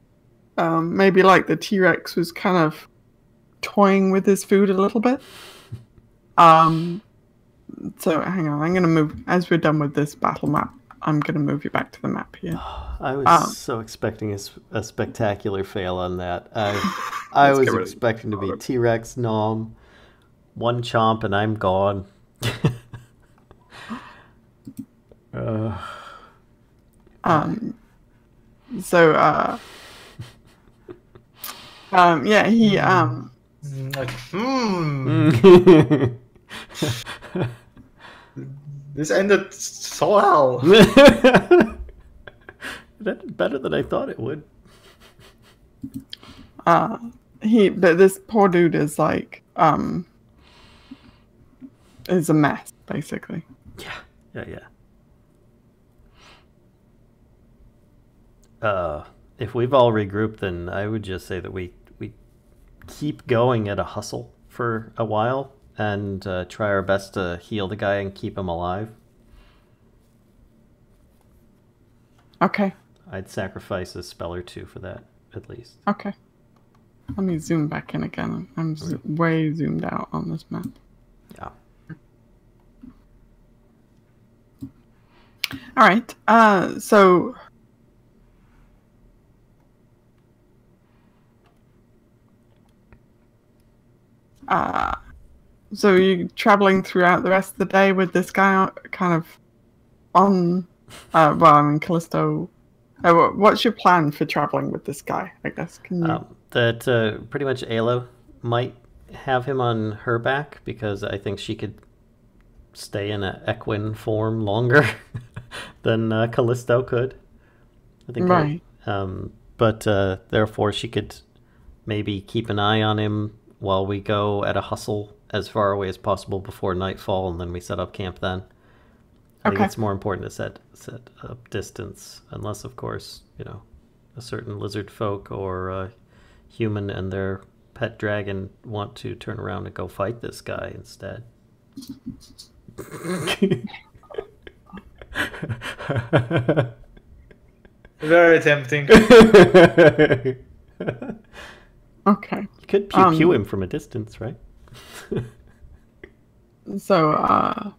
Maybe like the T-Rex was kind of toying with his food a little bit. So hang on, I'm going to move, as we're done with this battle map, I'm going to move you back to the map here. I was so expecting a spectacular fail on that. I was expecting to be T-Rex, Nom, one chomp, and I'm gone. Yeah, he This ended so well. That's better than I thought it would. But this poor dude is like is a mess, basically. Yeah. If we've all regrouped, then I would just say that we keep going at a hustle for a while and try our best to heal the guy and keep him alive. Okay. I'd sacrifice a spell or two for that, at least. Okay. Let me zoom back in again. I'm way zoomed out on this map. Yeah. All right. So you're traveling throughout the rest of the day with this guy kind of on, Kellisto. What's your plan for traveling with this guy, I guess? Can you... That pretty much Aelia might have him on her back because I think she could stay in an equine form longer than Kellisto could. I think. Right. But therefore she could maybe keep an eye on him while we go at a hustle as far away as possible before nightfall, and then we set up camp then. I think Okay. it's more important to set up distance, unless, of course, you know, a certain lizard folk or a human and their pet dragon want to turn around and go fight this guy instead. Very tempting. Okay. You could pew him from a distance, right? So,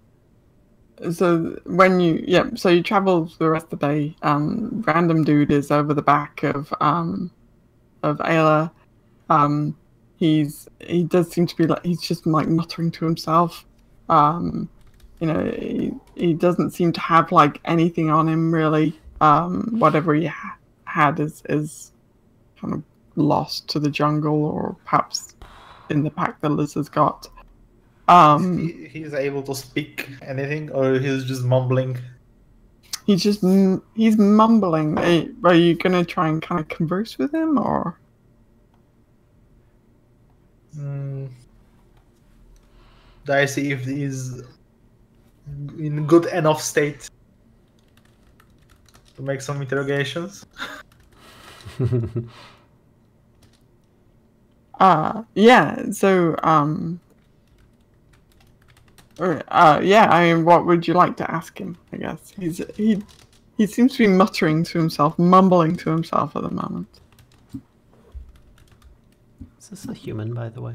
so when so you travel the rest of the day. Random dude is over the back of Aelia. He does seem to be like he's just like muttering to himself. You know, he doesn't seem to have like anything on him really. Whatever he had is kind of lost to the jungle, or perhaps in the pack that Lyssa's got. He's able to speak anything, or he's just mumbling? He's mumbling. Are you gonna try and kind of converse with him, or? Do I see if he's in good enough state to make some interrogations? Yeah. So, yeah. I mean, what would you like to ask him? I guess he seems to be muttering to himself, mumbling to himself at the moment. Is this a human, by the way?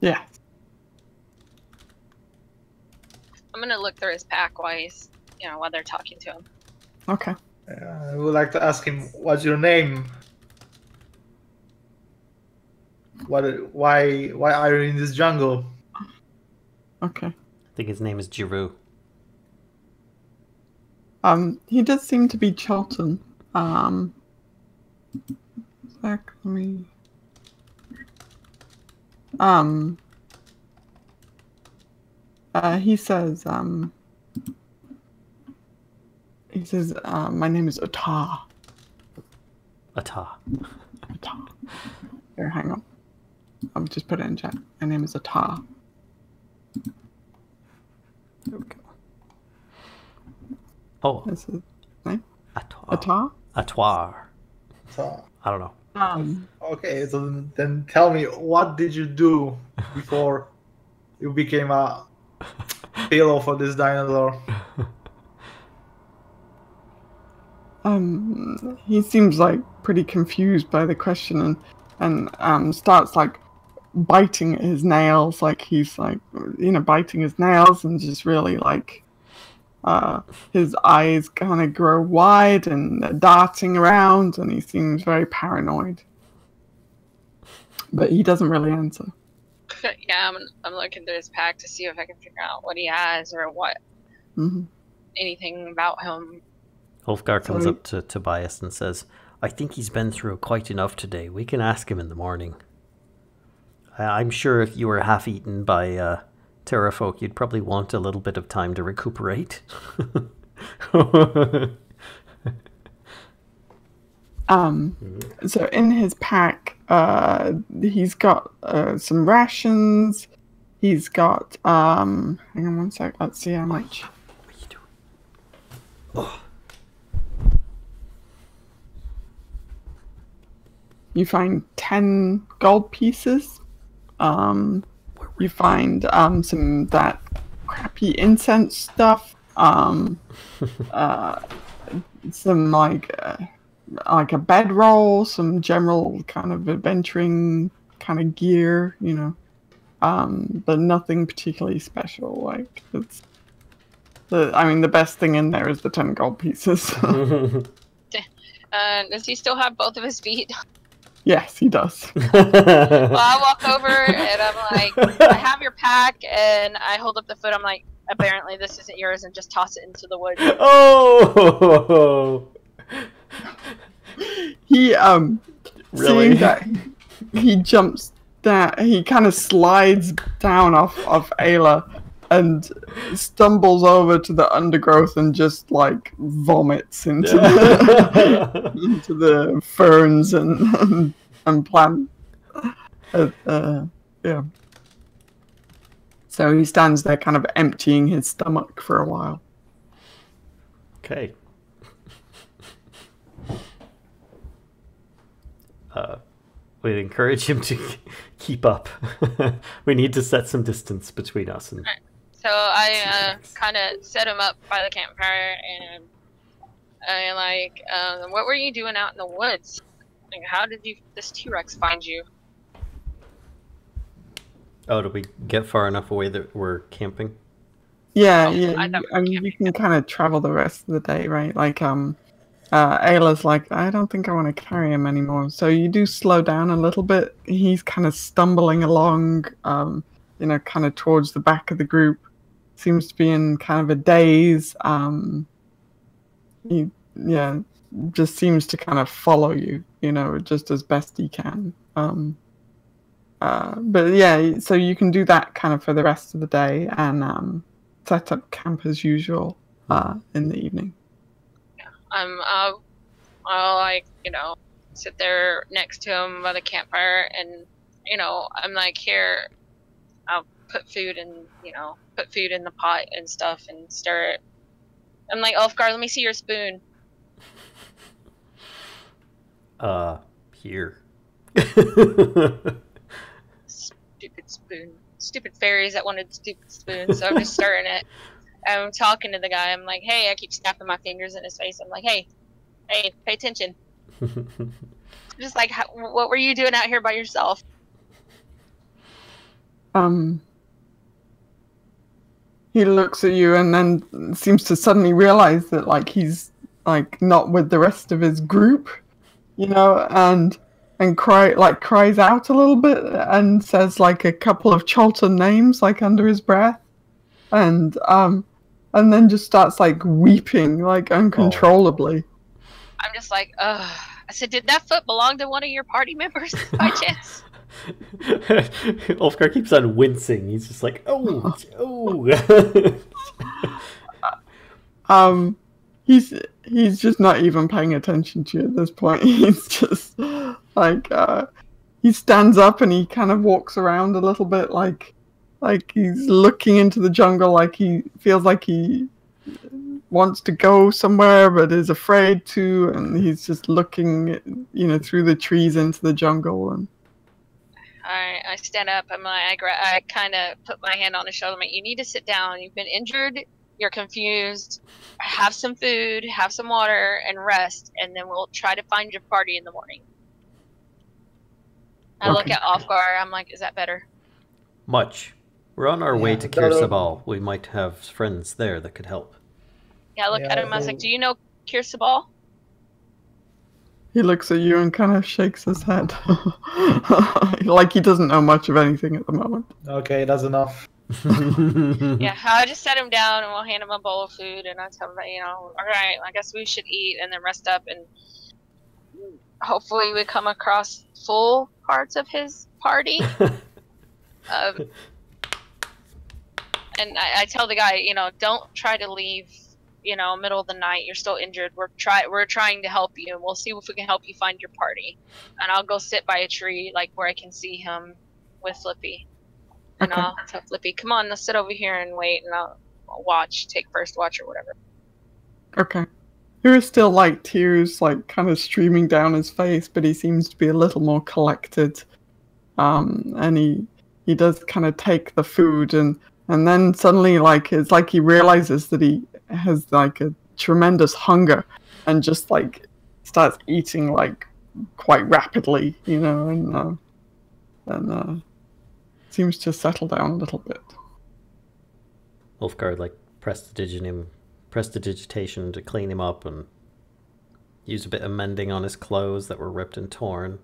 Yeah. I'm gonna look through his pack while he's, while they're talking to him. Okay. I would like to ask him, what's your name? Why are you in this jungle? Okay. I think his name is Giroux. He does seem to be Chelton. Let me. He says, my name is Ata. Ata. Ata. Here, hang on. I'll just put it in chat. My name is Ata. There we go. Oh. That's his name? Atoir. Ata? Atoir. So, I don't know. okay, so then tell me, what did you do before you became a pillow for this dinosaur? He seems like pretty confused by the question and starts like biting at his nails, like he's like, biting his nails and just really like, his eyes kind of grow wide and darting around, and he seems very paranoid. But he doesn't really answer. Yeah, I'm looking through his pack to see if I can figure out what he has or what anything about him. Ulfgar comes up to Tobias and says, I think he's been through quite enough today. We can ask him in the morning. I'm sure if you were half-eaten by Terrafolk, you'd probably want a little bit of time to recuperate. So in his pack, he's got some rations. He's got hang on one sec. Let's see how much. What are you doing? Oh. You find 10 gold pieces. You find some that crappy incense stuff. Some like a bedroll, some general kind of adventuring kind of gear, but nothing particularly special. Like the best thing in there is the 10 gold pieces. Does he still have both of his feet? Yes, he does. Well, I walk over and I'm like, I have your pack, and I hold up the foot. I'm like, apparently this isn't yours, and just toss it into the woods. Oh! He Really? seeing that he jumps down, he kind of slides down off Aelia and stumbles over to the undergrowth and just like vomits into into the ferns and plant. Yeah. So he stands there kind of emptying his stomach for a while. Okay. We'd encourage him to keep up. We need to set some distance between us. And so I kind of set him up by the campfire, and what were you doing out in the woods? Like, how did this T-Rex find you? Oh, did we get far enough away that we're camping? Yeah, Oh, yeah. I mean, you can kind of travel the rest of the day, right? Like, Ayla's like, I don't think I want to carry him anymore. So you do slow down a little bit. He's kind of stumbling along, kind of towards the back of the group. Seems to be in kind of a daze. He just seems to kind of follow you, just as best he can. But yeah, so you can do that kind of for the rest of the day and set up camp as usual in the evening. I'll sit there next to him by the campfire, and I'm like, here, I'll put food in the pot and stuff and stir it. I'm like, Ulfgar, let me see your spoon. Here. Stupid spoon. Stupid fairies that wanted stupid spoons, so I'm just stirring it. I'm talking to the guy. I'm like, hey, I keep snapping my fingers in his face. I'm like, hey, pay attention. Just like, what were you doing out here by yourself? He looks at you and then seems to suddenly realize that, like, he's, like, not with the rest of his group, and cries out a little bit and says, like, a couple of Cholton names, like, under his breath. And then just starts, like, weeping, like, uncontrollably. I'm just like, ugh. I said, did that foot belong to one of your party members by chance? Ulfgar keeps on wincing. He's just like, oh. He's just not even paying attention to you at this point. He's just, like, he stands up and he kind of walks around a little bit, like he's looking into the jungle, like he feels like he wants to go somewhere but is afraid to, and he's just looking, through the trees into the jungle. And I stand up. I kind of put my hand on his shoulder. I'm like, you need to sit down. You've been injured. You're confused. Have some food, have some water, and rest, and then we'll try to find your party in the morning. I look at Ulfgar. I'm like, is that better? Much. We're on our way to Kir Sabal. We might have friends there that could help. Yeah, I look at him. I was like, do you know Kir Sabal? He looks at you and kind of shakes his head. Like he doesn't know much of anything at the moment. Okay, that's enough. Yeah, I just set him down and we'll hand him a bowl of food, and I tell him that, all right, I guess we should eat and then rest up, and hopefully we come across full parts of his party. And I tell the guy, don't try to leave, middle of the night. You're still injured. We're trying to help you, and we'll see if we can help you find your party. And I'll go sit by a tree, like where I can see him with Flippy. And I'll tell Flippy, come on, let's sit over here and wait, and I'll watch, take first watch or whatever. Okay. There are still, like, tears, like, kind of streaming down his face, but he seems to be a little more collected. And he does kind of take the food, and then suddenly, like, it's like he realizes that he has, like, a tremendous hunger, and just, like, starts eating, like, quite rapidly, and seems to settle down a little bit. Ulfgar, like, prestidigitation to clean him up and use a bit of mending on his clothes that were ripped and torn.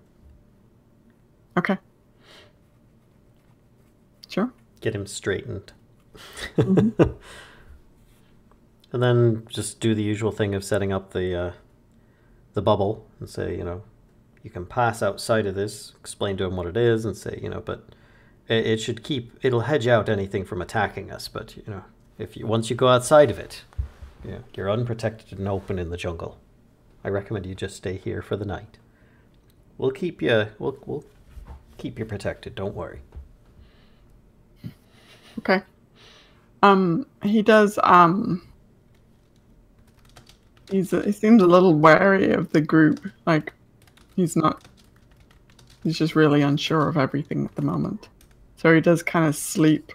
Okay. Sure. Get him straightened. Mm-hmm. And then just do the usual thing of setting up the bubble and say, you can pass outside of this, explain to him what it is, and say, but it'll hedge out anything from attacking us, but, once you go outside of it, you're unprotected and open in the jungle. I recommend you just stay here for the night. We'll keep you protected, don't worry. Okay. He does, he seems a little wary of the group. Like, he's just really unsure of everything at the moment. So he does kind of sleep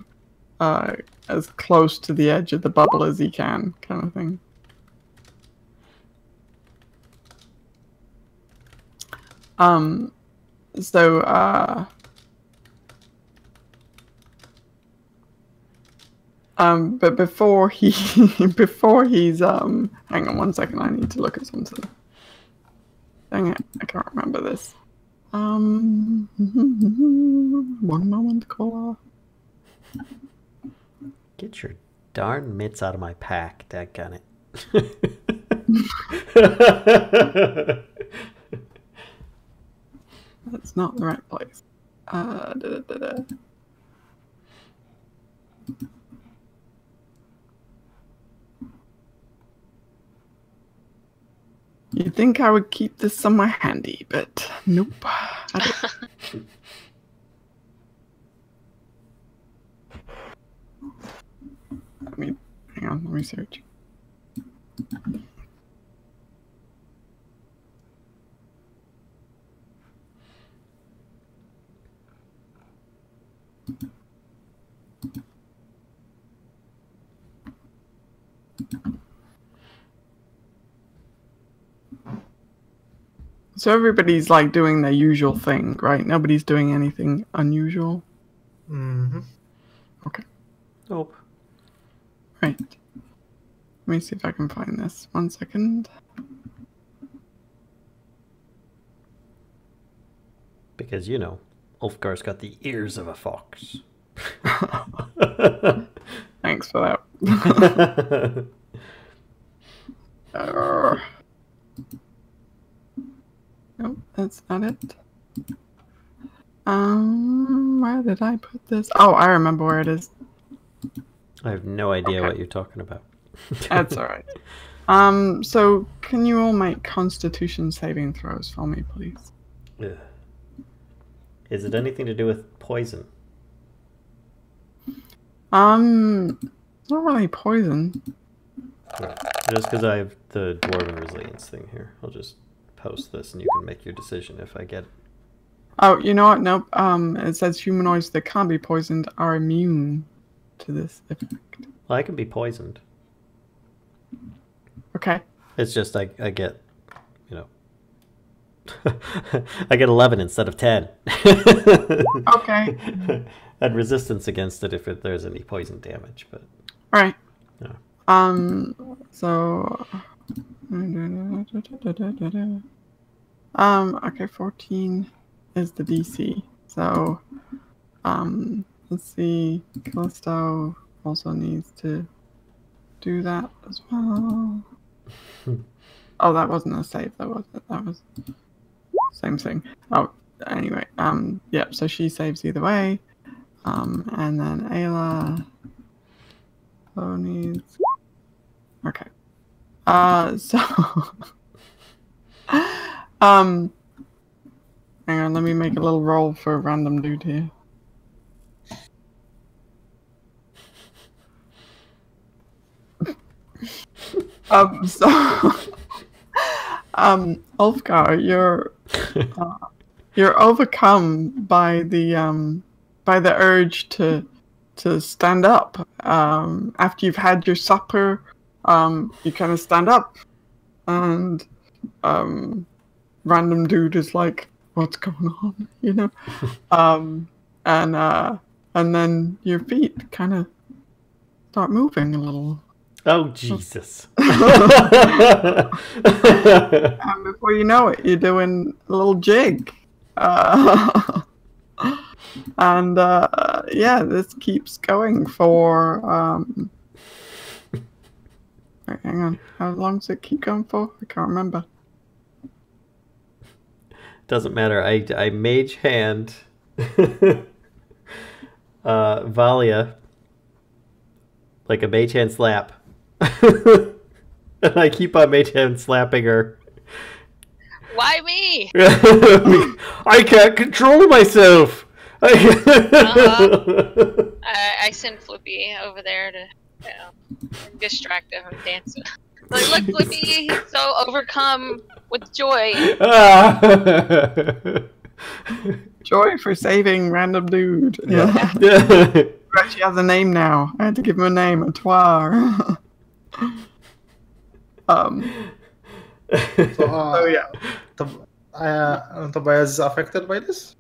as close to the edge of the bubble as he can, kind of thing. But before he's hang on one second, I need to look at something. Dang it, I can't remember this. One moment, caller. Get your darn mitts out of my pack, dadgummit. That's not the right place. You'd think I would keep this somewhere handy, but nope. I mean, hang on, let me search. So everybody's like doing their usual thing, right? Nobody's doing anything unusual. Mm-hmm. Okay. Nope. Right. Let me see if I can find this. 1 second. Because, you know, Ulfgar's got the ears of a fox. Thanks for that. Nope, that's not it. Where did I put this? Oh, I remember where it is. I have no idea what you're talking about. That's alright. So can you all make Constitution saving throws for me, please? Ugh. Is it anything to do with poison? Not really poison. Right. Just because I have the Dwarven Resilience thing here. I'll just post this and you can make your decision if I get it. Oh, you know what? Nope. It says humanoids that can't be poisoned are immune to this effect. Well, I can be poisoned. Okay. It's just I get, you know, I get 11 instead of 10. Okay. And resistance against it if there's any poison damage, but. All right. No. So. Okay, 14 is the DC. So, let's see. Kellisto also needs to do that as well. Oh, that wasn't a save. That was same thing. Oh, anyway. Yeah. So she saves either way. And then Aelia needs. Okay. So. Hang on. Let me make a little roll for a random dude here. Ulfgar, you're overcome by the urge to stand up. After you've had your supper, you kind of stand up, and random dude is like, "What's going on?" You know, and then your feet kind of start moving a little. Oh, Jesus. And before you know it, you're doing a little jig. And yeah, this keeps going for... Wait, hang on. How long does it keep going for? I can't remember. Doesn't matter. I mage hand Valia like a mage hand slap. And I keep on mage hand slapping her. Why me? I can't control myself. I send Flippy over there to distract him from dancing. Like, look, Flippy, he's so overcome with joy. Joy for saving random dude. Yeah. Actually has a name now. I had to give him a name, a Twar. So, yeah. Tobias is affected by this?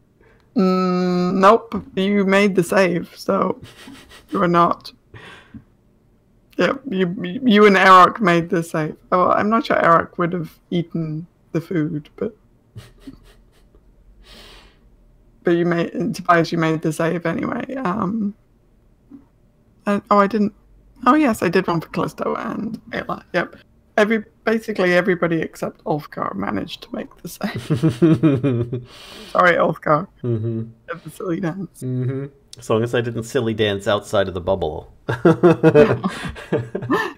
Nope. You made the save, so you are not. Yeah, you and Arokh made the save. Oh, I'm not sure Arokh would have eaten the food, but you made Tobias. You made the save anyway. I didn't. Oh yes, I did one for Kellisto and Aelia. Yep. Basically everybody except Ulfgar managed to make the save. Sorry, Ulfgar. Have the silly dance. As long as I didn't silly dance outside of the bubble.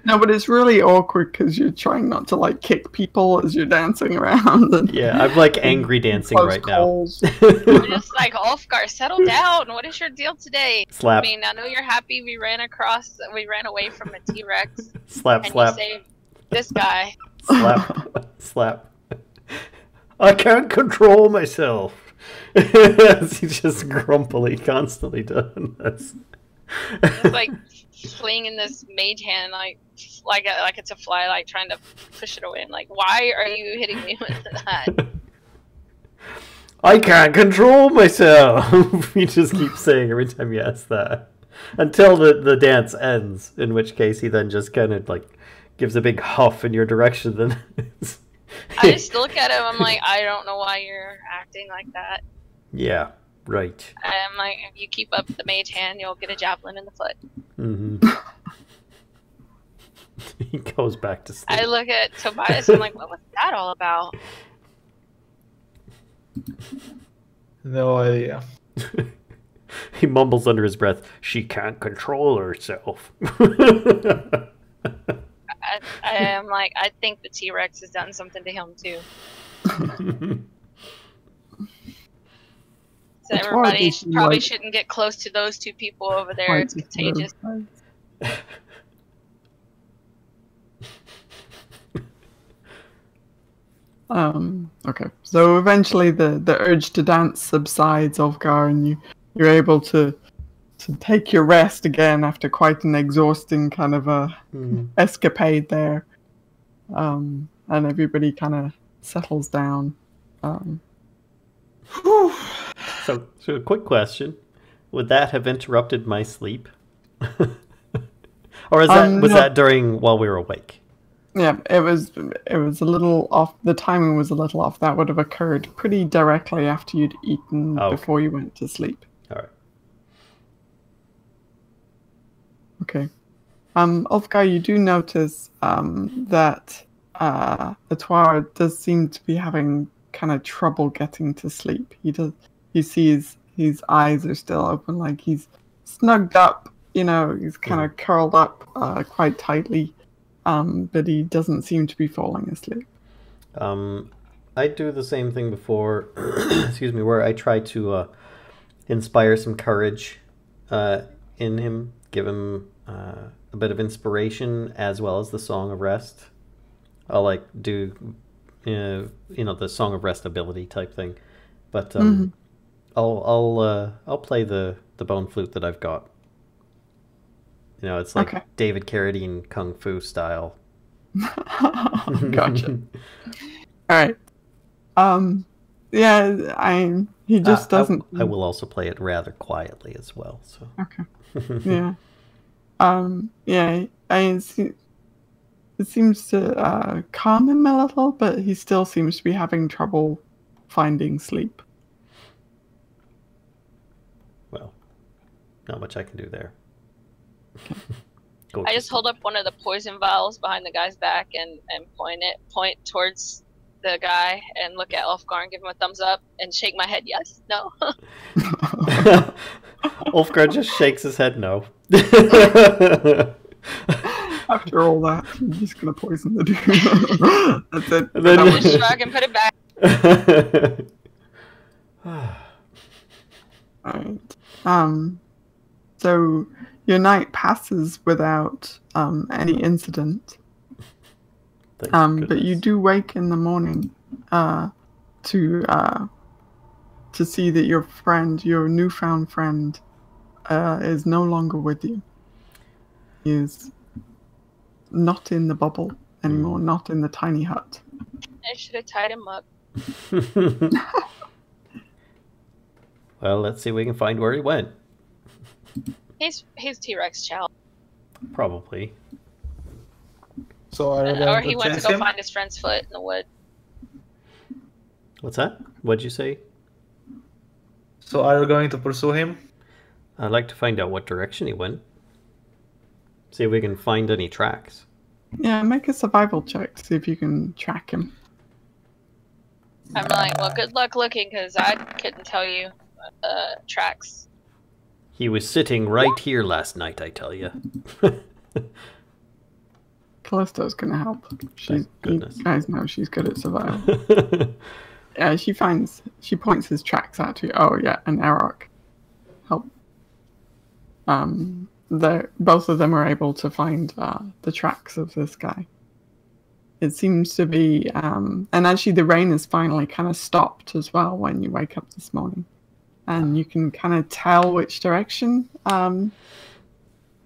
No, but it's really awkward because you're trying not to like kick people as you're dancing around. And, yeah, I'm like angry dancing right calls. now. I'm just like, Ulfgar, settle down. What is your deal today? Slap. I mean, I know you're happy we ran away from a T-Rex. Slap, and slap. you saved this guy. Slap, slap. I can't control myself. He's just grumpily, constantly doing this. It's like flinging this mage hand like it's a fly, like trying to push it away. I'm like, why are you hitting me with that? I can't control myself. You just keep saying every time you ask that. Until the dance ends, in which case he then just kind of like gives a big huff in your direction. Then I just look at him, I'm like, I don't know why you're acting like that. Yeah, right. I'm like, if you keep up the mage hand, you'll get a javelin in the foot. He goes back to sleep. I look at Tobias, I'm like, what was that all about? No idea. He mumbles under his breath, "She can't control herself." I'm like, I think the T-Rex has done something to him too. So everybody probably shouldn't get close to those two people over there. It's contagious. Okay. So eventually the urge to dance subsides, Ulfgar, and you're able to take your rest again after quite an exhausting kind of a escapade there. And everybody kind of settles down. So a quick question. Would that have interrupted my sleep? Or was that during while we were awake? Yeah, it was a little off. The timing was a little off. That would have occurred pretty directly after you'd eaten before you went to sleep. All right. Okay. Ulfgar, you do notice that the Twar does seem to be having kind of trouble getting to sleep. He sees his eyes are still open, like he's snugged up, he's kind of curled up quite tightly, but he doesn't seem to be falling asleep. I do the same thing before, excuse me, where I try to inspire some courage in him, give him a bit of inspiration as well as the Song of Rest. I'll do the Song of Rest ability type thing, but I'll play the bone flute that I've got. It's like David Carradine Kung Fu style. Gotcha. All right. He just doesn't. I will also play it rather quietly as well. So. Okay. Yeah. It seems to calm him a little, but he still seems to be having trouble finding sleep. Well, not much I can do there. I just hold up one of the poison vials behind the guy's back and point towards the guy and look at Ulfgar and give him a thumbs up and shake my head yes, no. Ulfgar just shakes his head no. After all that, I'm just gonna poison the dude. That's it. And then just shrug and put it back. Alright. So your night passes without any incident. But you do wake in the morning to see that your friend, your newfound friend, is no longer with you. He is not in the bubble anymore, not in the tiny hut. I should have tied him up. Well, let's see if we can find where he went. He's T-Rex chow. Probably. So or he went to go find his friend's foot in the wood. What's that? What'd you say? So are you going to pursue him? I'd like to find out what direction he went. See if we can find any tracks. Yeah, make a survival check to see if you can track him. I'm like, well, good luck looking, because I couldn't tell you tracks. He was sitting right here last night, I tell you. Callisto's gonna help. You guys know she's good at survival. Yeah, she points his tracks out to you. Oh yeah, and Arokh. Help. Both of them are able to find the tracks of this guy. It seems to be, and actually the rain has finally kind of stopped as well when you wake up this morning. And you can kind of tell which direction. So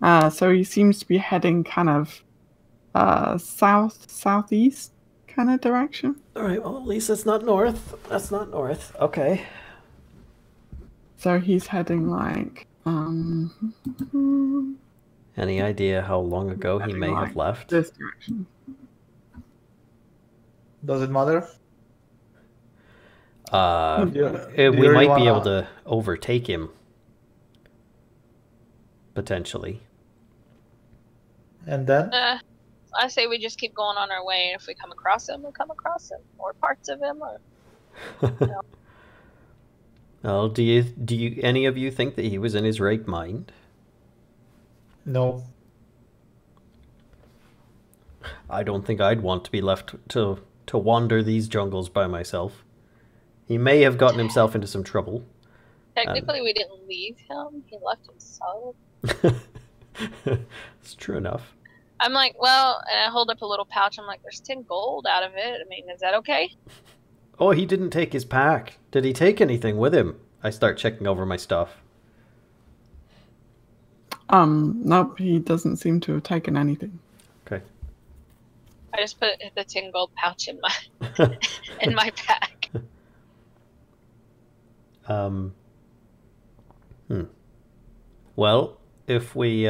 he seems to be heading kind of southeast kind of direction. All right, well, at least it's not north. That's not north. Okay. So he's heading like... Any idea how long ago he may have left? This direction. Does it matter? We might be able to overtake him. Potentially. And then? I say we just keep going on our way, and if we come across him, we'll come across him. Or parts of him, or... You know. Well, do you any of you think that he was in his right mind? No. I don't think I'd want to be left to wander these jungles by myself. He may have gotten himself into some trouble. Technically, we didn't leave him. He left himself. It's true enough. I'm like, well, and I hold up a little pouch. I'm like, there's 10 gold out of it. I mean, is that okay? Oh, he didn't take his pack. Did he take anything with him? I start checking over my stuff. Nope, he doesn't seem to have taken anything. Okay. I just put the 10 gold pouch in my in my pack. Well, if we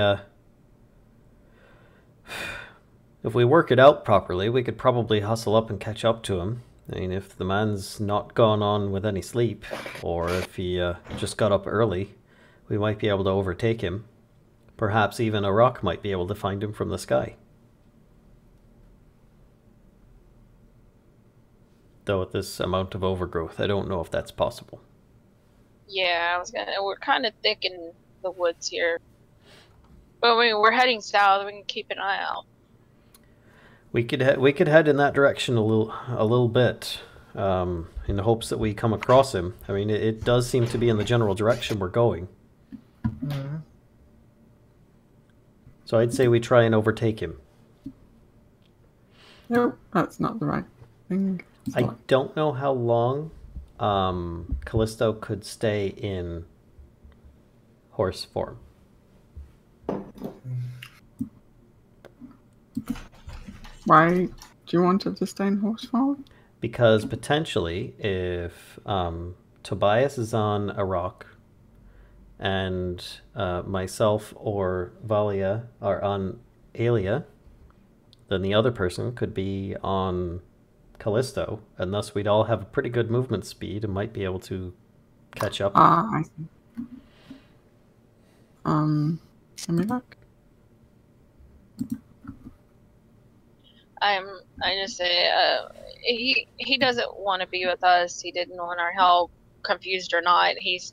work it out properly, we could probably hustle up and catch up to him. I mean, if the man's not gone on with any sleep, or if he just got up early, we might be able to overtake him. Perhaps even Arokh might be able to find him from the sky. Though with this amount of overgrowth, I don't know if that's possible. Yeah, we're kind of thick in the woods here. But I mean, we're heading south. We can keep an eye out. We could head in that direction a little bit, in the hopes that we come across him. I mean, it does seem to be in the general direction we're going. Mm-hmm. So I'd say we try and overtake him. Nope, that's not the right thing. I don't know how long Kellisto could stay in horse form. Why do you want it to stay in horse form? Because potentially, if Tobias is on Arokh, and myself or Valia are on Aelia, then the other person could be on Kellisto, and thus we'd all have a pretty good movement speed and might be able to catch up. I see. Let me look. I just say he doesn't want to be with us. He didn't want our help, confused or not. He's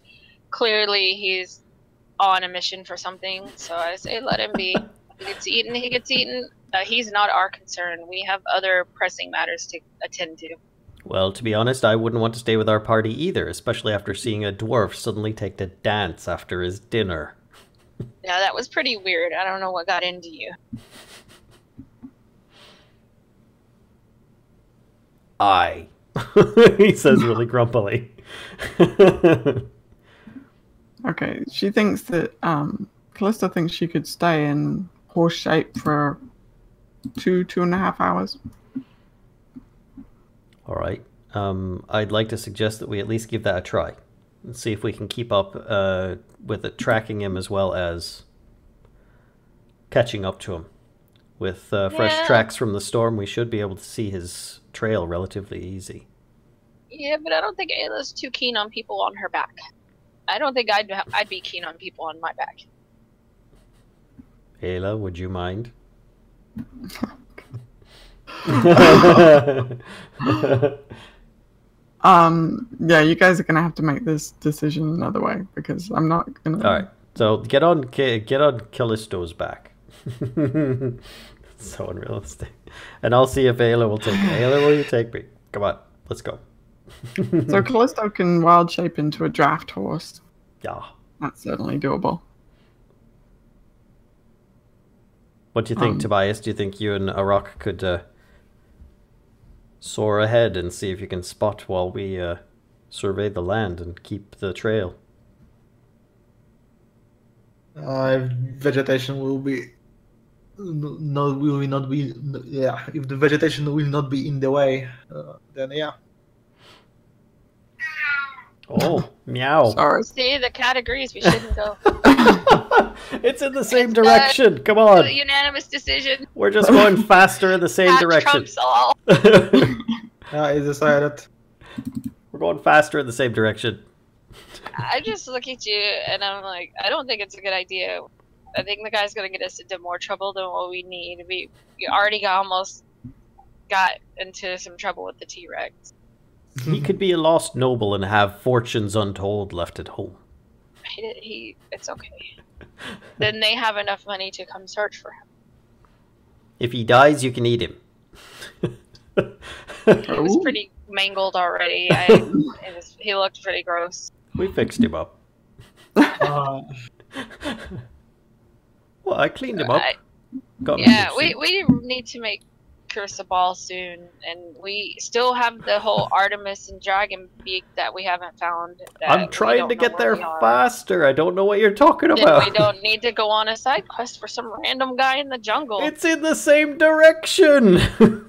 on a mission for something. So I say let him be. He gets eaten. He gets eaten. He's not our concern. We have other pressing matters to attend to. Well, to be honest, I wouldn't want to stay with our party either, especially after seeing a dwarf suddenly take to dance after his dinner. Yeah, that was pretty weird. I don't know what got into you. Aye. He says really grumpily. Okay, she thinks that Kellisto thinks she could stay in horse shape for 2.5 hours. All right. I'd like to suggest that we at least give that a try and see if we can keep up with it, tracking him as well as catching up to him. With fresh tracks from the storm, we should be able to see his trail relatively easy. Yeah, but I don't think Aelia's too keen on people on her back. I don't think I'd be keen on people on my back. Aelia, would you mind? Yeah, you guys are gonna have to make this decision another way because I'm not gonna. All right, so get on Kellisto's back. So unrealistic. And I'll see if Aelia will take me. Aelia, will you take me? Come on, let's go. So Kellisto can wild shape into a draft horse. Yeah. That's certainly doable. What do you think, Tobias? Do you think you and Arokh could soar ahead and see if you can spot while we survey the land and keep the trail? Vegetation will be not be if the vegetation will not be in the way, then yeah. Oh, meow. Sorry. See, the cat agrees we shouldn't go. It's in the same direction. Come on. A unanimous decision. We're just going faster in the same Cat direction. trumps all. It's decided. We're going faster in the same direction. I just look at you and I'm like, I don't think it's a good idea. I think the guy's gonna get us into more trouble than what we need. We already almost got into some trouble with the T-Rex. He could be a lost noble and have fortunes untold left at home. It's okay. Then they have enough money to come search for him. If he dies, you can eat him. He was pretty mangled already. He looked pretty gross. We fixed him up. Well, I cleaned him up. We need to make Kir Sabal soon, and we still have the whole Artemis and Dragon Beak that we haven't found. I'm trying to get there faster. I don't know what you're talking Then about. we don't need to go on a side quest for some random guy in the jungle. It's in the same direction. Not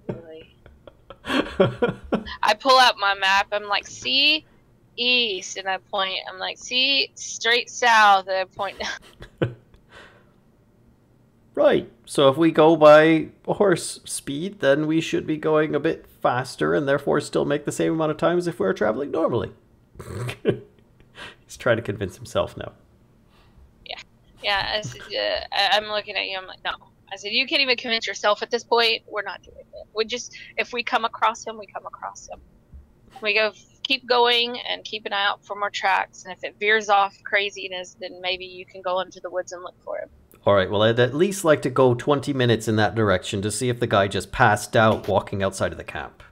really. I pull out my map. I'm like, see, east, and I point. I'm like, see, straight south, and I point. Right. So if we go by horse speed, then we should be going a bit faster and therefore still make the same amount of time as if we were traveling normally. He's trying to convince himself now. Yeah. I said, I'm looking at you. I'm like, no. I said, you can't even convince yourself at this point. We're not doing it. We just, if we come across him, we come across him. We go, keep going and keep an eye out for more tracks. And if it veers off craziness, then maybe you can go into the woods and look for him. All right, well, I'd at least like to go 20 minutes in that direction to see if the guy just passed out walking outside of the camp.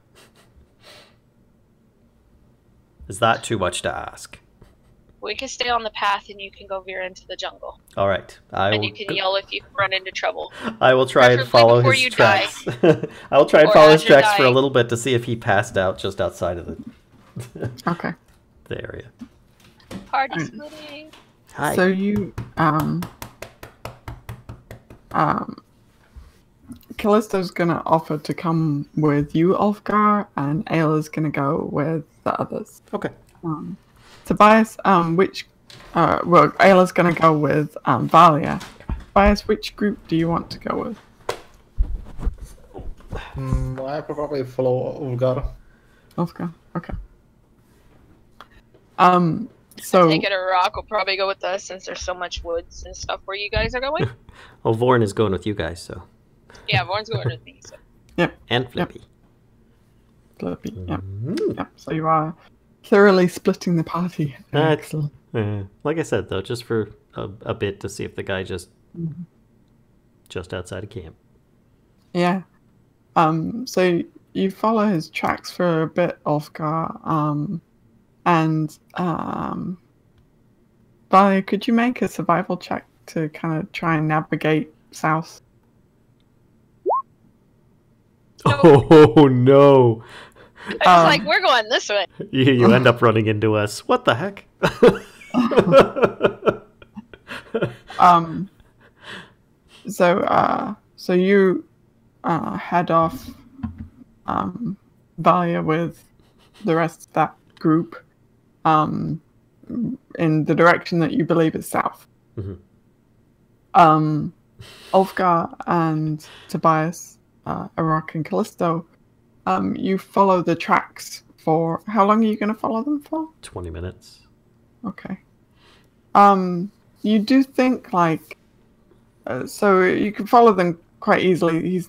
Is that too much to ask? We can stay on the path and you can go veer into the jungle. All right. And you can yell if you run into trouble. I will try and follow his tracks. I will try and follow his tracks for a little bit to see if he passed out just outside of the area. Party splitting. Hi. So you Kellisto's gonna offer to come with you, Ulfgar, and Aelia's gonna go with the others. Okay. Tobias, Aelia's gonna go with Valia. Tobias, which group do you want to go with? I probably follow Ulfgar. Ulfgar, okay. So I take it Arokh will probably go with us since there's so much woods and stuff where you guys are going. Well, Vorn is going with you guys, so. Yeah, Vorn's going with me. So. Yep. And Flippy. Flippy, yep. Yep. So you are thoroughly splitting the party. Excellent. Like I said, though, just for a bit to see if the guy just outside of camp. Yeah. So you follow his tracks for a bit, Ulfgar. And Valia, could you make a survival check to kind of try and navigate south? Oh no! I was like, we're going this way. You end up running into us. What the heck? So you head off Valia with the rest of that group in the direction that you believe is south. Mm-hmm. Ulfgar and Tobias, Arokh and Kellisto, you follow the tracks for... How long are you going to follow them for? 20 minutes. Okay. You do think, like... so you can follow them quite easily. He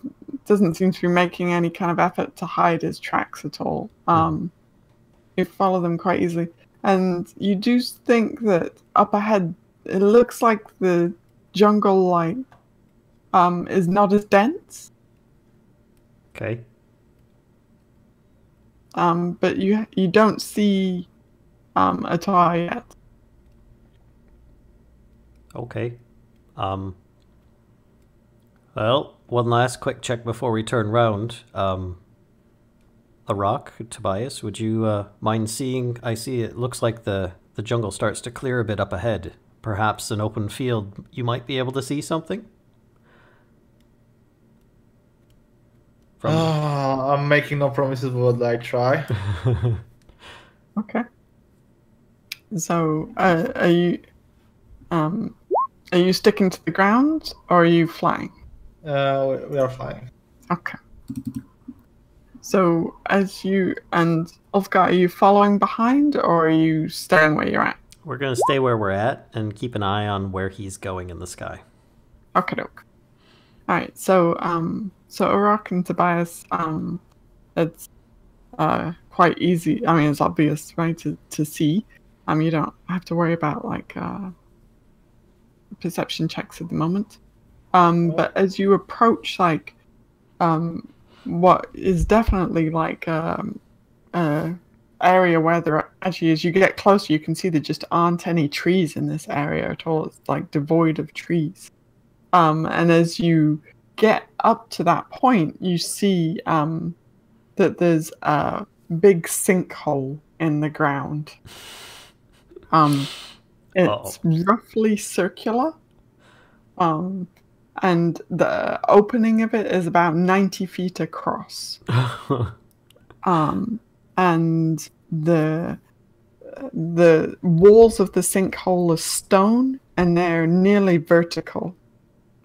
doesn't seem to be making any kind of effort to hide his tracks at all. You follow them quite easily. And you do think that up ahead, it looks like the jungle, like, is not as dense. Okay. But you don't see a tar yet. Okay. Well, one last quick check before we turn round. Arokh, Tobias, would you mind seeing? I see it looks like the jungle starts to clear a bit up ahead. Perhaps an open field. You might be able to see something? I'm making no promises, but I try. Okay. So, are you sticking to the ground or are you flying? We are flying. Okay. So, and Ulfgar, are you following behind or are you staying where you're at? We're going to stay where we're at and keep an eye on where he's going in the sky. Okay, doke. All right. So, so Arokh and Tobias, it's quite easy. I mean, it's obvious, right, to see. You don't have to worry about like perception checks at the moment. But as you approach, like, what is definitely like area where there actually, as you get closer, you can see there just aren't any trees in this area at all. It's like devoid of trees. And as you get up to that point, you see that there's a big sinkhole in the ground. It's roughly circular. And the opening of it is about 90 feet across. And the walls of the sinkhole are stone and they're nearly vertical.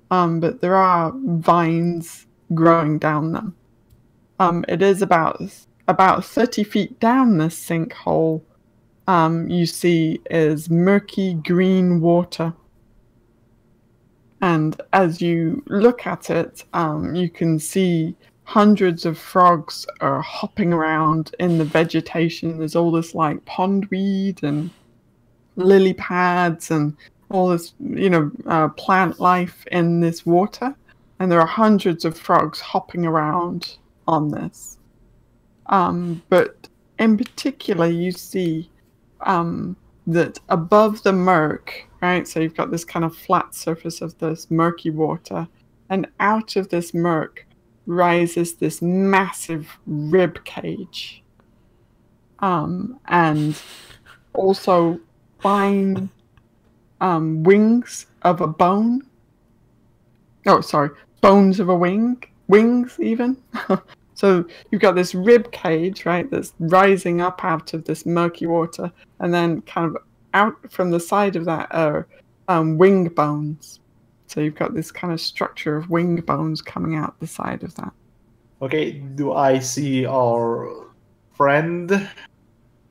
But there are vines growing down them. It is about 30 feet down this sinkhole. You see is murky green water. And as you look at it, you can see hundreds of frogs are hopping around in the vegetation. There's all this like pondweed and lily pads and all this, plant life in this water. And there are hundreds of frogs hopping around on this. But in particular, you see that above the murk, right? So you've got this kind of flat surface of this murky water, and out of this murk rises this massive rib cage, and also fine wings of a bone. Oh, sorry, bones of a wing, wings even. So you've got this rib cage, right, that's rising up out of this murky water, and then kind of out from the side of that are wing bones. So you've got this kind of structure of wing bones coming out the side of that. Okay, do I see our friend?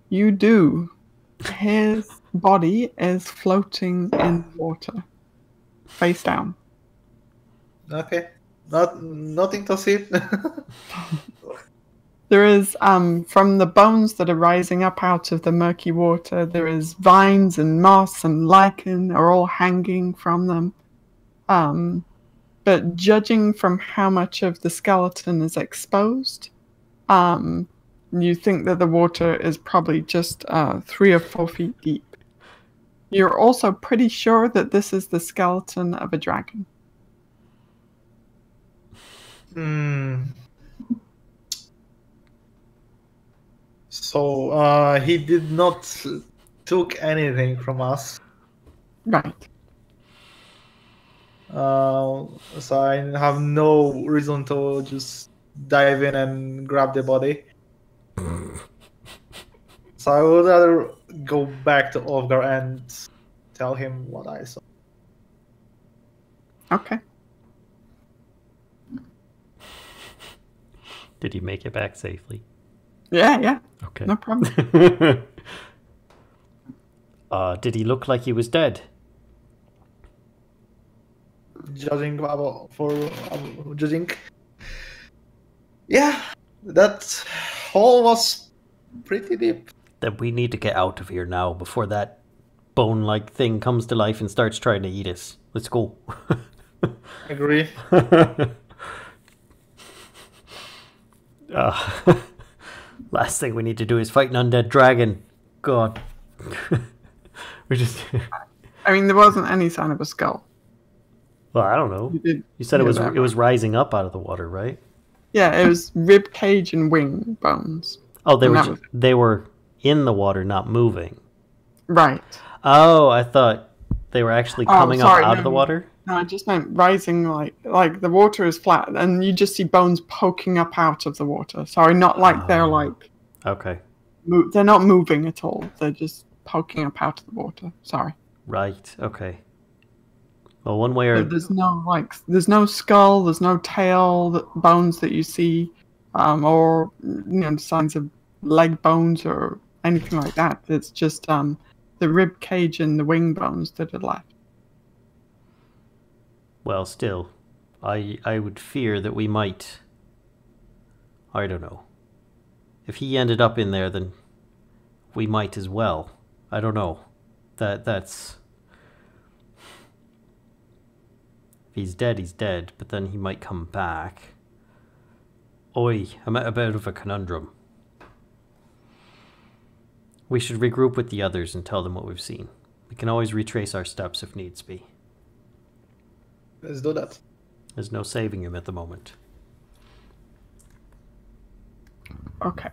You do. His body is floating in water, face down. Okay, nothing to see. There is, from the bones that are rising up out of the murky water, there is vines and moss and lichen are all hanging from them. But judging from how much of the skeleton is exposed, you think that the water is probably just 3 or 4 feet deep. You're also pretty sure that this is the skeleton of a dragon. So he did not took anything from us. Right. So I have no reason to just dive in and grab the body. So I would rather go back to Ulfgar and tell him what I saw. Okay. Did he make it back safely? Yeah. Okay. No problem. Did he look like he was dead? Judging, yeah, that hole was pretty deep. Then we need to get out of here now before that bone-like thing comes to life and starts trying to eat us. Let's go. Agree. Last thing we need to do is fight an undead dragon. God. We just... I mean, there wasn't any sign of a skull. Well, I don't know. You said it was that, it was rising up out of the water, right? Yeah, it was rib cage and wing bones. Oh, they were in the water, not moving. Right. Oh, I thought they were actually coming up out of the water. No, I just meant rising, like the water is flat, and you just see bones poking up out of the water. Sorry, not like they're like. Okay. They're not moving at all. They're just poking up out of the water. Sorry. Right. Okay. Well, one way or there's no skull, there's no tail, bones that you see, or signs of leg bones or anything like that. It's just the rib cage and the wing bones that are left. Well, still, I would fear that we might. I don't know. If he ended up in there, then we might as well. I don't know. That's. If he's dead, but then he might come back. Oi, I'm at a bit of a conundrum. We should regroup with the others and tell them what we've seen. We can always retrace our steps if needs be. Let's do that. There's no saving him at the moment. Okay.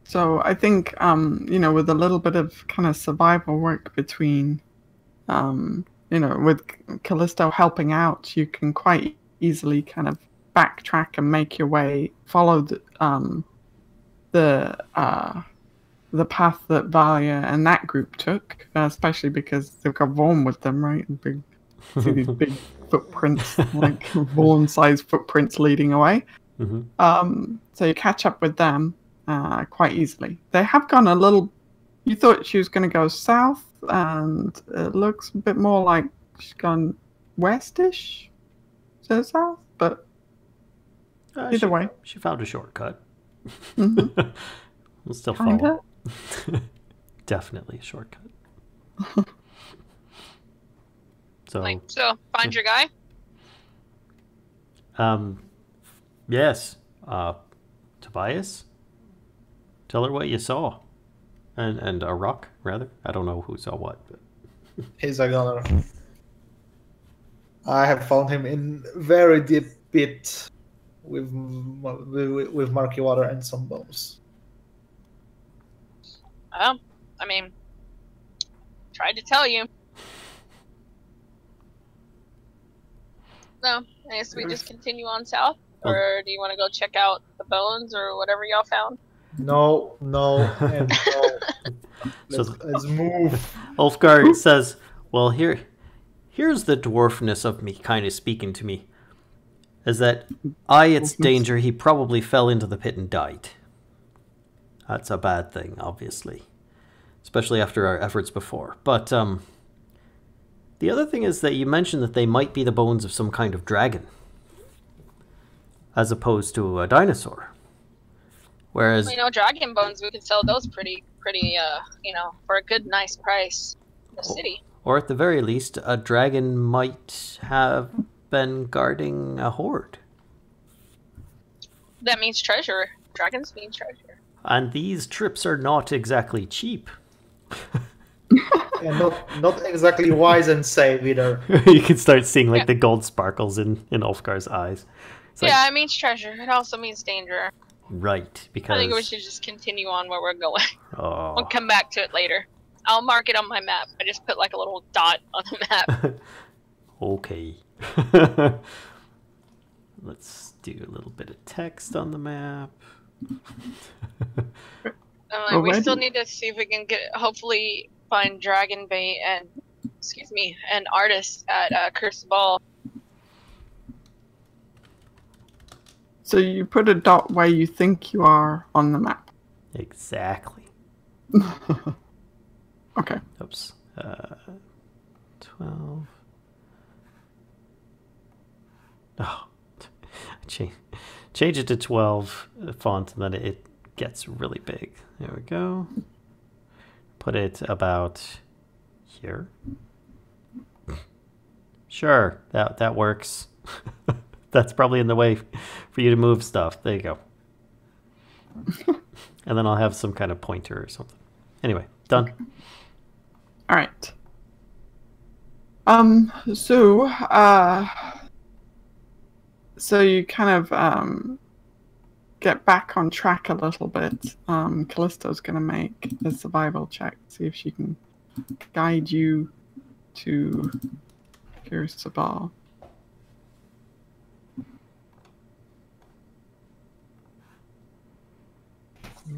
So I think, with a little bit of kind of survival work between, with Kellisto helping out, you can quite easily kind of backtrack and make your way, follow the path that Valia and that group took, especially because they've got Vaughn with them, right? And see these big footprints, like Vaughn-sized footprints leading away. Mm-hmm. So you catch up with them quite easily. They have gone a little. You thought she was going to go south, and it looks a bit more like she's gone westish to south, but either way. She found a shortcut. Mm-hmm. We'll still follow. Definitely a shortcut. So find your guy? Yes. Tobias? Tell her what you saw. And Arokh, rather. I don't know who saw what. But... He's a gunner. I have found him in very deep pit with murky water and some bones. I mean, tried to tell you. No, I guess we just continue on south, or do you want to go check out the bones or whatever y'all found? No, and no. Let's move. Ulfgar says, well, here's the dwarfness of me kind of speaking to me. Is that it's danger, he probably fell into the pit and died. That's a bad thing, obviously. Especially after our efforts before. But, the other thing is that you mentioned that they might be the bones of some kind of dragon. As opposed to a dinosaur. Whereas... dragon bones, we could sell those pretty, for a good, nice price in the city. Or at the very least, a dragon might have been guarding a horde. That means treasure. Dragons mean treasure. And these trips are not exactly cheap. And not exactly wise and safe either. You can start seeing the gold sparkles in Ulfgar's eyes. It's it means treasure. It also means danger. Right, because... I think we should just continue on where we're going. Oh. We'll come back to it later. I'll mark it on my map. I just put like a little dot on the map. Okay. Let's do a little bit of text on the map. We still need to see if we can get, hopefully find Dragon Bait and, excuse me, an artist at Kir Sabal. So you put a dot where you think you are on the map. Exactly. Okay. Oops. 12. Oh, change it to 12 font, and then it gets really big. There we go. Put it about here. Sure, that works. That's probably in the way for you to move stuff. There you go. And then I'll have some kind of pointer or something. Anyway, done. All right. So you kind of get back on track a little bit. Kellisto's going to make a survival check, see if she can guide you to Kir Sabal.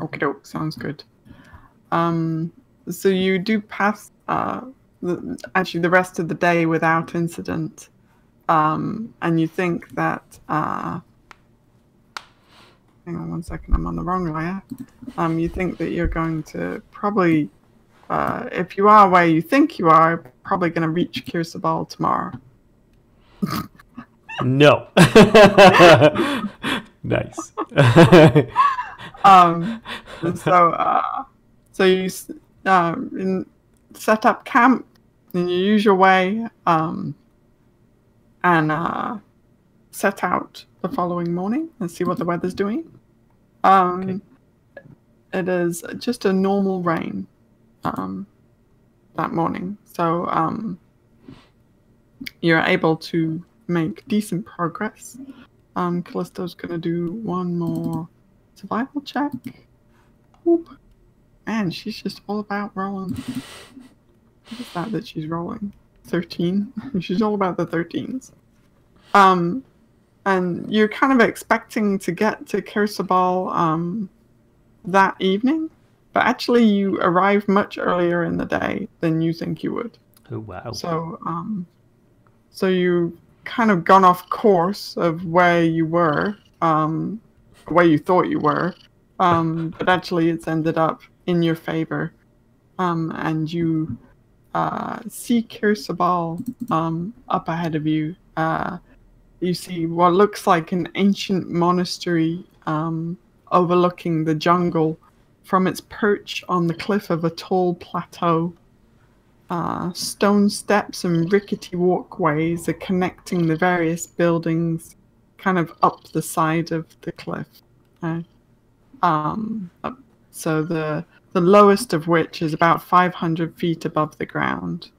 Okay, doke, sounds good. So you do pass actually the rest of the day without incident, and you think that hang on one second, I'm on the wrong layer. You think that you're going to probably, if you are where you think you are, probably going to reach Kir Sabal tomorrow. No. Nice. So you set up camp in your usual way, and set out the following morning and see what the weather's doing. Okay. It is just a normal rain that morning, so you're able to make decent progress. Kellisto's gonna do one more survival check. Whoop. Man, she's just all about rolling. What is that she's rolling? 13? She's all about the 13s. And you're kind of expecting to get to Kir Sabal that evening, but actually you arrive much earlier in the day than you think you would. Oh, wow. So you kind of gone off course of where you were, where you thought you were, but actually it's ended up in your favor, and you see Kir Sabal up ahead of you. You see what looks like an ancient monastery overlooking the jungle from its perch on the cliff of a tall plateau. Stone steps and rickety walkways are connecting the various buildings kind of up the side of the cliff. So the lowest of which is about 500 feet above the ground.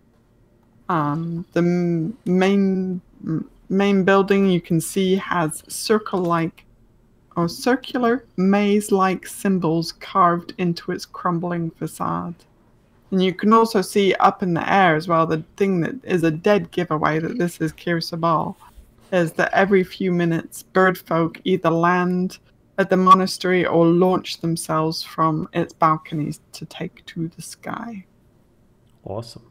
The main building you can see has circle-like or circular maze-like symbols carved into its crumbling facade. And you can also see up in the air as well, the thing that is a dead giveaway that this is Kir Sabal, is that every few minutes birdfolk either land at the monastery or launch themselves from its balconies to take to the sky. Awesome.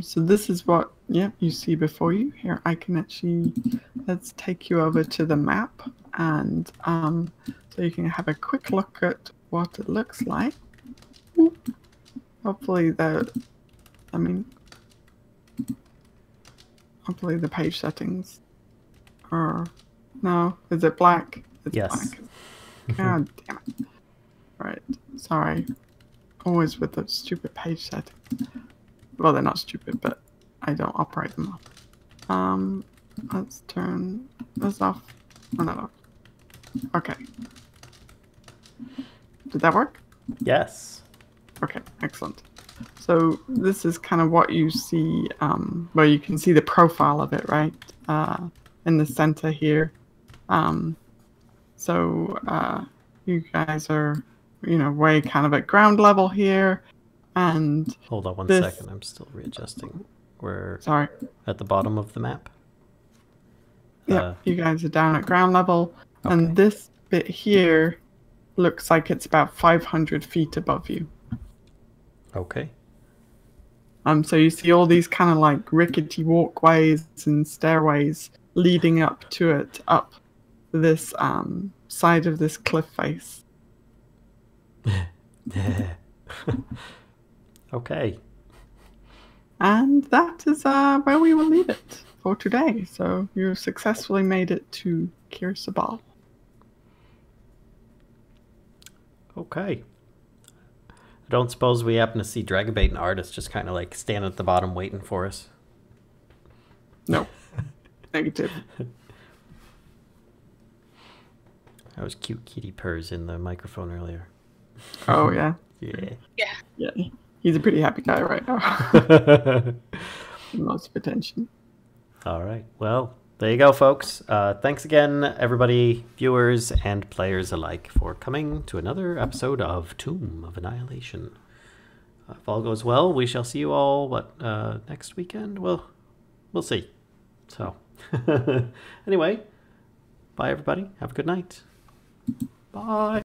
So this is what you see before you. Here, I can actually, let's take you over to the map, and so you can have a quick look at what it looks like. Hopefully the page settings are, no, is it black? It's yes. Black. God damn it. Right, sorry. Always with the stupid page settings. Well, they're not stupid, but I don't operate them off. Let's turn this off. Oh, no. Okay. Did that work? Yes. Okay, excellent. So this is kind of what you see, where you can see the profile of it, right? In the center here. So you guys are, way kind of at ground level here. And Hold on one this- second. I'm still readjusting. We're sorry. at the bottom of the map. Yeah, you guys are down at ground level. Okay. And this bit here looks like it's about 500 feet above you. Okay. So you see all these kind of like rickety walkways and stairways leading up to it, up this side of this cliff face. Okay. And that is where we will leave it for today. So you successfully made it to Kir Sabal. Okay. I don't suppose we happen to see Dragobait and Artis just kind of like standing at the bottom waiting for us. No. Negative. That was cute kitty purrs in the microphone earlier. Oh, yeah. Yeah. Yeah. He's a pretty happy guy right now. Lots of attention. All right. Well, there you go, folks. Thanks again, everybody, viewers and players alike, for coming to another episode of Tomb of Annihilation. If all goes well, we shall see you all, next weekend? Well, we'll see. So, anyway, bye, everybody. Have a good night. Bye.